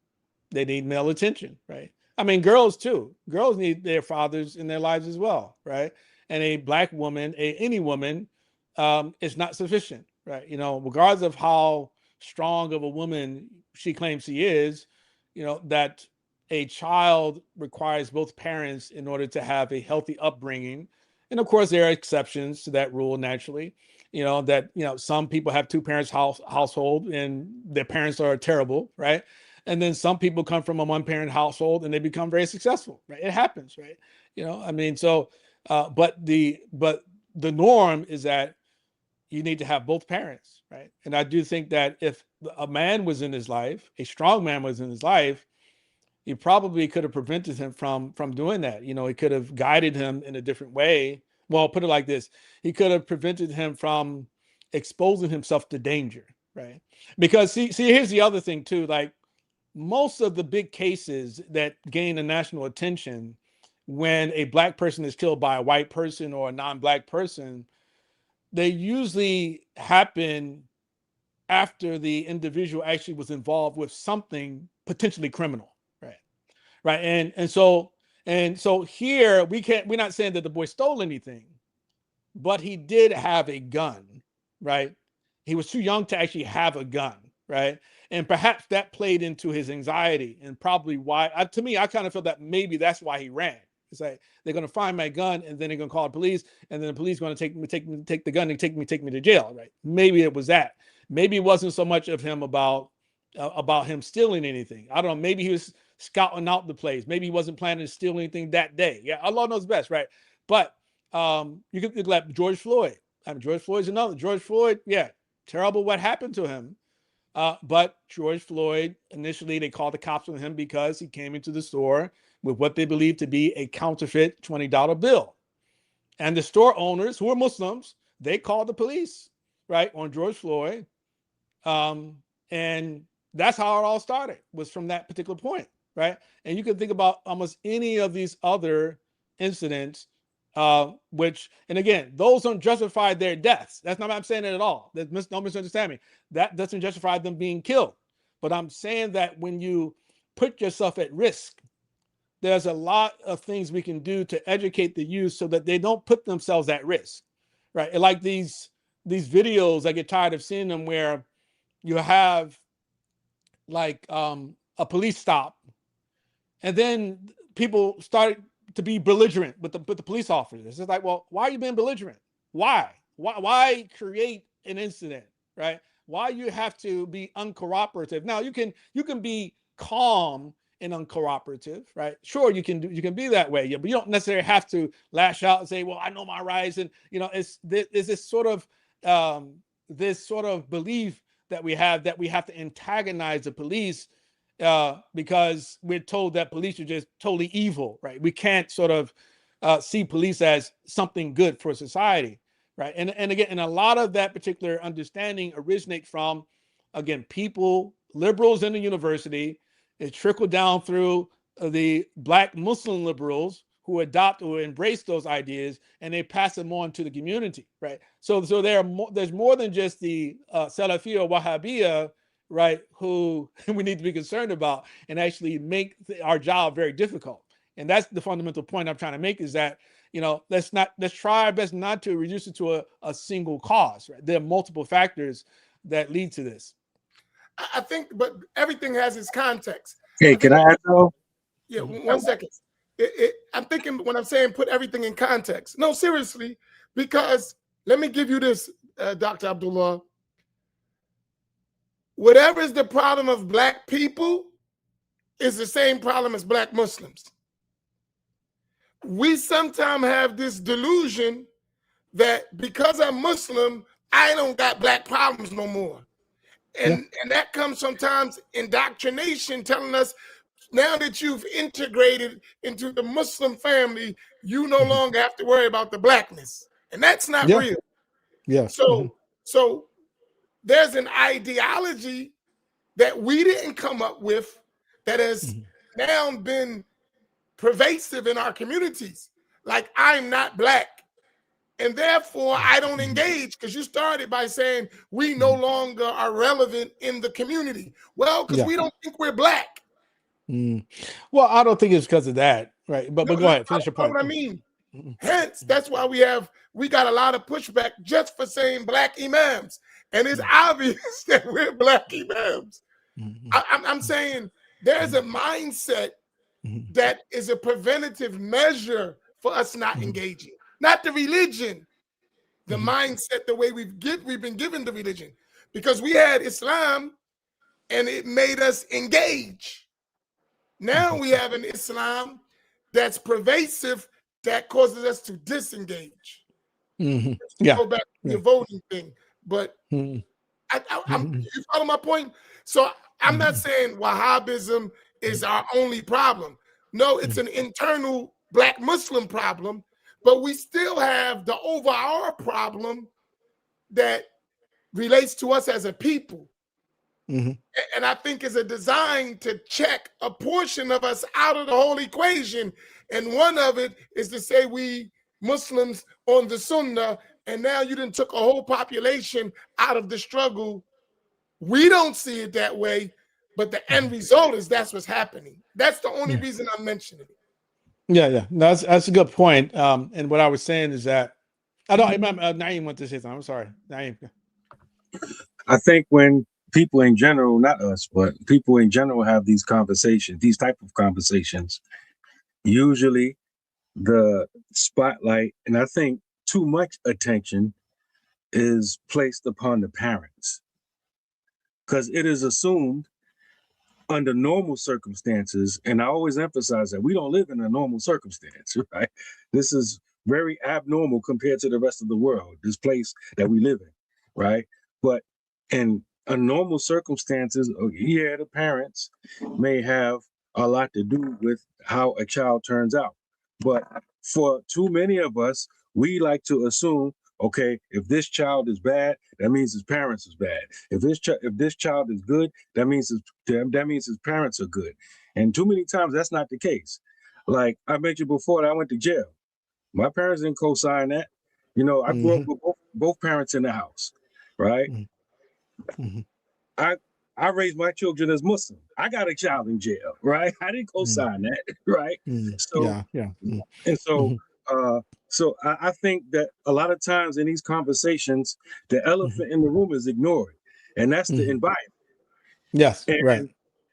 male attention, right? I mean, girls too. Girls need their fathers in their lives as well, right? And a Black woman, any woman, is not sufficient, right? You know, regardless of how strong of a woman she claims she is, you know, that a child requires both parents in order to have a healthy upbringing. And of course, there are exceptions to that rule naturally. You know, that, you know, some people have two parents household and their parents are terrible, right? And then some people come from a one parent household and they become very successful, right? It happens, right? You know, I mean, so, but the norm is that you need to have both parents, right? And I do think that if a man was in his life, a strong man was in his life, he probably could have prevented him from doing that. You know, he could have guided him in a different way. Well, put it like this: he could have prevented him from exposing himself to danger, right? Because see, here's the other thing too. Like most of the big cases that gain a national attention, when a Black person is killed by a white person or a non-Black person, they usually happen after the individual actually was involved with something potentially criminal. Right. And so here we're not saying that the boy stole anything, but he did have a gun, right? He was too young to actually have a gun, right? And perhaps that played into his anxiety and probably why, to me, I kind of feel that maybe that's why he ran. It's like they're going to find my gun and then they're going to call the police and then the police going to take the gun and take me to jail, right? Maybe it was that. Maybe it wasn't so much of him about him stealing anything. I don't know. Maybe he was scouting out the place. Maybe he wasn't planning to steal anything that day. Yeah, Allah knows best, right? But you could look like George Floyd. I mean, George Floyd's another. George Floyd, yeah, terrible what happened to him. But George Floyd, initially, they called the cops on him because he came into the store with what they believed to be a counterfeit $20 bill. And the store owners, who are Muslims, they called the police, right, on George Floyd. And that's how it all started, was from that particular point, right? And you can think about almost any of these other incidents, which, and again, those don't justify their deaths. That's not what I'm saying it at all. Don't misunderstand me. That doesn't justify them being killed. But I'm saying that when you put yourself at risk, there's a lot of things we can do to educate the youth so that they don't put themselves at risk, right? And like these videos, I get tired of seeing them where you have like a police stop, and then people started to be belligerent with the police officers. It's like, well, why are you being belligerent? Why create an incident, right? Why you have to be uncooperative? Now you can be calm and uncooperative, right? Sure, you can be that way, yeah, but you don't necessarily have to lash out and say, well, I know my rights, and you know, it's this sort of belief that we have to antagonize the police because we're told that police are just totally evil, right? We can't sort of see police as something good for society, right? And again, and a lot of that particular understanding originates from, again, people, liberals in the university. It trickled down through the Black Muslim liberals who adopt or embrace those ideas, and they pass them on to the community, right? So there's more than just the Salafi or Wahhabiyya, right, who we need to be concerned about and actually make our job very difficult. And that's the fundamental point I'm trying to make, is that, you know, let's try our best not to reduce it to a single cause, right? There are multiple factors that lead to this? I think, but everything has its context. Hey, can I add though? Yeah, 1 second. I'm thinking when I'm saying put everything in context. No, seriously, because let me give you this, Dr. Abdullah. Whatever is the problem of Black people is the same problem as Black Muslims. We sometimes have this delusion that because I'm Muslim, I don't got Black problems no more. And that comes sometimes indoctrination telling us now that you've integrated into the Muslim family, you no longer have to worry about the Blackness. And that's not real. Yeah. So there's an ideology that we didn't come up with that has now been pervasive in our communities. Like, I'm not Black, and therefore I don't engage, because you started by saying we no longer are relevant in the community. Well, because we don't think we're Black. Well, I don't think it's because of that, right? But go ahead, finish your point. What I mean. Hence, that's why we got a lot of pushback just for saying Black imams, and it's obvious that we're Black imams. I'm saying there's a mindset that is a preventative measure for us not engaging, not the religion, the mindset, the way we've been given the religion, because we had Islam and it made us engage. Now we have an Islam that's pervasive that causes us to disengage. Go back to the voting thing, but you follow my point? So I'm not saying Wahhabism is our only problem. No, it's an internal Black Muslim problem, but we still have the overall problem that relates to us as a people. And I think is a design to check a portion of us out of the whole equation. And one of it is to say we Muslims on the Sunnah, and now you done took a whole population out of the struggle. We don't see it that way, but the end result is that's what's happening. That's the only reason I'm mentioning it. Yeah. No, that's a good point. And what I was saying is that I don't. Naeem went to say something. I'm sorry, Naeem. I think when people in general, not us, but people in general have these conversations, these type of conversations, usually the spotlight, and I think too much attention is placed upon the parents, because it is assumed under normal circumstances, and I always emphasize that we don't live in a normal circumstance, right? This is very abnormal compared to the rest of the world, this place that we live in, right? But in normal circumstances, the parents may have a lot to do with how a child turns out. But for too many of us, we like to assume, okay, if this child is bad, that means his parents is bad. If this child is good, that means his parents are good. And too many times that's not the case. Like I mentioned before, that I went to jail. My parents didn't co-sign that. You know, I grew up with both parents in the house, right? I raised my children as Muslim. I got a child in jail, right? I didn't co-sign that, right? So, and so, so I think that a lot of times in these conversations, the elephant in the room is ignored, and that's the environment. Yes, and, right.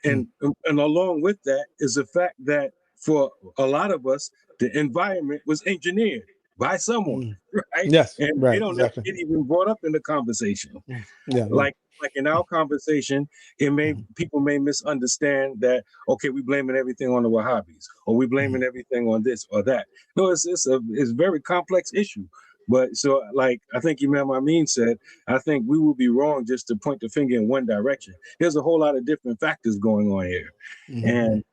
And along with that is the fact that for a lot of us, the environment was engineered by someone, right? Yes, and right. they don't get even brought up in the conversation. Like in our conversation, people may misunderstand that, okay, we blaming everything on the Wahhabis, or we blaming everything on this or that. No, it's a very complex issue. But so, like I think Imam Amin said, I think we would be wrong just to point the finger in one direction. There's a whole lot of different factors going on here, and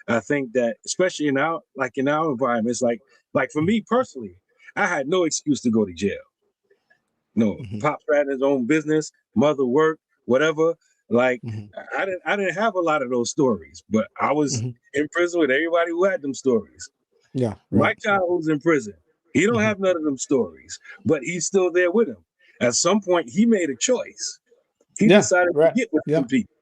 I think that especially in our environment, it's like for me personally, I had no excuse to go to jail. No, Pops had his own business, mother worked, whatever. Like I didn't have a lot of those stories, but I was in prison with everybody who had them stories. Yeah, right. My child who's in prison, he don't have none of them stories, but he's still there with him. At some point, he made a choice. He decided to get with some people.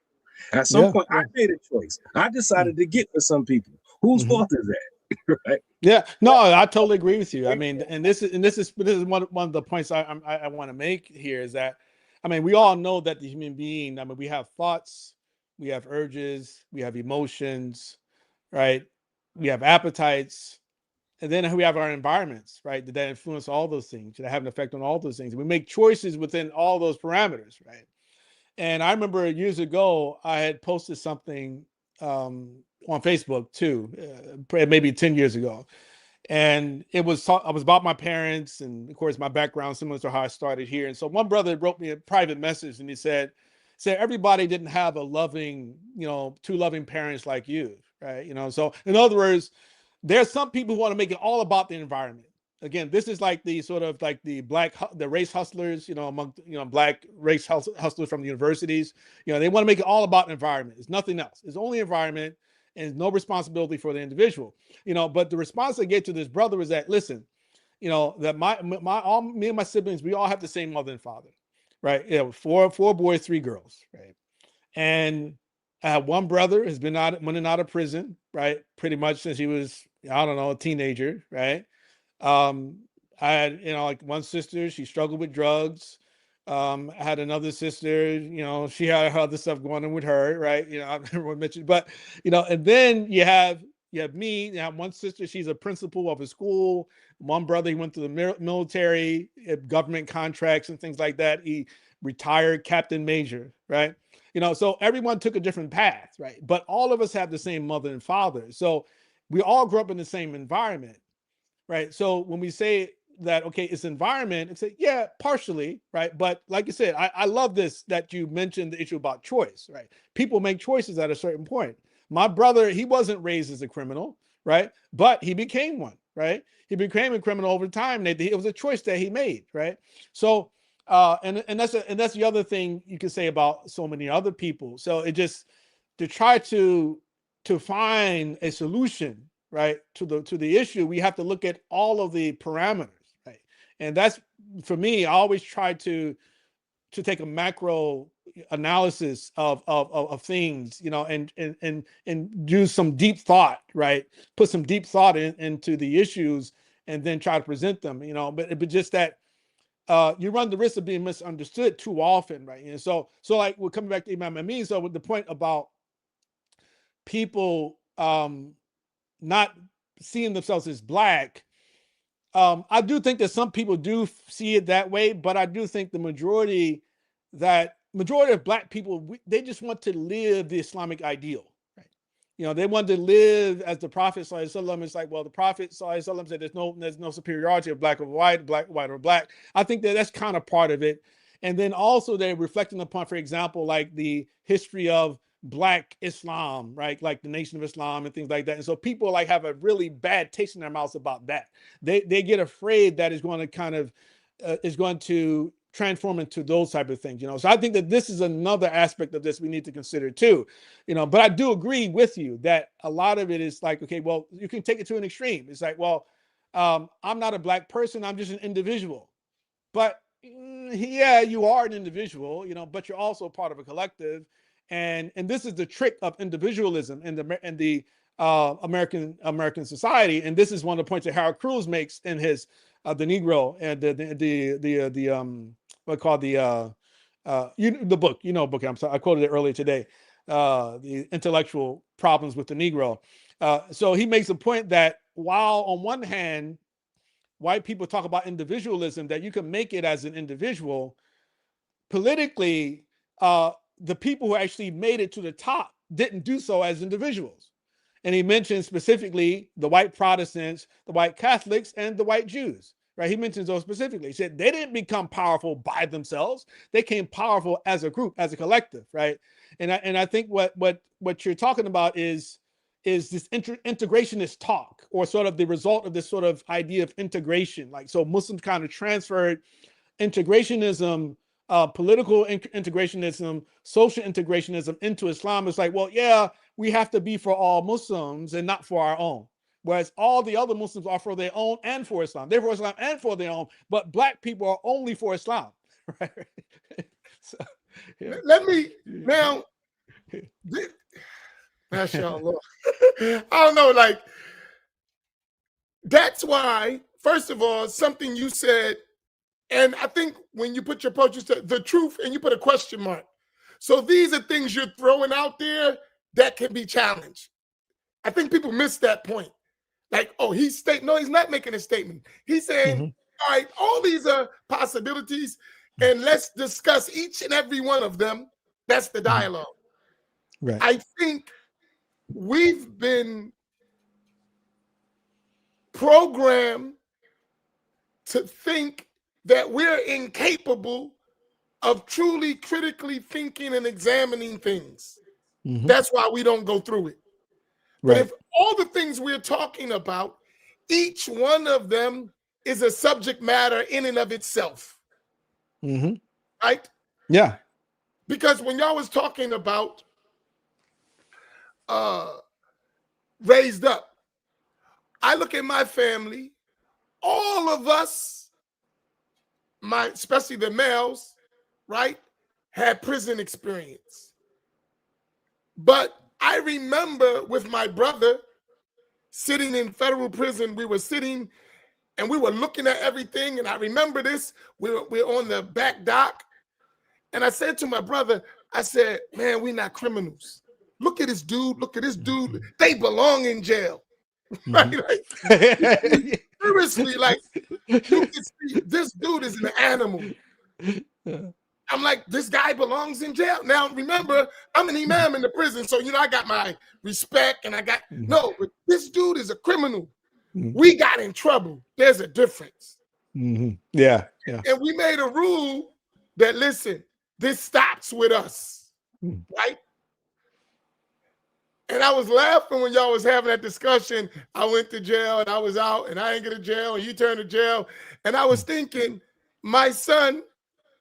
At some point, I made a choice. I decided to get with some people. Whose fault is that? Right? Yeah, no, I totally agree with you. I mean, and this is one of the points I want to make here is that I mean, we all know that the human being, I mean, we have thoughts, we have urges, we have emotions, right? We have appetites, and then we have our environments, right? That influence all those things, that have an effect on all those things. We make choices within all those parameters, right? And I remember years ago, I had posted something on Facebook too, maybe 10 years ago. And it was about my parents, and of course my background similar to how I started here. And so one brother wrote me a private message, and he said everybody didn't have a loving, two loving parents like you, right? So in other words, there's some people who want to make it all about the environment. Again, this is like the sort of like the race hustlers, among black race hustlers from the universities. They want to make it all about environment. It's nothing else. It's only environment, and no responsibility for the individual. But the response I gave to this brother was that, listen, that me and my siblings, we all have the same mother and father, right? Four boys, 3 girls, right? And I have one brother who's been out of prison, right? Pretty much since he was, I don't know, a teenager, right? I had, like one sister, she struggled with drugs. I had another sister, she had her other stuff going on with her, right? I never mentioned, but, and then you have me, you have one sister, she's a principal of a school. One brother, he went to the military, government contracts and things like that. He retired captain major, right? So everyone took a different path, right? But all of us have the same mother and father. So we all grew up in the same environment, right? So when we say that, okay, it's environment, and say, yeah, partially, right? But like you said, I love this, that you mentioned the issue about choice, right? People make choices at a certain point. My brother, he wasn't raised as a criminal, right? But he became one, right? He became a criminal over time. It was a choice that he made, right? So, and that's the other thing you can say about so many other people. So it just, to try to find a solution, right, to the issue, we have to look at all of the parameters, right? And that's, for me, I always try to take a macro analysis of things, and do some deep thought, right? Put some deep thought into the issues, and then try to present them, but just that you run the risk of being misunderstood too often, right? And so like, we're coming back to Imam Amin. So with the point about people not seeing themselves as black, I do think that some people do see it that way, but I do think the majority of black people, they just want to live the Islamic ideal, right? They want to live as the Prophet sallallahu alaihi wasallam. It's like, well, the Prophet sallallahu alaihi wasallam said there's no superiority of black or white, white or black. I think that's kind of part of it. And then also they're reflecting upon, for example, like the history of Black Islam, right? Like the Nation of Islam and things like that. And so people like have a really bad taste in their mouths about that. They get afraid that is going to kind of is going to transform into those type of things, So I think that this is another aspect of this we need to consider too, But I do agree with you that a lot of it is like, okay, well, you can take it to an extreme. It's like, well, I'm not a black person, I'm just an individual. But yeah, you are an individual, but you're also part of a collective. And this is the trick of individualism in the American society. And this is one of the points that Harold Cruz makes in his the Negro and the what called the book, book. I'm sorry, I quoted it earlier today. The intellectual problems with the Negro. So he makes a point that while on one hand, white people talk about individualism, that you can make it as an individual, politically, the people who actually made it to the top didn't do so as individuals. And he mentioned specifically the white Protestants, the white Catholics, and the white Jews, right? He mentions those specifically. He said they didn't become powerful by themselves. They came powerful as a group, as a collective, right? And I think what you're talking about is this integrationist talk, or sort of the result of this sort of idea of integration. Like, so Muslims kind of transferred integrationism, political integrationism, social integrationism into Islam. It's like, well, yeah, we have to be for all Muslims and not for our own. Whereas all the other Muslims are for their own and for Islam. They're for Islam and for their own, but black people are only for Islam. Right? So, yeah. Let me now. MashaAllah. I don't know, like, that's why, first of all, something you said And I think when you put your approach, you said the truth and you put a question mark. So these are things you're throwing out there that can be challenged. I think people miss that point. Like, oh, no, he's not making a statement. He's saying, all right, all these are possibilities, and let's discuss each and every one of them. That's the dialogue. Right. I think we've been programmed to think that we're incapable of truly critically thinking and examining things. That's why we don't go through it. But if all the things we're talking about, each one of them is a subject matter in and of itself. Right? Yeah. Because when y'all was talking about raised up, I look at my family, all of us, especially the males, right, had prison experience. But I remember with my brother sitting in federal prison, we were sitting and we were looking at everything. And I remember this, we're on the back dock. And I said to my brother, I said, man, we're not criminals. Look at this dude. Look at this dude. They belong in jail. Right? Like, seriously, like, you can see this dude is an animal. I'm like, this guy belongs in jail. Now, remember, I'm an imam in the prison, so, I got my respect, and no, but this dude is a criminal. We got in trouble. There's a difference. Yeah. And we made a rule that, listen, this stops with us, right? And I was laughing when y'all was having that discussion. I went to jail, and I was out, and I ain't get to jail, and you turned to jail. And I was thinking, my son,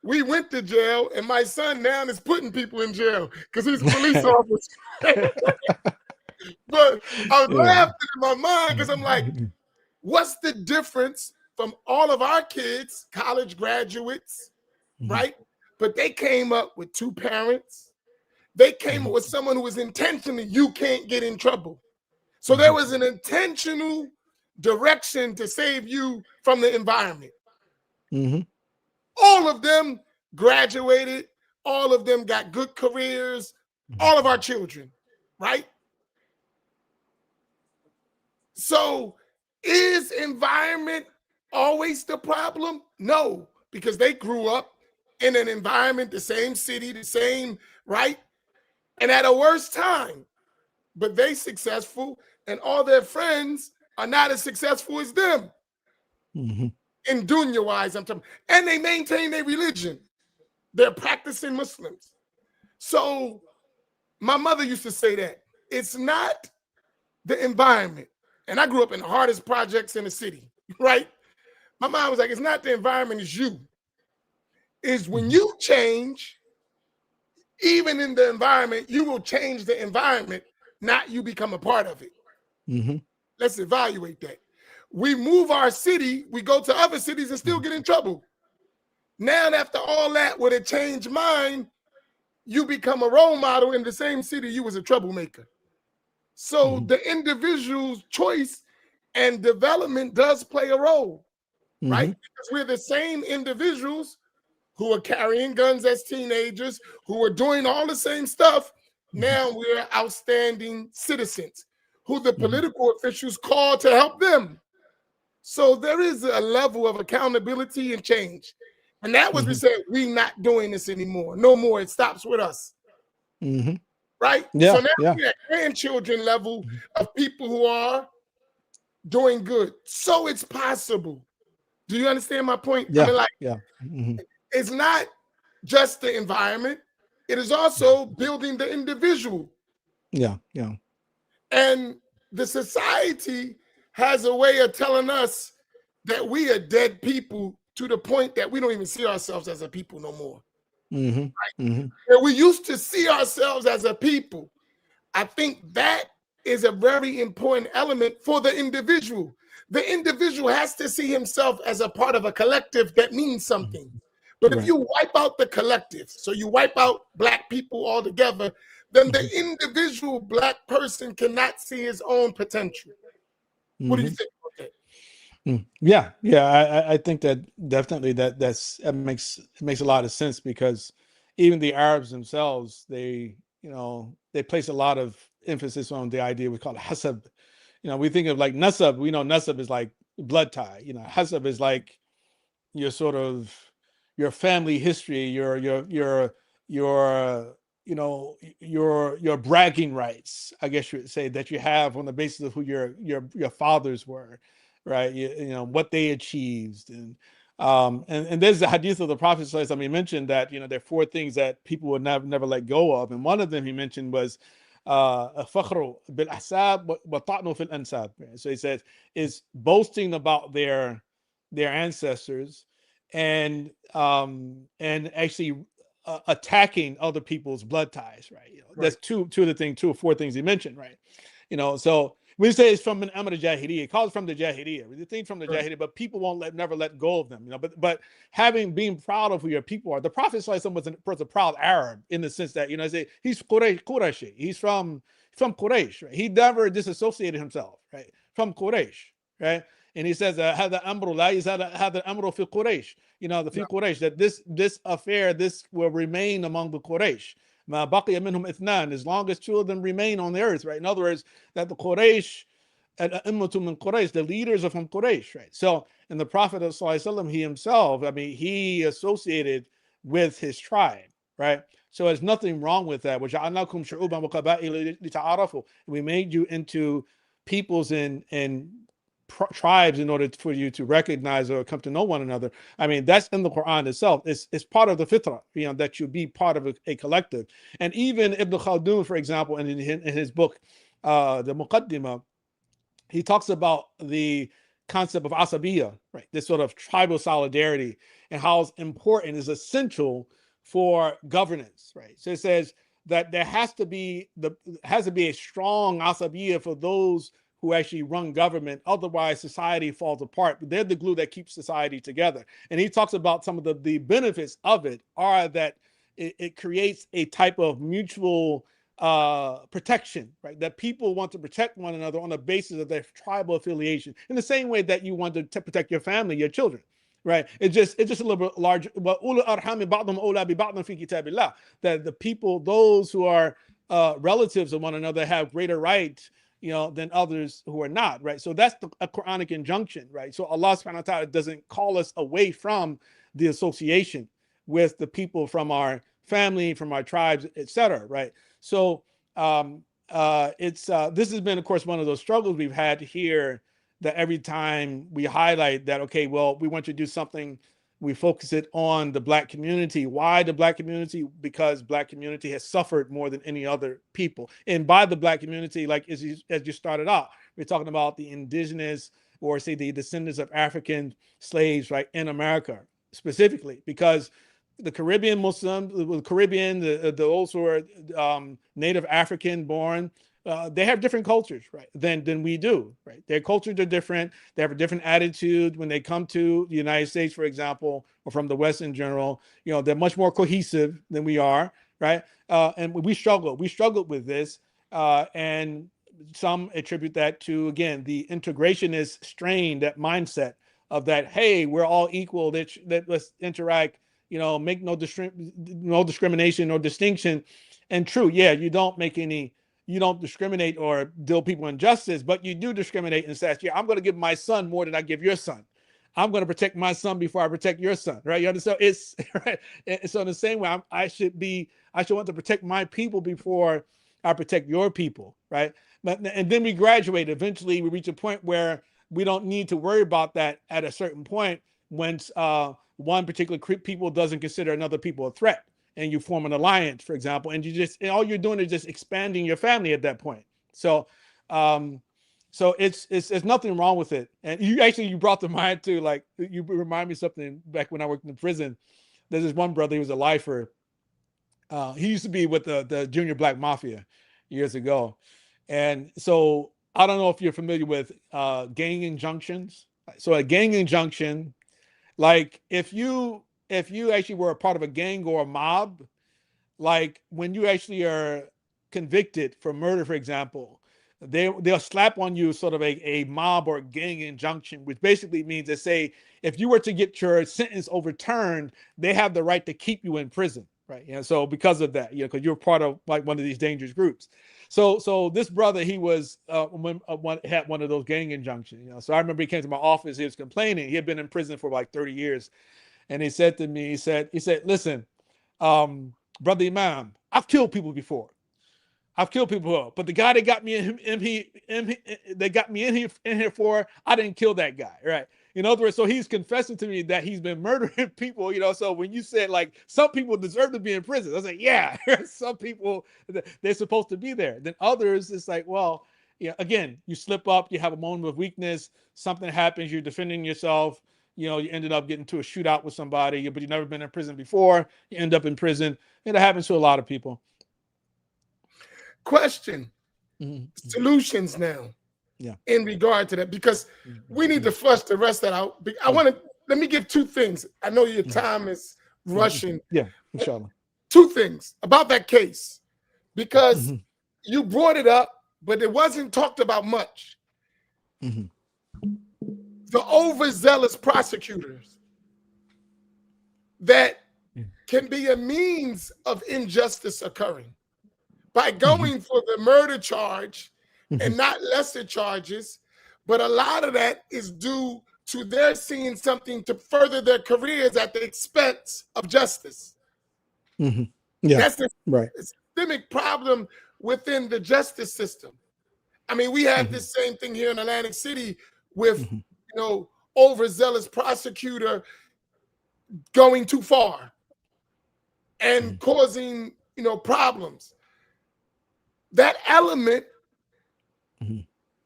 we went to jail, and my son now is putting people in jail because he's a police officer. But I was laughing in my mind because I'm like, what's the difference from all of our kids, college graduates, right? But they came up with two parents. They came up with someone who was intentionally, you can't get in trouble. So there was an intentional direction to save you from the environment. All of them graduated. All of them got good careers. All of our children, right? So is environment always the problem? No, because they grew up in an environment, the same city, the same, right? And at a worse time, but they successful, and all their friends are not as successful as them. In dunya wise, I'm talking, and they maintain their religion. They're practicing Muslims. So my mother used to say that it's not the environment. And I grew up in the hardest projects in the city, right? My mom was like, it's not the environment, it's you. Is when you change, even in the environment, you will change the environment, not you become a part of it. Let's evaluate that. We move our city, we go to other cities and still get in trouble. Now, after all that, with a changed mind, you become a role model in the same city you was a troublemaker. So the individual's choice and development does play a role, right? Because we're the same individuals who are carrying guns as teenagers, who are doing all the same stuff. Now we're outstanding citizens who the political officials call to help them. So there is a level of accountability and change. And that was we said, we're not doing this anymore. No more. It stops with us. Right? Yeah, so now we're at grandchildren level of people who are doing good. So it's possible. Do you understand my point? Yeah. I mean, it's not just the environment. It is also building the individual. Yeah. And the society has a way of telling us that we are dead people to the point that we don't even see ourselves as a people no more. Right? And we used to see ourselves as a people. I think that is a very important element for the individual. The individual has to see himself as a part of a collective that means something. But if you wipe out the collective, so you wipe out Black people altogether, then the individual Black person cannot see his own potential. What do you think about that? Yeah, I think that definitely that makes a lot of sense, because even the Arabs themselves, they place a lot of emphasis on the idea we call hasab. We think of like nasab. We know nasab is like blood tie. Hasab is like your sort of your family history, your your bragging rights, I guess you would say, that you have on the basis of who your fathers were, right? What they achieved. And there's the hadith of the Prophet sallallahu alaihi wasallam. He mentioned that there are four things that people would never let go of, and one of them he mentioned was fakhru bil ahsab wa ta'nu fil ansab. So he says is boasting about their ancestors, and actually attacking other people's blood ties, right? That's two of the things, 2 or 4 things he mentioned, right? So we say it's from an Amr Jahiliyyah. It calls from the Jahiliyyah. The thing from the Jahiliyyah, but people won't never let go of them. But being proud of who your people are. The Prophet ﷺ was a proud Arab, in the sense that say he's Quraysh. He's from Quraysh, right? He never disassociated himself, right, from Quraysh, right? And he says, "Hada amru la hada amru fi Quraysh." The fi Quraysh, that this affair, this will remain among the Quraysh. Ma baqiya minhum ithnan, as long as 2 of them remain on the earth, right? In other words, that the Quraysh, al-a'immatu min Quraysh, the leaders are from Quraysh, right? So, and the Prophet ﷺ, he himself, he associated with his tribe, right? So there's nothing wrong with that. وَجَعَلْنَاكُمْ شُعُوبًا وَقَبَائِلَ لِتَعَارَفُوا. We made you into peoples and tribes in order for you to recognize or come to know one another. That's in the Quran itself. It's part of the fitrah, that you be part of a collective. And even Ibn Khaldun, for example, in his book, the Muqaddimah, he talks about the concept of asabiya, right? This sort of tribal solidarity, and how it's important, is essential for governance, right? So it says that there has to be a strong asabiya for those who actually run government. Otherwise, society falls apart. They're the glue that keeps society together. And he talks about some of the benefits of it are that it creates a type of mutual protection, right? That people want to protect one another on the basis of their tribal affiliation, in the same way that you want to protect your family, your children, right? It's just a little bit larger. That the people, those who are relatives of one another, have greater rights than others who are not, right? So that's a Quranic injunction, right? So Allah subhanahu wa ta'ala doesn't call us away from the association with the people from our family, from our tribes, etc., right? So this has been, of course, one of those struggles we've had here, that every time we highlight that, okay, well, we want to do something, we focus it on the Black community. Why the Black community? Because Black community has suffered more than any other people. And by the Black community, like as you started out, we're talking about the indigenous, or say the descendants of African slaves, right, in America specifically, because the Caribbean Muslims, the Caribbean, those who are Native African born, they have different cultures, right, than we do, right? Their cultures are different. They have a different attitude when they come to the United States, for example, or from the West in general. They're much more cohesive than we are, right? And we struggled with this, and some attribute that to, again, the integrationist strain, that mindset of that, hey, we're all equal, that let's interact, make no discrimination, no distinction. And true, yeah, you don't discriminate or deal people injustice, but you do discriminate and say, yeah, I'm going to give my son more than I give your son. I'm going to protect my son before I protect your son, right? You understand? It's right. So in the same way, I should want to protect my people before I protect your people, right? And then we graduate. Eventually, we reach a point where we don't need to worry about that at a certain point, when one particular people doesn't consider another people a threat, and you form an alliance, for example, and all you're doing is just expanding your family at that point. So, it's nothing wrong with it. And you brought to mind too, like you remind me of something back when I worked in the prison. There's this one brother, he was a lifer. He used to be with the Junior Black Mafia years ago. And so I don't know if you're familiar with gang injunctions. So a gang injunction, like if you actually were a part of a gang or a mob, like when you actually are convicted for murder, for example, they'll slap on you sort of a mob or gang injunction, which basically means they say if you were to get your sentence overturned, they have the right to keep you in prison, right? So because of that, because you're part of like one of these dangerous groups. So this brother, he was had one of those gang injunctions. So I remember he came to my office. He was complaining. He had been in prison for like 30 years, and he said to me, he said, listen, brother Imam, I've killed people before. But the guy that got me in here for, I didn't kill that guy, right? In other words, so he's confessing to me that he's been murdering people, So when you said like some people deserve to be in prison, I was like, yeah, some people, they're supposed to be there. Then others, it's like, well, again, you slip up, you have a moment of weakness, something happens, you're defending yourself, you ended up getting to a shootout with somebody, but you've never been in prison before, you end up in prison. It happens to a lot of people. Question. Solutions now. Yeah. In regard to that, because we need to flush the rest of that out. Let me give two things. I know your time is rushing. Yeah, inshallah. Two things about that case, because you brought it up, but it wasn't talked about much. The overzealous prosecutors that can be a means of injustice occurring by going for the murder charge and not lesser charges, but a lot of that is due to their seeing something to further their careers at the expense of justice. Yeah, that's a systemic problem within the justice system. I mean, we have this same thing here in Atlantic City with, overzealous prosecutor going too far and causing, problems. That element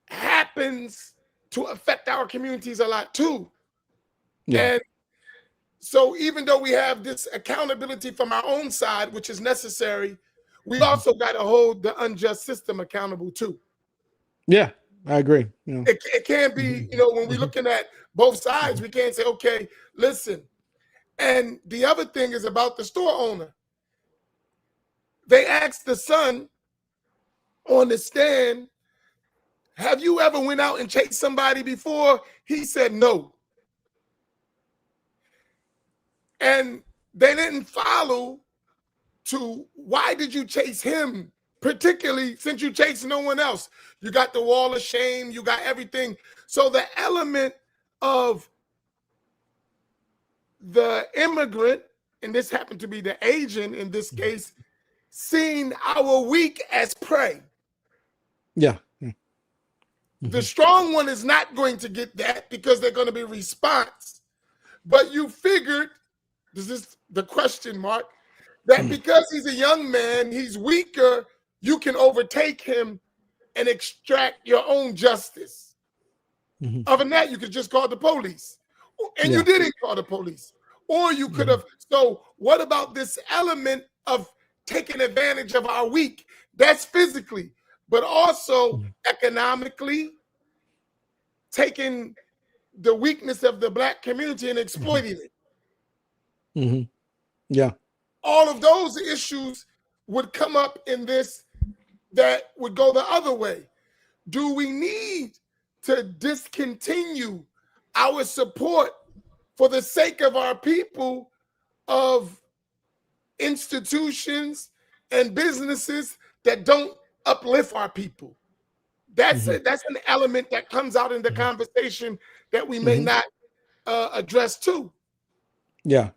happens to affect our communities a lot too. Yeah. And so even though we have this accountability from our own side, which is necessary, we also got to hold the unjust system accountable too. Yeah, I agree. It can't be, when we're looking at both sides, we can't say, okay, listen. And the other thing is about the store owner. They asked the son on the stand, have you ever went out and chased somebody before? He said no. And they didn't follow to why did you chase him, particularly since you chased no one else? You got the wall of shame, you got everything. So the element of the immigrant, and this happened to be the Asian in this case, seeing our weak as prey. Yeah. The strong one is not going to get that because they're going to be response. But you figured, this is the question mark, that because he's a young man, he's weaker, you can overtake him and extract your own justice. Other than that, you could just call the police. And you didn't call the police. Or you could have. So what about this element of taking advantage of our weak? That's physically, but also economically, taking the weakness of the Black community and exploiting it. Yeah. All of those issues would come up in this that would go the other way. Do we need to discontinue our support for the sake of our people of institutions and businesses that don't uplift our people? That's that's an element that comes out in the conversation that we may not address too. Yeah.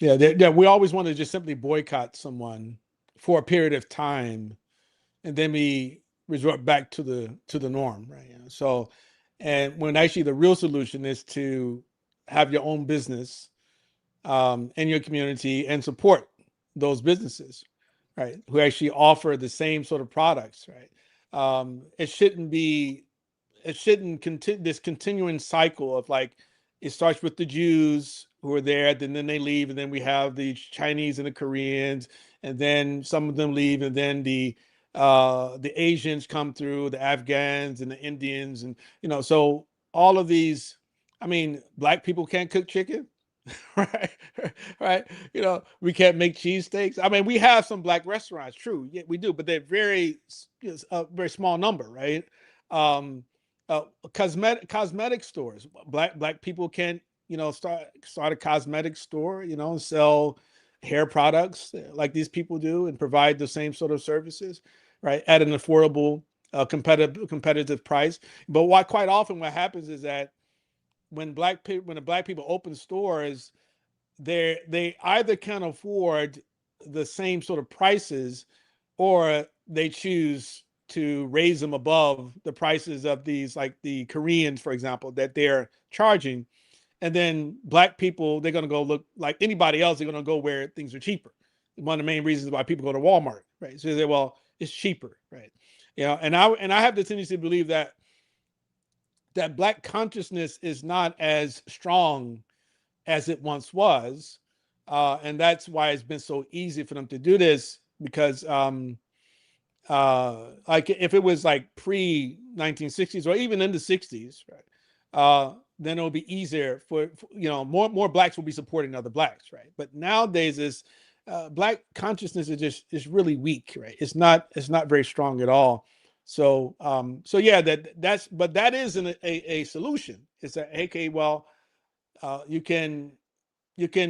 We always want to just simply boycott someone for a period of time, and then we resort back to the norm, right? So, and when actually the real solution is to have your own business in your community and support those businesses, right? Who actually offer the same sort of products, right? It shouldn't continue this continuing cycle of like, it starts with the Jews who are there, then they leave, and then we have the Chinese and the Koreans, and then some of them leave, and then the Asians come through, the Afghans and the Indians, and so all of these. I mean, Black people can't cook chicken. right, right. You know, we can't make cheesesteaks. I mean, we have some black restaurants, true, yeah, we do, but they're a very small number, right? Um, cosmetic stores. Black people can, you know, start a cosmetic store, you know, sell hair products like these people do, and provide the same sort of services, right, at an affordable, competitive price. But quite often what happens is that when the black people open stores, they either can't afford the same sort of prices, or they choose to raise them above the prices of these, like the Koreans, for example, that they're charging. And then black people, they're going to go look like anybody else. They're going to go where things are cheaper. One of the main reasons why people go to Walmart, right? So they say, well, it's cheaper, right? You know, and I have the tendency to believe that black consciousness is not as strong as it once was. And that's why it's been so easy for them to do this, because like if it was like pre 1960s or even in the 60s, right, then it'll be easier for you know, more blacks will be supporting other blacks, right? But nowadays is black consciousness is really weak, right? It's not very strong at all. So so yeah, that is a solution. It's that, okay, well, you can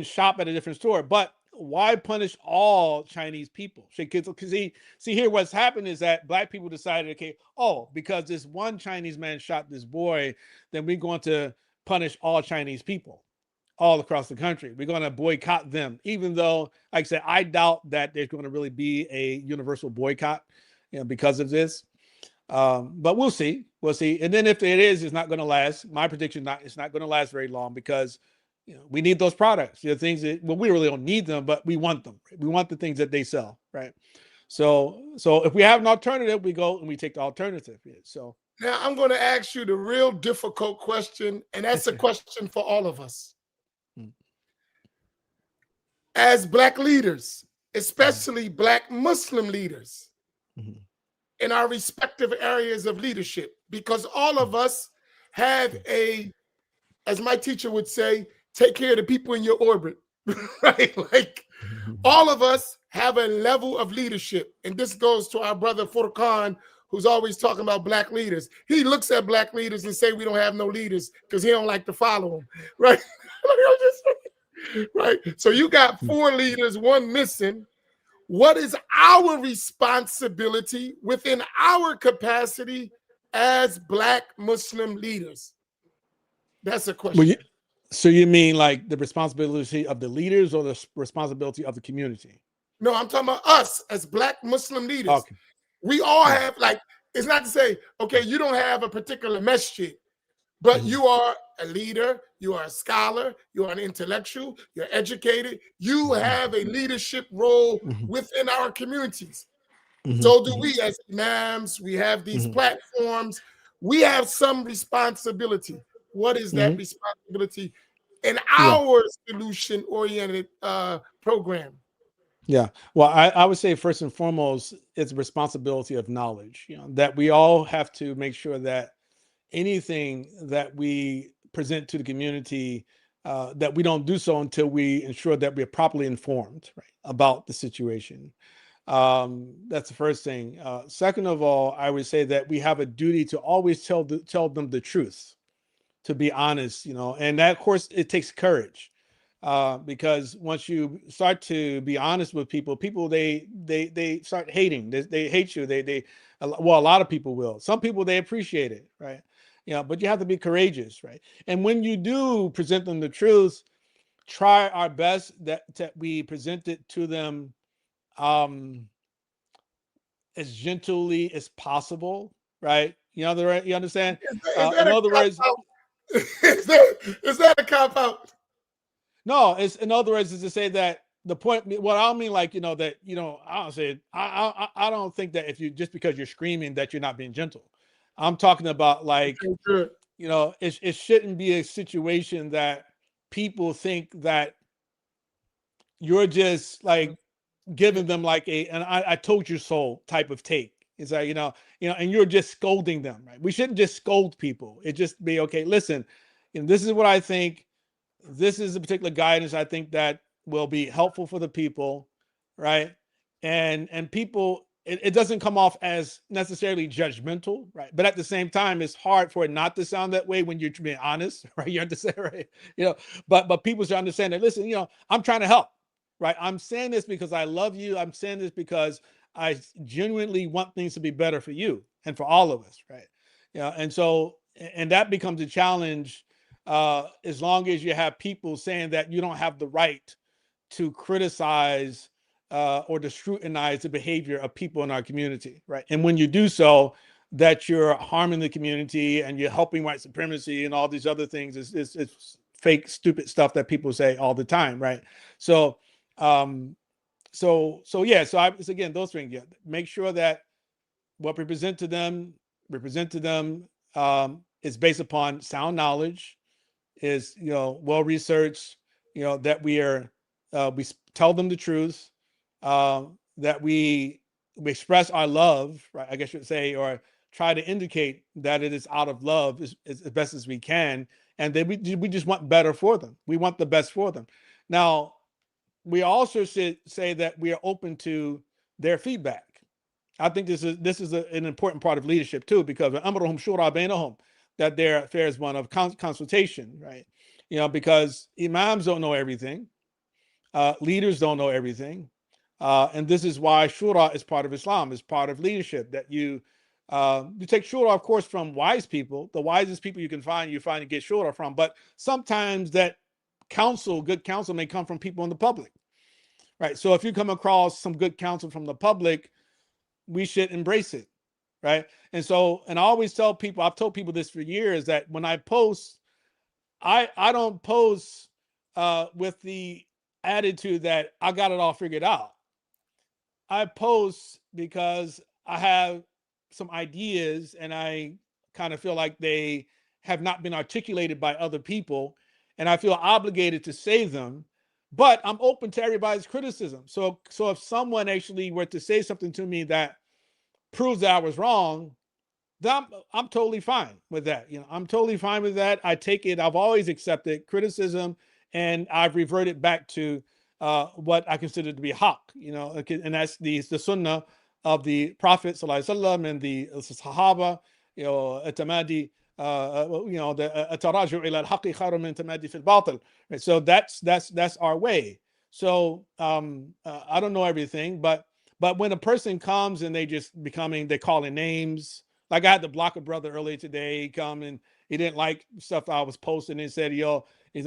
shop at a different store, but why punish all Chinese people? Because see here, what's happened is that black people decided, okay, oh, because this one Chinese man shot this boy, then we're going to punish all Chinese people all across the country. We're going to boycott them, even though, like I said, I doubt that there's going to really be a universal boycott, you know, because of this. But we'll see. We'll see. And then if it is, it's not going to last. My prediction, it's not going to last very long, because you know, we need those products. You know, things that, well, we really don't need them, but we want them. Right? We want the things that they sell, right? So if we have an alternative, we go and we take the alternative. So now I'm going to ask you the real difficult question, and that's a question for all of us. As black leaders, especially black Muslim leaders, in our respective areas of leadership, because all of us have as my teacher would say, take care of the people in your orbit, right? Like all of us have a level of leadership. And this goes to our brother Furqan, who's always talking about black leaders. He looks at black leaders and say we don't have no leaders because he don't like to follow them, right? Right. So you got 4 leaders, 1 missing. What is our responsibility within our capacity as black Muslim leaders? That's a question. Well, so you mean like the responsibility of the leaders or the responsibility of the community? No, I'm talking about us as black Muslim leaders. Okay. We all have, like, it's not to say, okay, you don't have a particular masjid, but you are a leader, you are a scholar, you are an intellectual, you're educated, you have a leadership role within our communities. So do we as imams, we have these platforms, we have some responsibility. What is that responsibility in our solution-oriented program? Yeah. Well, I would say first and foremost, it's a responsibility of knowledge, you know, that we all have to make sure that anything that we present to the community, that we don't do so until we ensure that we're properly informed, right, about the situation. That's the first thing. Second of all, I would say that we have a duty to always tell them the truth, to be honest, you know, and that, of course, it takes courage. Because once you start to be honest with people, they start hating. They hate you. Well, a lot of people will. Some people, they appreciate it, right? You know, but you have to be courageous, right? And when you do present them the truth, try our best that we present it to them as gently as possible, right? You know, you understand? In other words, is that a cop out? No, it's, in other words, is to say that the point, what I mean, like, you know, that, you know, I don't think that if you, just because you're screaming that you're not being gentle. I'm talking about, like, you know, it shouldn't be a situation that people think that you're just like giving them like and I told you so type of take. It's like, you know, and you're just scolding them, right? We shouldn't just scold people. It just be, okay, listen, you know, this is what I think. this is a particular guidance I think that will be helpful for the people, right? And people, it doesn't come off as necessarily judgmental, right? But at the same time, it's hard for it not to sound that way when you're being honest, right? You understand, right? But people should understand that, listen, I'm trying to help, right? I'm saying this because I love you. I'm saying this because I genuinely want things to be better for you and for all of us, right? And so, and that becomes a challenge as long as you have people saying that you don't have the right to criticize or to scrutinize the behavior of people in our community, right? And when you do so, that you're harming the community and you're helping white supremacy and all these other things. It's fake, stupid stuff that people say all the time, right? So, so again, those things. Yeah, make sure that what we present to them is based upon sound knowledge, is well researched, that we tell them the truth, that we express our love, right? I guess you would say, or try to indicate that it is out of love as best as we can, and then we just want better for them. We want the best for them. Now, we also should say that we are open to their feedback. I think this is an important part of leadership too, because amruhum shura bainahum, that their affair is one of consultation, right? Because imams don't know everything, leaders don't know everything, and this is why shura is part of Islam, is part of leadership. That you take shura, of course, from wise people. The wisest people you find to get shura from, but sometimes that good counsel may come from people in the public, right? So if you come across some good counsel from the public, we should embrace it, right? And I always tell people, I've told people this for years, that when I post, I don't post with the attitude that I got it all figured out. I post because I have some ideas and I kind of feel like they have not been articulated by other people, and I feel obligated to say them, but I'm open to everybody's criticism. So if someone actually were to say something to me that proves that I was wrong, then I'm totally fine with that. I'm totally fine with that. I take it. I've always accepted criticism, and I've reverted back to what I consider to be haqq, and that's the sunnah of the Prophet sallallahu alaihi wasallam and the Sahaba, tamadi, the taraju ila al-haqqi khairun min tamadi fil batil. So that's our way. So I don't know everything, but when a person comes and they're calling names, like I had to block a brother earlier today. He come and he didn't like stuff I was posting and said, it's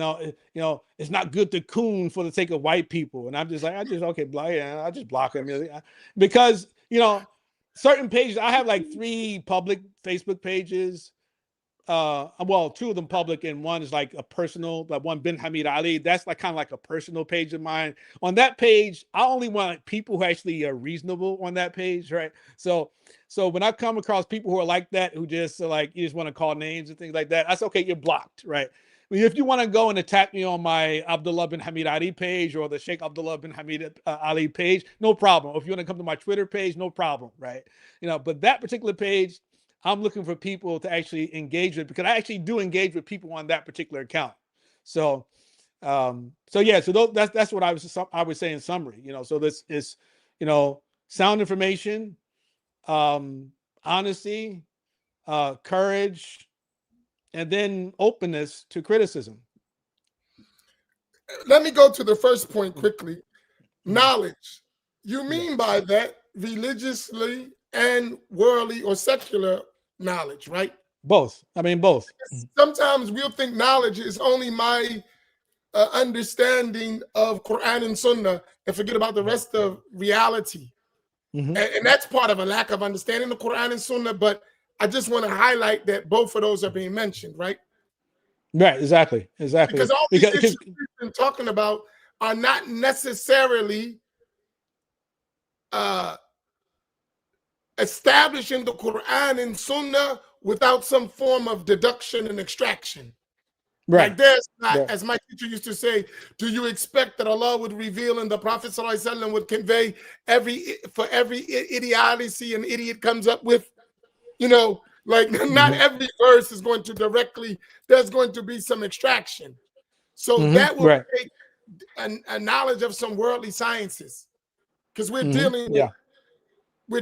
not good to coon for the sake of white people. And I'm just like, I just block him, because certain pages. I have like 3 public Facebook pages. Well, 2 of them public, and one is like a personal, like one bin Hamid Ali. That's like kind of like a personal page of mine. On that page, I only want people who actually are reasonable on that page, right? So when I come across people who are like that, who just you just want to call names and things like that, that's okay. You're blocked, right? I mean, if you want to go and attack me on my Abdullah bin Hamid Ali page or the Sheikh Abdullah bin Hamid Ali page, no problem. If you want to come to my Twitter page, no problem, right? But that particular page, I'm looking for people to actually engage with, because I actually do engage with people on that particular account. So that's what I would say in summary. So this is, sound information, honesty, courage, and then openness to criticism. Let me go to the first point quickly. Knowledge. You mean by that religiously and worldly or secular knowledge, right? Both. I mean, both. Sometimes we'll think knowledge is only my understanding of Quran and Sunnah and forget about the rest of reality. And that's part of a lack of understanding of Quran and Sunnah. But I just want to highlight that both of those are being mentioned, right? Right, exactly. Because all these issues we've been talking about are not necessarily establishing the Quran and Sunnah without some form of deduction and extraction. Right. Like there's not, as my teacher used to say, do you expect that Allah would reveal and the Prophet ﷺ would convey for every idiocy an idiot comes up with? Not every verse is going to directly, there's going to be some extraction. So that will Right. take a knowledge of some worldly sciences, because we're Yeah.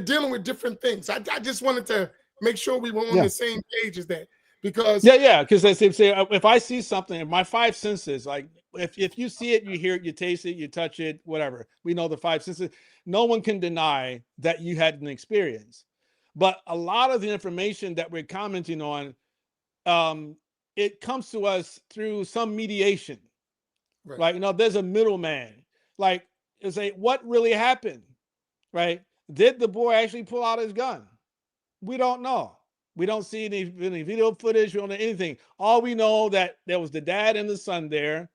dealing with different things. I just wanted to make sure we were on Yeah. the same page as that, because Yeah. Because they say if I see something, my five senses, like if you see it, you hear it, you taste it, you touch it, whatever. We know the five senses. No one can deny that you had an experience. But a lot of the information that we're commenting on, it comes to us through some mediation. right. Like, there's a middleman. Like, it's like, what really happened? Right? Did the boy actually pull out his gun? We don't know. We don't see any video footage. We don't know anything. All we know that there was the dad and the son there,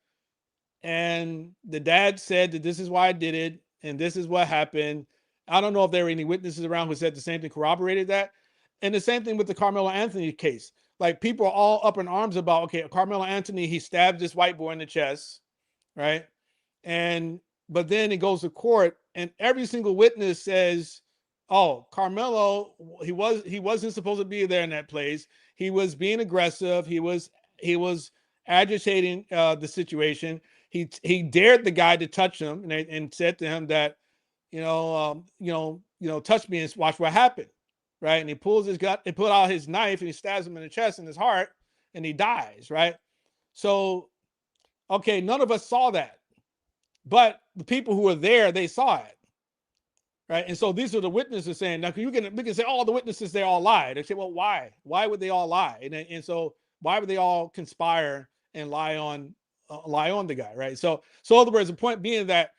and the dad said that this is why I did it, and this is what happened. I don't know if there were any witnesses around who said the same thing, corroborated that. And the same thing with the Carmelo Anthony case. Like, people are all up in arms about, okay, Carmelo Anthony, he stabbed this white boy in the chest, right? But then it goes to court, and every single witness says, oh, Carmelo, he wasn't supposed to be there in that place. He was being aggressive. He was agitating the situation. He dared the guy to touch him, and said to him that, touch me and watch what happened, right? And he pulled out his knife, and he stabs him in the chest and his heart, and he dies, right? So, okay, none of us saw that, but the people who were there, they saw it. Right. And so these are the witnesses saying, now we can say, oh, the witnesses, they all lied. They say, well, why? Why would they all lie? And so why would they all conspire and lie on the guy? Right. So in other words, the point being that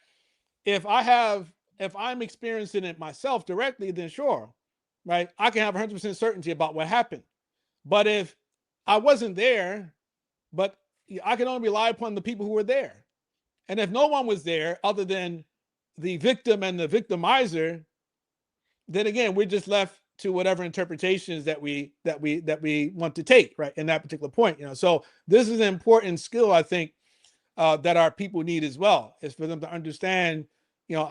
if I'm experiencing it myself directly, then sure, right, I can have 100% certainty about what happened. But if I wasn't there, but I can only rely upon the people who were there. And if no one was there other than the victim and the victimizer, then again, we're just left to whatever interpretations that we want to take, right, in that particular point. So this is an important skill, I think, that our people need as well, is for them to understand,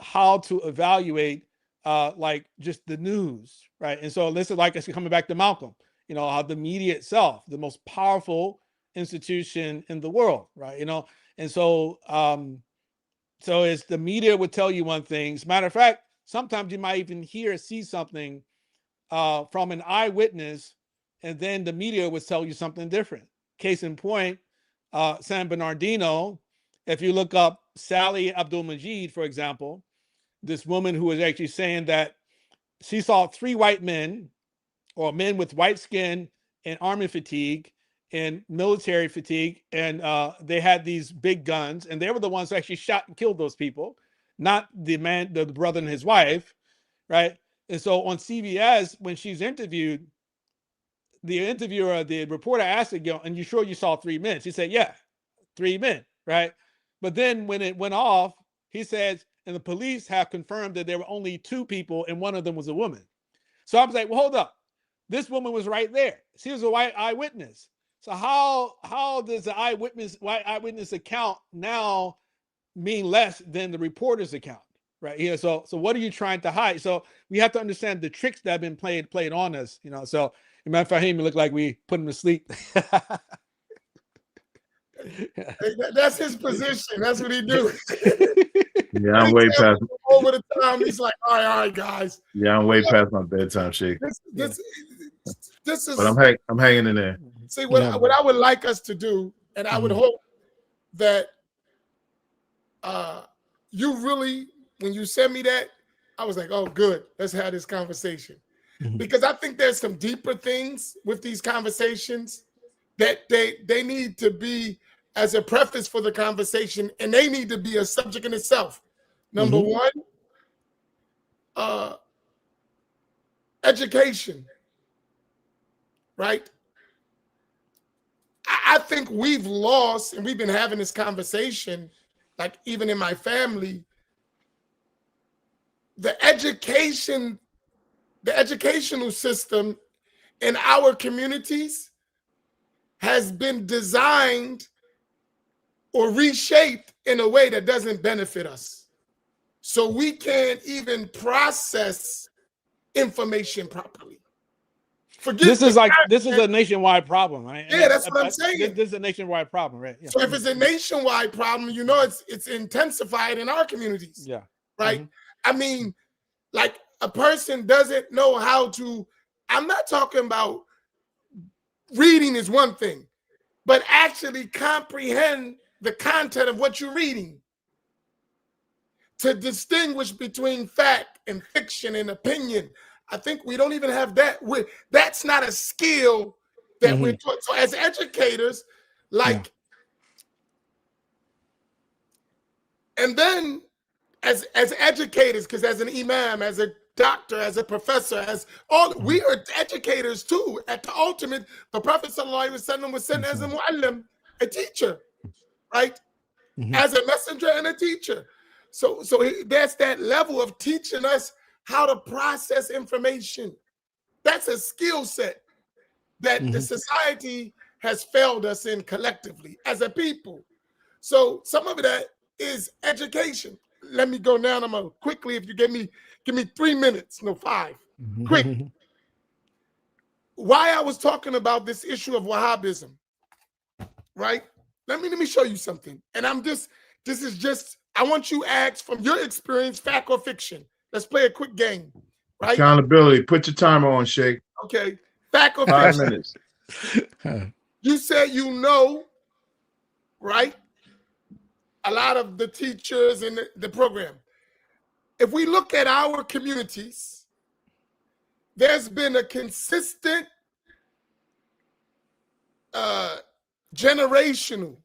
how to evaluate like just the news, right? And so this is like us coming back to Malcolm, how the media itself, the most powerful institution in the world, right? And so so it's the media would tell you one thing. As a matter of fact, sometimes you might even see something from an eyewitness, and then the media would tell you something different. Case in point, San Bernardino, if you look up Sally Abdul-Majid, for example, this woman who was actually saying that she saw 3 white men, or men with white skin and army fatigue and military fatigue, and they had these big guns, and they were the ones who actually shot and killed those people, not the brother and his wife, right? And so on CBS, when she's interviewed, the reporter asked her, and you sure you saw 3 men? She said, yeah, 3 men, right? But then when it went off, he says, and the police have confirmed that there were only 2 people, and one of them was a woman. So I was like, well, hold up. This woman was right there. She was a white eyewitness. So how does the white eyewitness account now mean less than the reporter's account, right? Here, so what are you trying to hide? So we have to understand the tricks that have been played on us, So Imam Faheem, look like we put him to sleep. That's his position. That's what he do. Yeah, I'm way past over the time. He's like, all right, guys. Yeah, I'm way past my bedtime shake. This is. But I'm hanging in there. See, what I would like us to do, and I would hope that you really, when you sent me that, I was like, oh, good. Let's have this conversation. Because I think there's some deeper things with these conversations that they need to be as a preface for the conversation, and they need to be a subject in itself. Number one, education, right? I think we've lost, and we've been having this conversation, like even in my family, the educational system in our communities has been designed or reshaped in a way that doesn't benefit us. So we can't even process information properly. Forget This is content. a nationwide problem, right? Yeah, that's what I'm saying. This is a nationwide problem, right? Yeah. So if it's a nationwide problem, you know it's intensified in our communities. Yeah. Right. I mean, like a person doesn't know how to. I'm not talking about reading is one thing, but actually comprehend the content of what you're reading, to distinguish between fact and fiction and opinion. I think we don't even have that. That's not a skill that we're taught. So as educators, like, and then as educators, because as an imam, as a doctor, as a professor, as all, we are educators too. At the ultimate, the Prophet sallallahu alaihi wasallam was sent as a muallim, a teacher, right? As a messenger and a teacher. So there's that level of teaching us how to process information. That's a skill set that the society has failed us in collectively as a people. So some of that is education. Let me go now. I'm gonna quickly, if you give me 3 minutes, no 5, quick. Why I was talking about this issue of Wahhabism, right? Let me show you something. And this is just, I want you to ask from your experience, fact or fiction. Let's play a quick game, right? Accountability. Put your timer on, Sheikh. Okay. Fact or 5 fiction? minutes. You said you know, right? A lot of the teachers in the program. If we look at our communities, there's been a consistent generational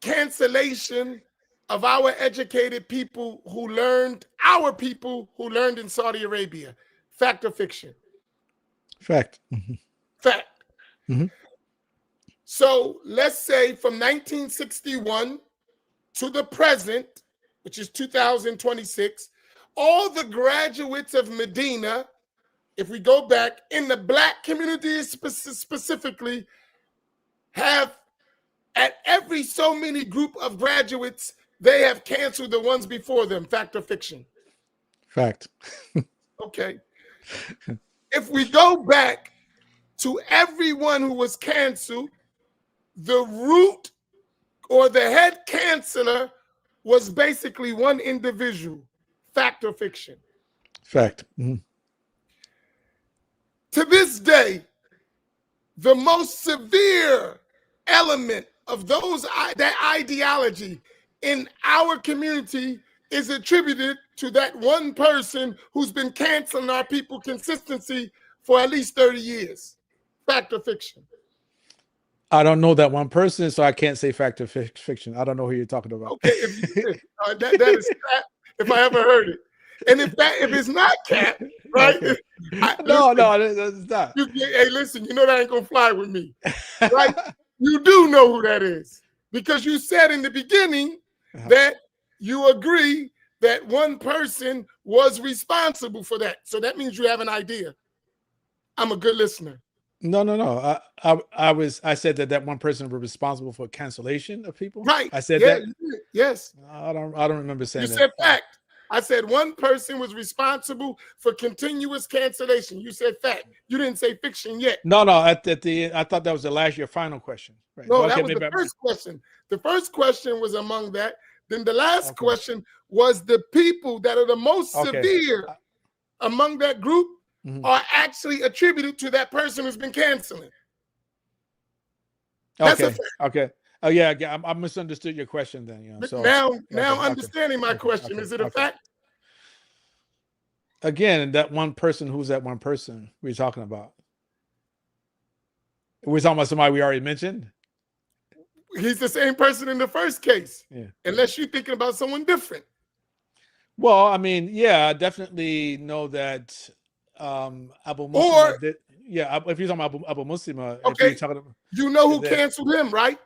cancellation of our educated people who learned in Saudi Arabia. Fact or fiction? Fact. Fact. So let's say from 1961 to the present, which is 2026, all the graduates of Medina, if we go back in the Black community specifically, have at every so many group of graduates, they have canceled the ones before them. Fact or fiction? Fact. Okay. If we go back to everyone who was canceled, the root or the head canceller was basically one individual. Fact or fiction? Fact. To this day, the most severe element of that ideology in our community is attributed to that one person who's been canceling our people consistency for at least 30 years. Fact or fiction? I don't know that one person, so I can't say fact or fiction. I don't know who you're talking about. Okay, that is cap, if I ever heard it. And if it's not cap, right? Okay. No, it's not. Hey, listen, you know that ain't gonna fly with me, right? You do know who that is because you said in the beginning that you agree that one person was responsible for that. So that means you have an idea. I'm a good listener. No. I said that one person was responsible for cancellation of people. Right. I said that. Yes. I don't remember saying that. You said fact. I said one person was responsible for continuous cancellation. You said fact. You didn't say fiction yet. No. At the end, I thought that was your final question. Right. No, that was the first question. The first question was among that. Then the last question was the people that are the most severe among that group are actually attributed to that person who's been canceling. Okay. Oh yeah, I misunderstood your question then. You know, so now understanding my question, is it a fact? Again, that one person, who's that one person we're talking about? We're talking about somebody we already mentioned. He's the same person in the first case, unless you're thinking about someone different. Well, I mean, I definitely know that Abu Muslim did. Yeah, if you're talking about Abu Muslim, you know who canceled him, right?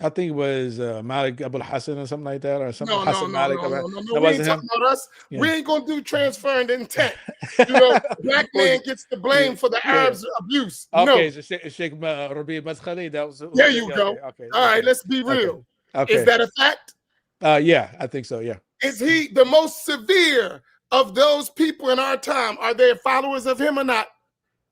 I think it was Malik Abul Hassan or something like that, or something. No. Malik. We ain't talking about us. Yeah. We ain't gonna do transferring intent. You know, black man gets the blame for the Arabs' abuse. Okay, so Sheikh Rabi Madkhali, that was. There you go. Okay. All right, let's be real. Okay. Is that a fact? Yeah, I think so. Yeah. Is he the most severe of those people in our time, are they followers of him or not?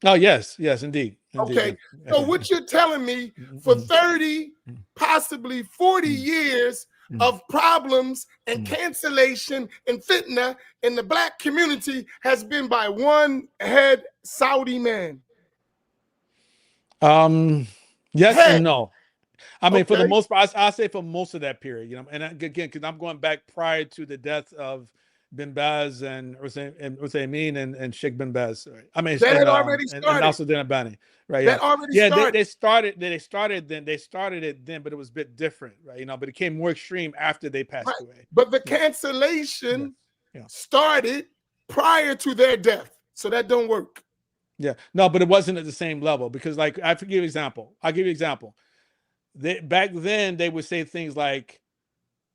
Oh, yes, indeed. Okay, so what you're telling me, for 30, possibly 40 years of problems and cancellation and fitna in the black community has been by one head Saudi man. Yes and no. I mean, for the Okay. most part, I say for most of that period, you know, and again, because I'm going back prior to the death of Bin Baz and Amin and Sheikh Bin Baz. Right? I mean, that had already started. And Nasruddin Albani, right? That already started. They started it then, but it was a bit different, right? You know, but it came more extreme after they passed away. But the cancellation started prior to their death, so that don't work. Yeah, no, but it wasn't at the same level because, like, I'll give you an example. Back then they would say things like,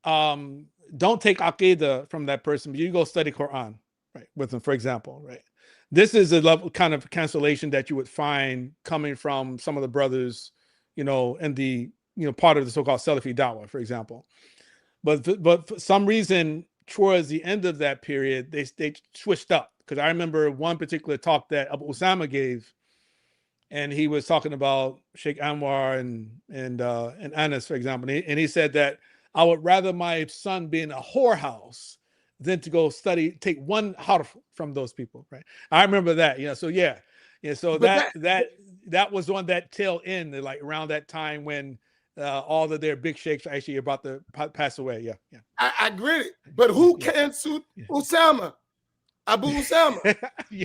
don't take Aqidah from that person, but you go study Quran, right, with them, for example, right? This is a level kind of cancellation that you would find coming from some of the brothers, you know, in the, you know, part of the so-called Salafi Dawah, for example. But for some reason, towards the end of that period, they switched up. Because I remember one particular talk that Abu Usama gave, and he was talking about Sheikh Anwar and Anas, for example. And he said that I would rather my son be in a whorehouse than to go take one harf from those people, right? I remember that, you know. So yeah. So that was on that tail end, like around that time when all of their big sheikhs are actually about to pass away. Yeah. I agree, but who canceled Usama? Abu Usama,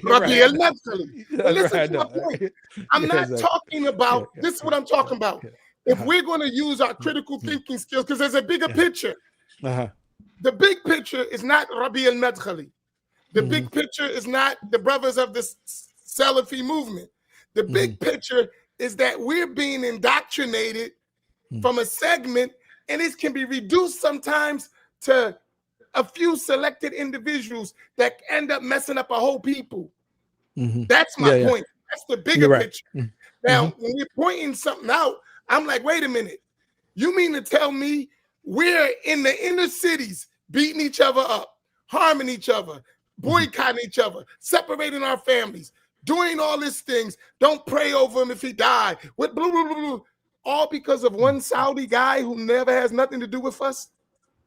Rabi al-Madkhali. Listen to my point. I'm not talking about, this is what I'm talking about. If we're going to use our critical thinking skills, because there's a bigger picture. The big picture is not Rabi al-Madkhali. The big picture is not the brothers of the Salafi movement. The big picture is that we're being indoctrinated from a segment, and it can be reduced sometimes to a few selected individuals that end up messing up a whole people. That's my point. That's the bigger picture. Now, when you're pointing something out, I'm like, wait a minute. You mean to tell me we're in the inner cities beating each other up, harming each other, boycotting each other, separating our families, doing all these things. Don't pray over him if he died. With blah, blah, blah, blah. All because of one Saudi guy who never has nothing to do with us?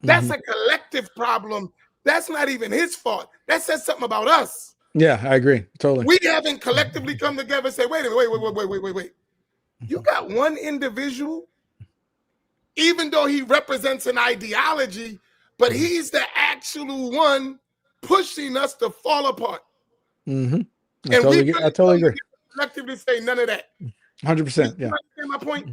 That's a collective problem. That's not even his fault. That says something about us. Yeah, I agree. Totally. We haven't collectively come together and say, wait a minute, wait. You got one individual, even though he represents an ideology, but he's the actual one pushing us to fall apart. I totally agree. Collectively say none of that. 100%. Yeah. You understand my point?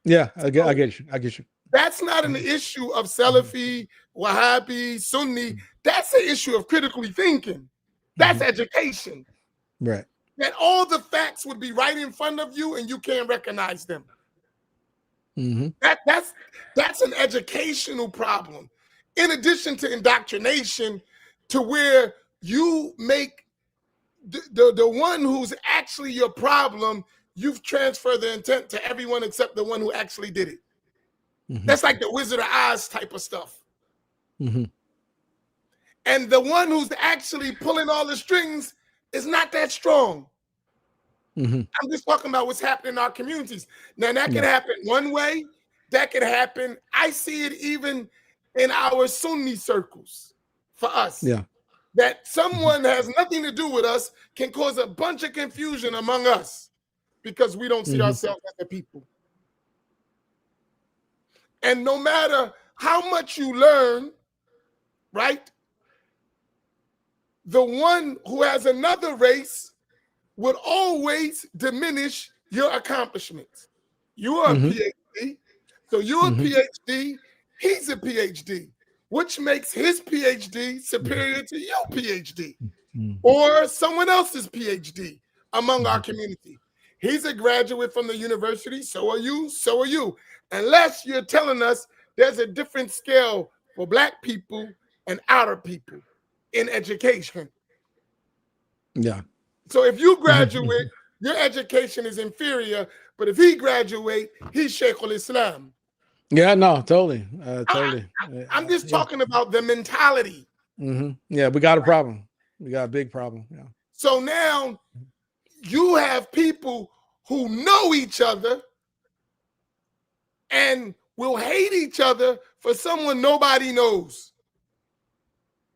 Yeah, I get you. That's not an issue of Salafi, Wahhabi, Sunni. That's an issue of critically thinking. That's education. Right. That all the facts would be right in front of you and you can't recognize them. That's an educational problem. In addition to indoctrination, to where you make the one who's actually your problem, you've transferred the intent to everyone except the one who actually did it. That's like the Wizard of Oz type of stuff. And the one who's actually pulling all the strings is not that strong. I'm just talking about what's happening in our communities. Now, that could happen one way. That could happen. I see it even in our Sunni circles for us. Yeah. That someone has nothing to do with us can cause a bunch of confusion among us because we don't see ourselves as a people. And no matter how much you learn, right, the one who has another race would always diminish your accomplishments. You are a PhD, so you're a PhD, he's a PhD, which makes his PhD superior to your PhD or someone else's PhD among our community. He's a graduate from the university, so are you. Unless you're telling us there's a different scale for Black people and outer people in education. Yeah. So if you graduate, your education is inferior, but if he graduate, he's Sheikh al-Islam. Yeah, no, totally. I'm just talking about the mentality. Yeah, we got a problem. We got a big problem. Yeah. So now you have people who know each other and will hate each other for someone nobody knows.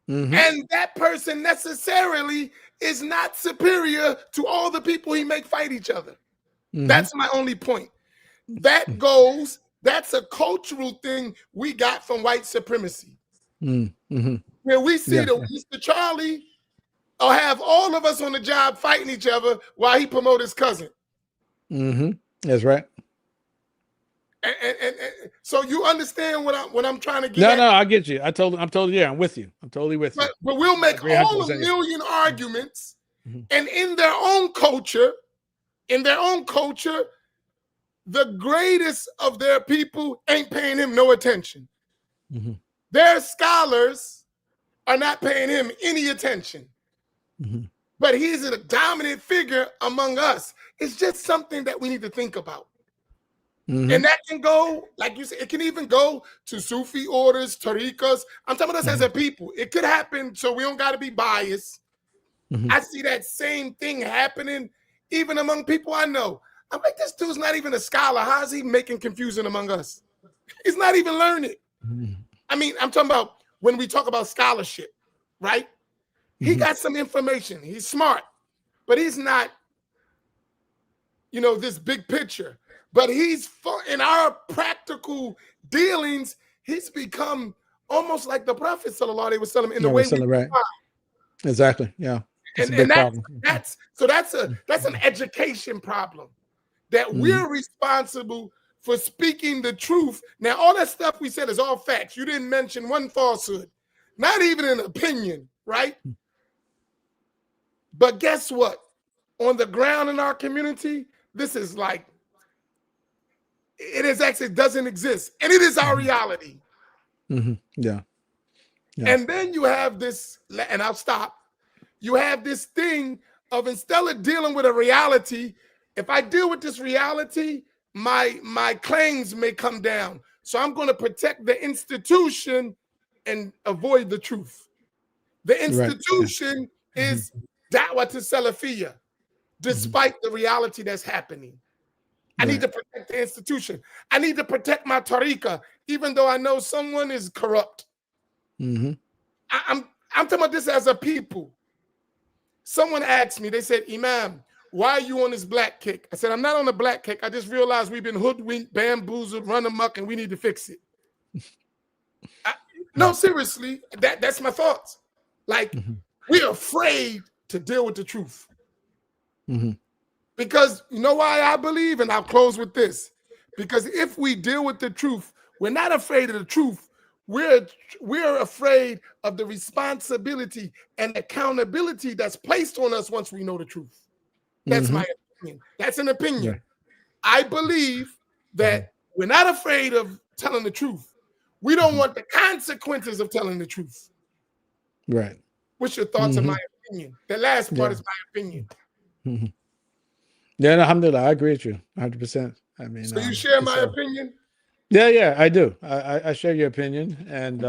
And that person necessarily is not superior to all the people he make fight each other. That's my only point. That's a cultural thing we got from white supremacy. Where we see the Mr. Charlie or have all of us on the job fighting each other while he promote his cousin. That's right. And so you understand what I'm trying to get at? No, I get you. I'm totally I'm with you. I'm totally with you. But we'll make all a million arguments, and in their own culture, the greatest of their people ain't paying him no attention. Their scholars are not paying him any attention. But he's a dominant figure among us. It's just something that we need to think about. And that can go, like you said, it can even go to Sufi orders, tariqas. I'm talking about us as a people. It could happen, so we don't got to be biased. I see that same thing happening even among people I know. I'm like, this dude's not even a scholar. How is he making confusion among us? He's not even learning. I mean, I'm talking about when we talk about scholarship, right? He got some information. He's smart, but he's not, this big picture. But he's, in our practical dealings, he's become almost like the Prophet sallallahu alaihi wasallam in the way we right. Exactly. Yeah. And that's an education problem that we're responsible for speaking the truth. Now, all that stuff we said is all facts. You didn't mention one falsehood, not even an opinion, right? But guess what? On the ground in our community, this is like, it actually doesn't exist. And it is our reality. Yeah. And then you have this, and I'll stop. You have this thing of, instead of dealing with a reality, if I deal with this reality, my claims may come down. So I'm going to protect the institution and avoid the truth. The institution is da'wah to Salafiyya, despite the reality that's happening. I need to protect the institution. I need to protect my tariqah, even though I know someone is corrupt. I'm talking about this as a people. Someone asked me, they said, Imam, why are you on this black kick? I said, I'm not on the black kick. I just realized we've been hoodwinked, bamboozled, run amok, and we need to fix it. No, seriously, that's my thoughts. Like, we're afraid to deal with the truth. Because you know why I believe, and I'll close with this. Because if we deal with the truth, we're not afraid of the truth. We're afraid of the responsibility and accountability that's placed on us once we know the truth. That's my opinion. That's an opinion. I believe that we're not afraid of telling the truth. We don't want the consequences of telling the truth. Right. What's your thoughts on my opinion? The last part is my opinion. Yeah, alhamdulillah, I agree with you 100%. I mean, so you share my opinion? Yeah, I do. I share your opinion, and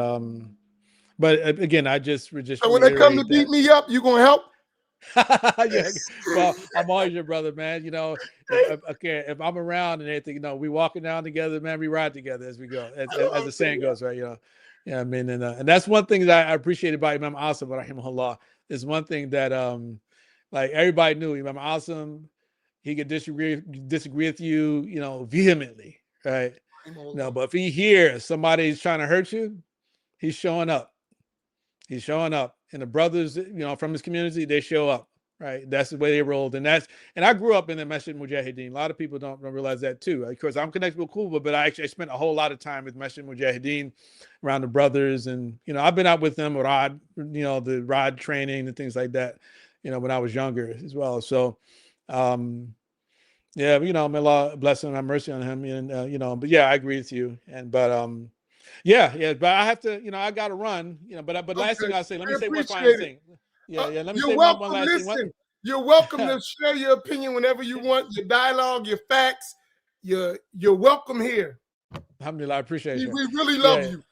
but again, I just So when they come to beat me up, you gonna help? Yeah, well, I'm always your brother, man. If I'm around and anything, we walking down together, man. We ride together as we go, as the saying goes, right? Yeah, I mean, and that's one thing that I appreciate about Imam Asim, rahimahullah, is one thing that like everybody knew Imam Asim. He could disagree with you, vehemently, right? No, but if he hears somebody's trying to hurt you, he's showing up. He's showing up, and the brothers, from his community, they show up, right? That's the way they rolled, and I grew up in the Masjid Mujahideen. A lot of people don't realize that too. Of course, I'm connected with Quba, but I spent a whole lot of time with Masjid Mujahideen, around the brothers, and I've been out with them, Rod, the Rod training and things like that, when I was younger as well. So. Yeah, may Allah bless him and have mercy on him, and but yeah, I agree with you, but but I have to, I got to run, but last thing I'll say, let me say one final thing. Let me say one last thing. You're welcome to share your opinion whenever you want, your dialogue, your facts. You're welcome here. Alhamdulillah, I appreciate you. We really love you.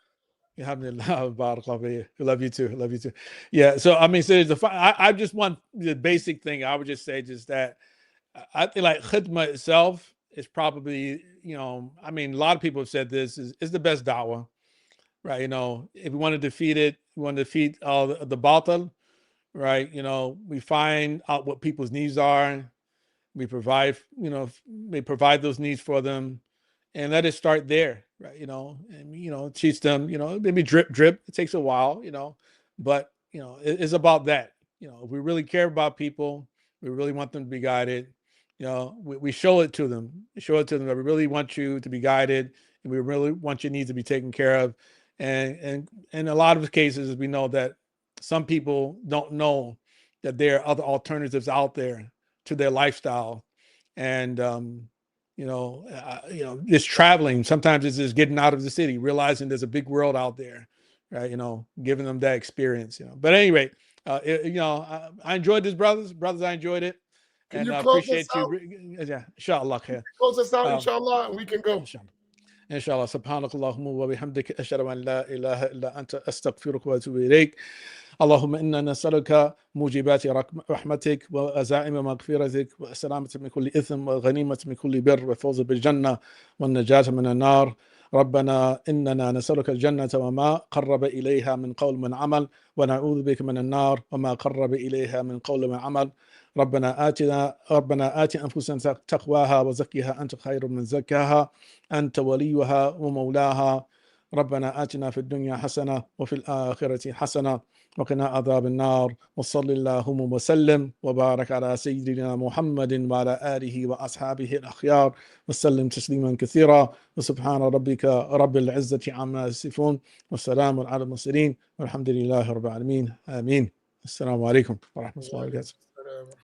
Alhamdulillah, barakallahu feek. I love you too. I love you too. Yeah. So I mean, so I just want the basic thing. I would just say just that I think like khidmah itself is probably, I mean, a lot of people have said this is the best da'wah, right? If we want to defeat it, we want to defeat all the batil, right? We find out what people's needs are. We provide, we provide those needs for them, and let it start there, right? And teach them, maybe drip. It takes a while, but it's about that. If we really care about people, we really want them to be guided. We show it to them. We show it to them that we really want you to be guided, and we really want your needs to be taken care of. And in a lot of cases, we know that some people don't know that there are other alternatives out there to their lifestyle, and just traveling. Sometimes it's just getting out of the city, realizing there's a big world out there, right? Giving them that experience. But anyway, I enjoyed this, brothers. I enjoyed it, Can and you I close appreciate us out? you. Yeah, inshallah. Close us out, inshallah, and we can go. inshallah. Subhanakallahumma wa bihamdika ashhadu an la ilaha illa anta astaghfiruka wa atubu ilayk. اللهم إنا نسألك موجبات رحمتك وأزائم مغفرتك والسلامة من كل إثم وغنيمة من كل بر والفوز بالجنة والنجاة من النار. ربنا إننا نسألك الجنة وما قرب إليها من قول من عمل ونعوذ بك من النار وما قرب إليها من قول من عمل. ربنا آت أنفسنا تقواها وزكها أنت خير من زكاها أنت وليها ومولاها. ربنا آتنا في الدنيا حسنة وفي الآخرة حسنة وقنا عذاب النار. وصل اللهم وسلم وبارك على سيدنا محمد وعلى آله وأصحابه الأخيار وسلم تسليما كثيرا. وسبحان ربك رب العزة عما يصفون والسلام على المرسلين والحمد لله رب العالمين. آمين. السلام عليكم ورحمة الله وبركاته.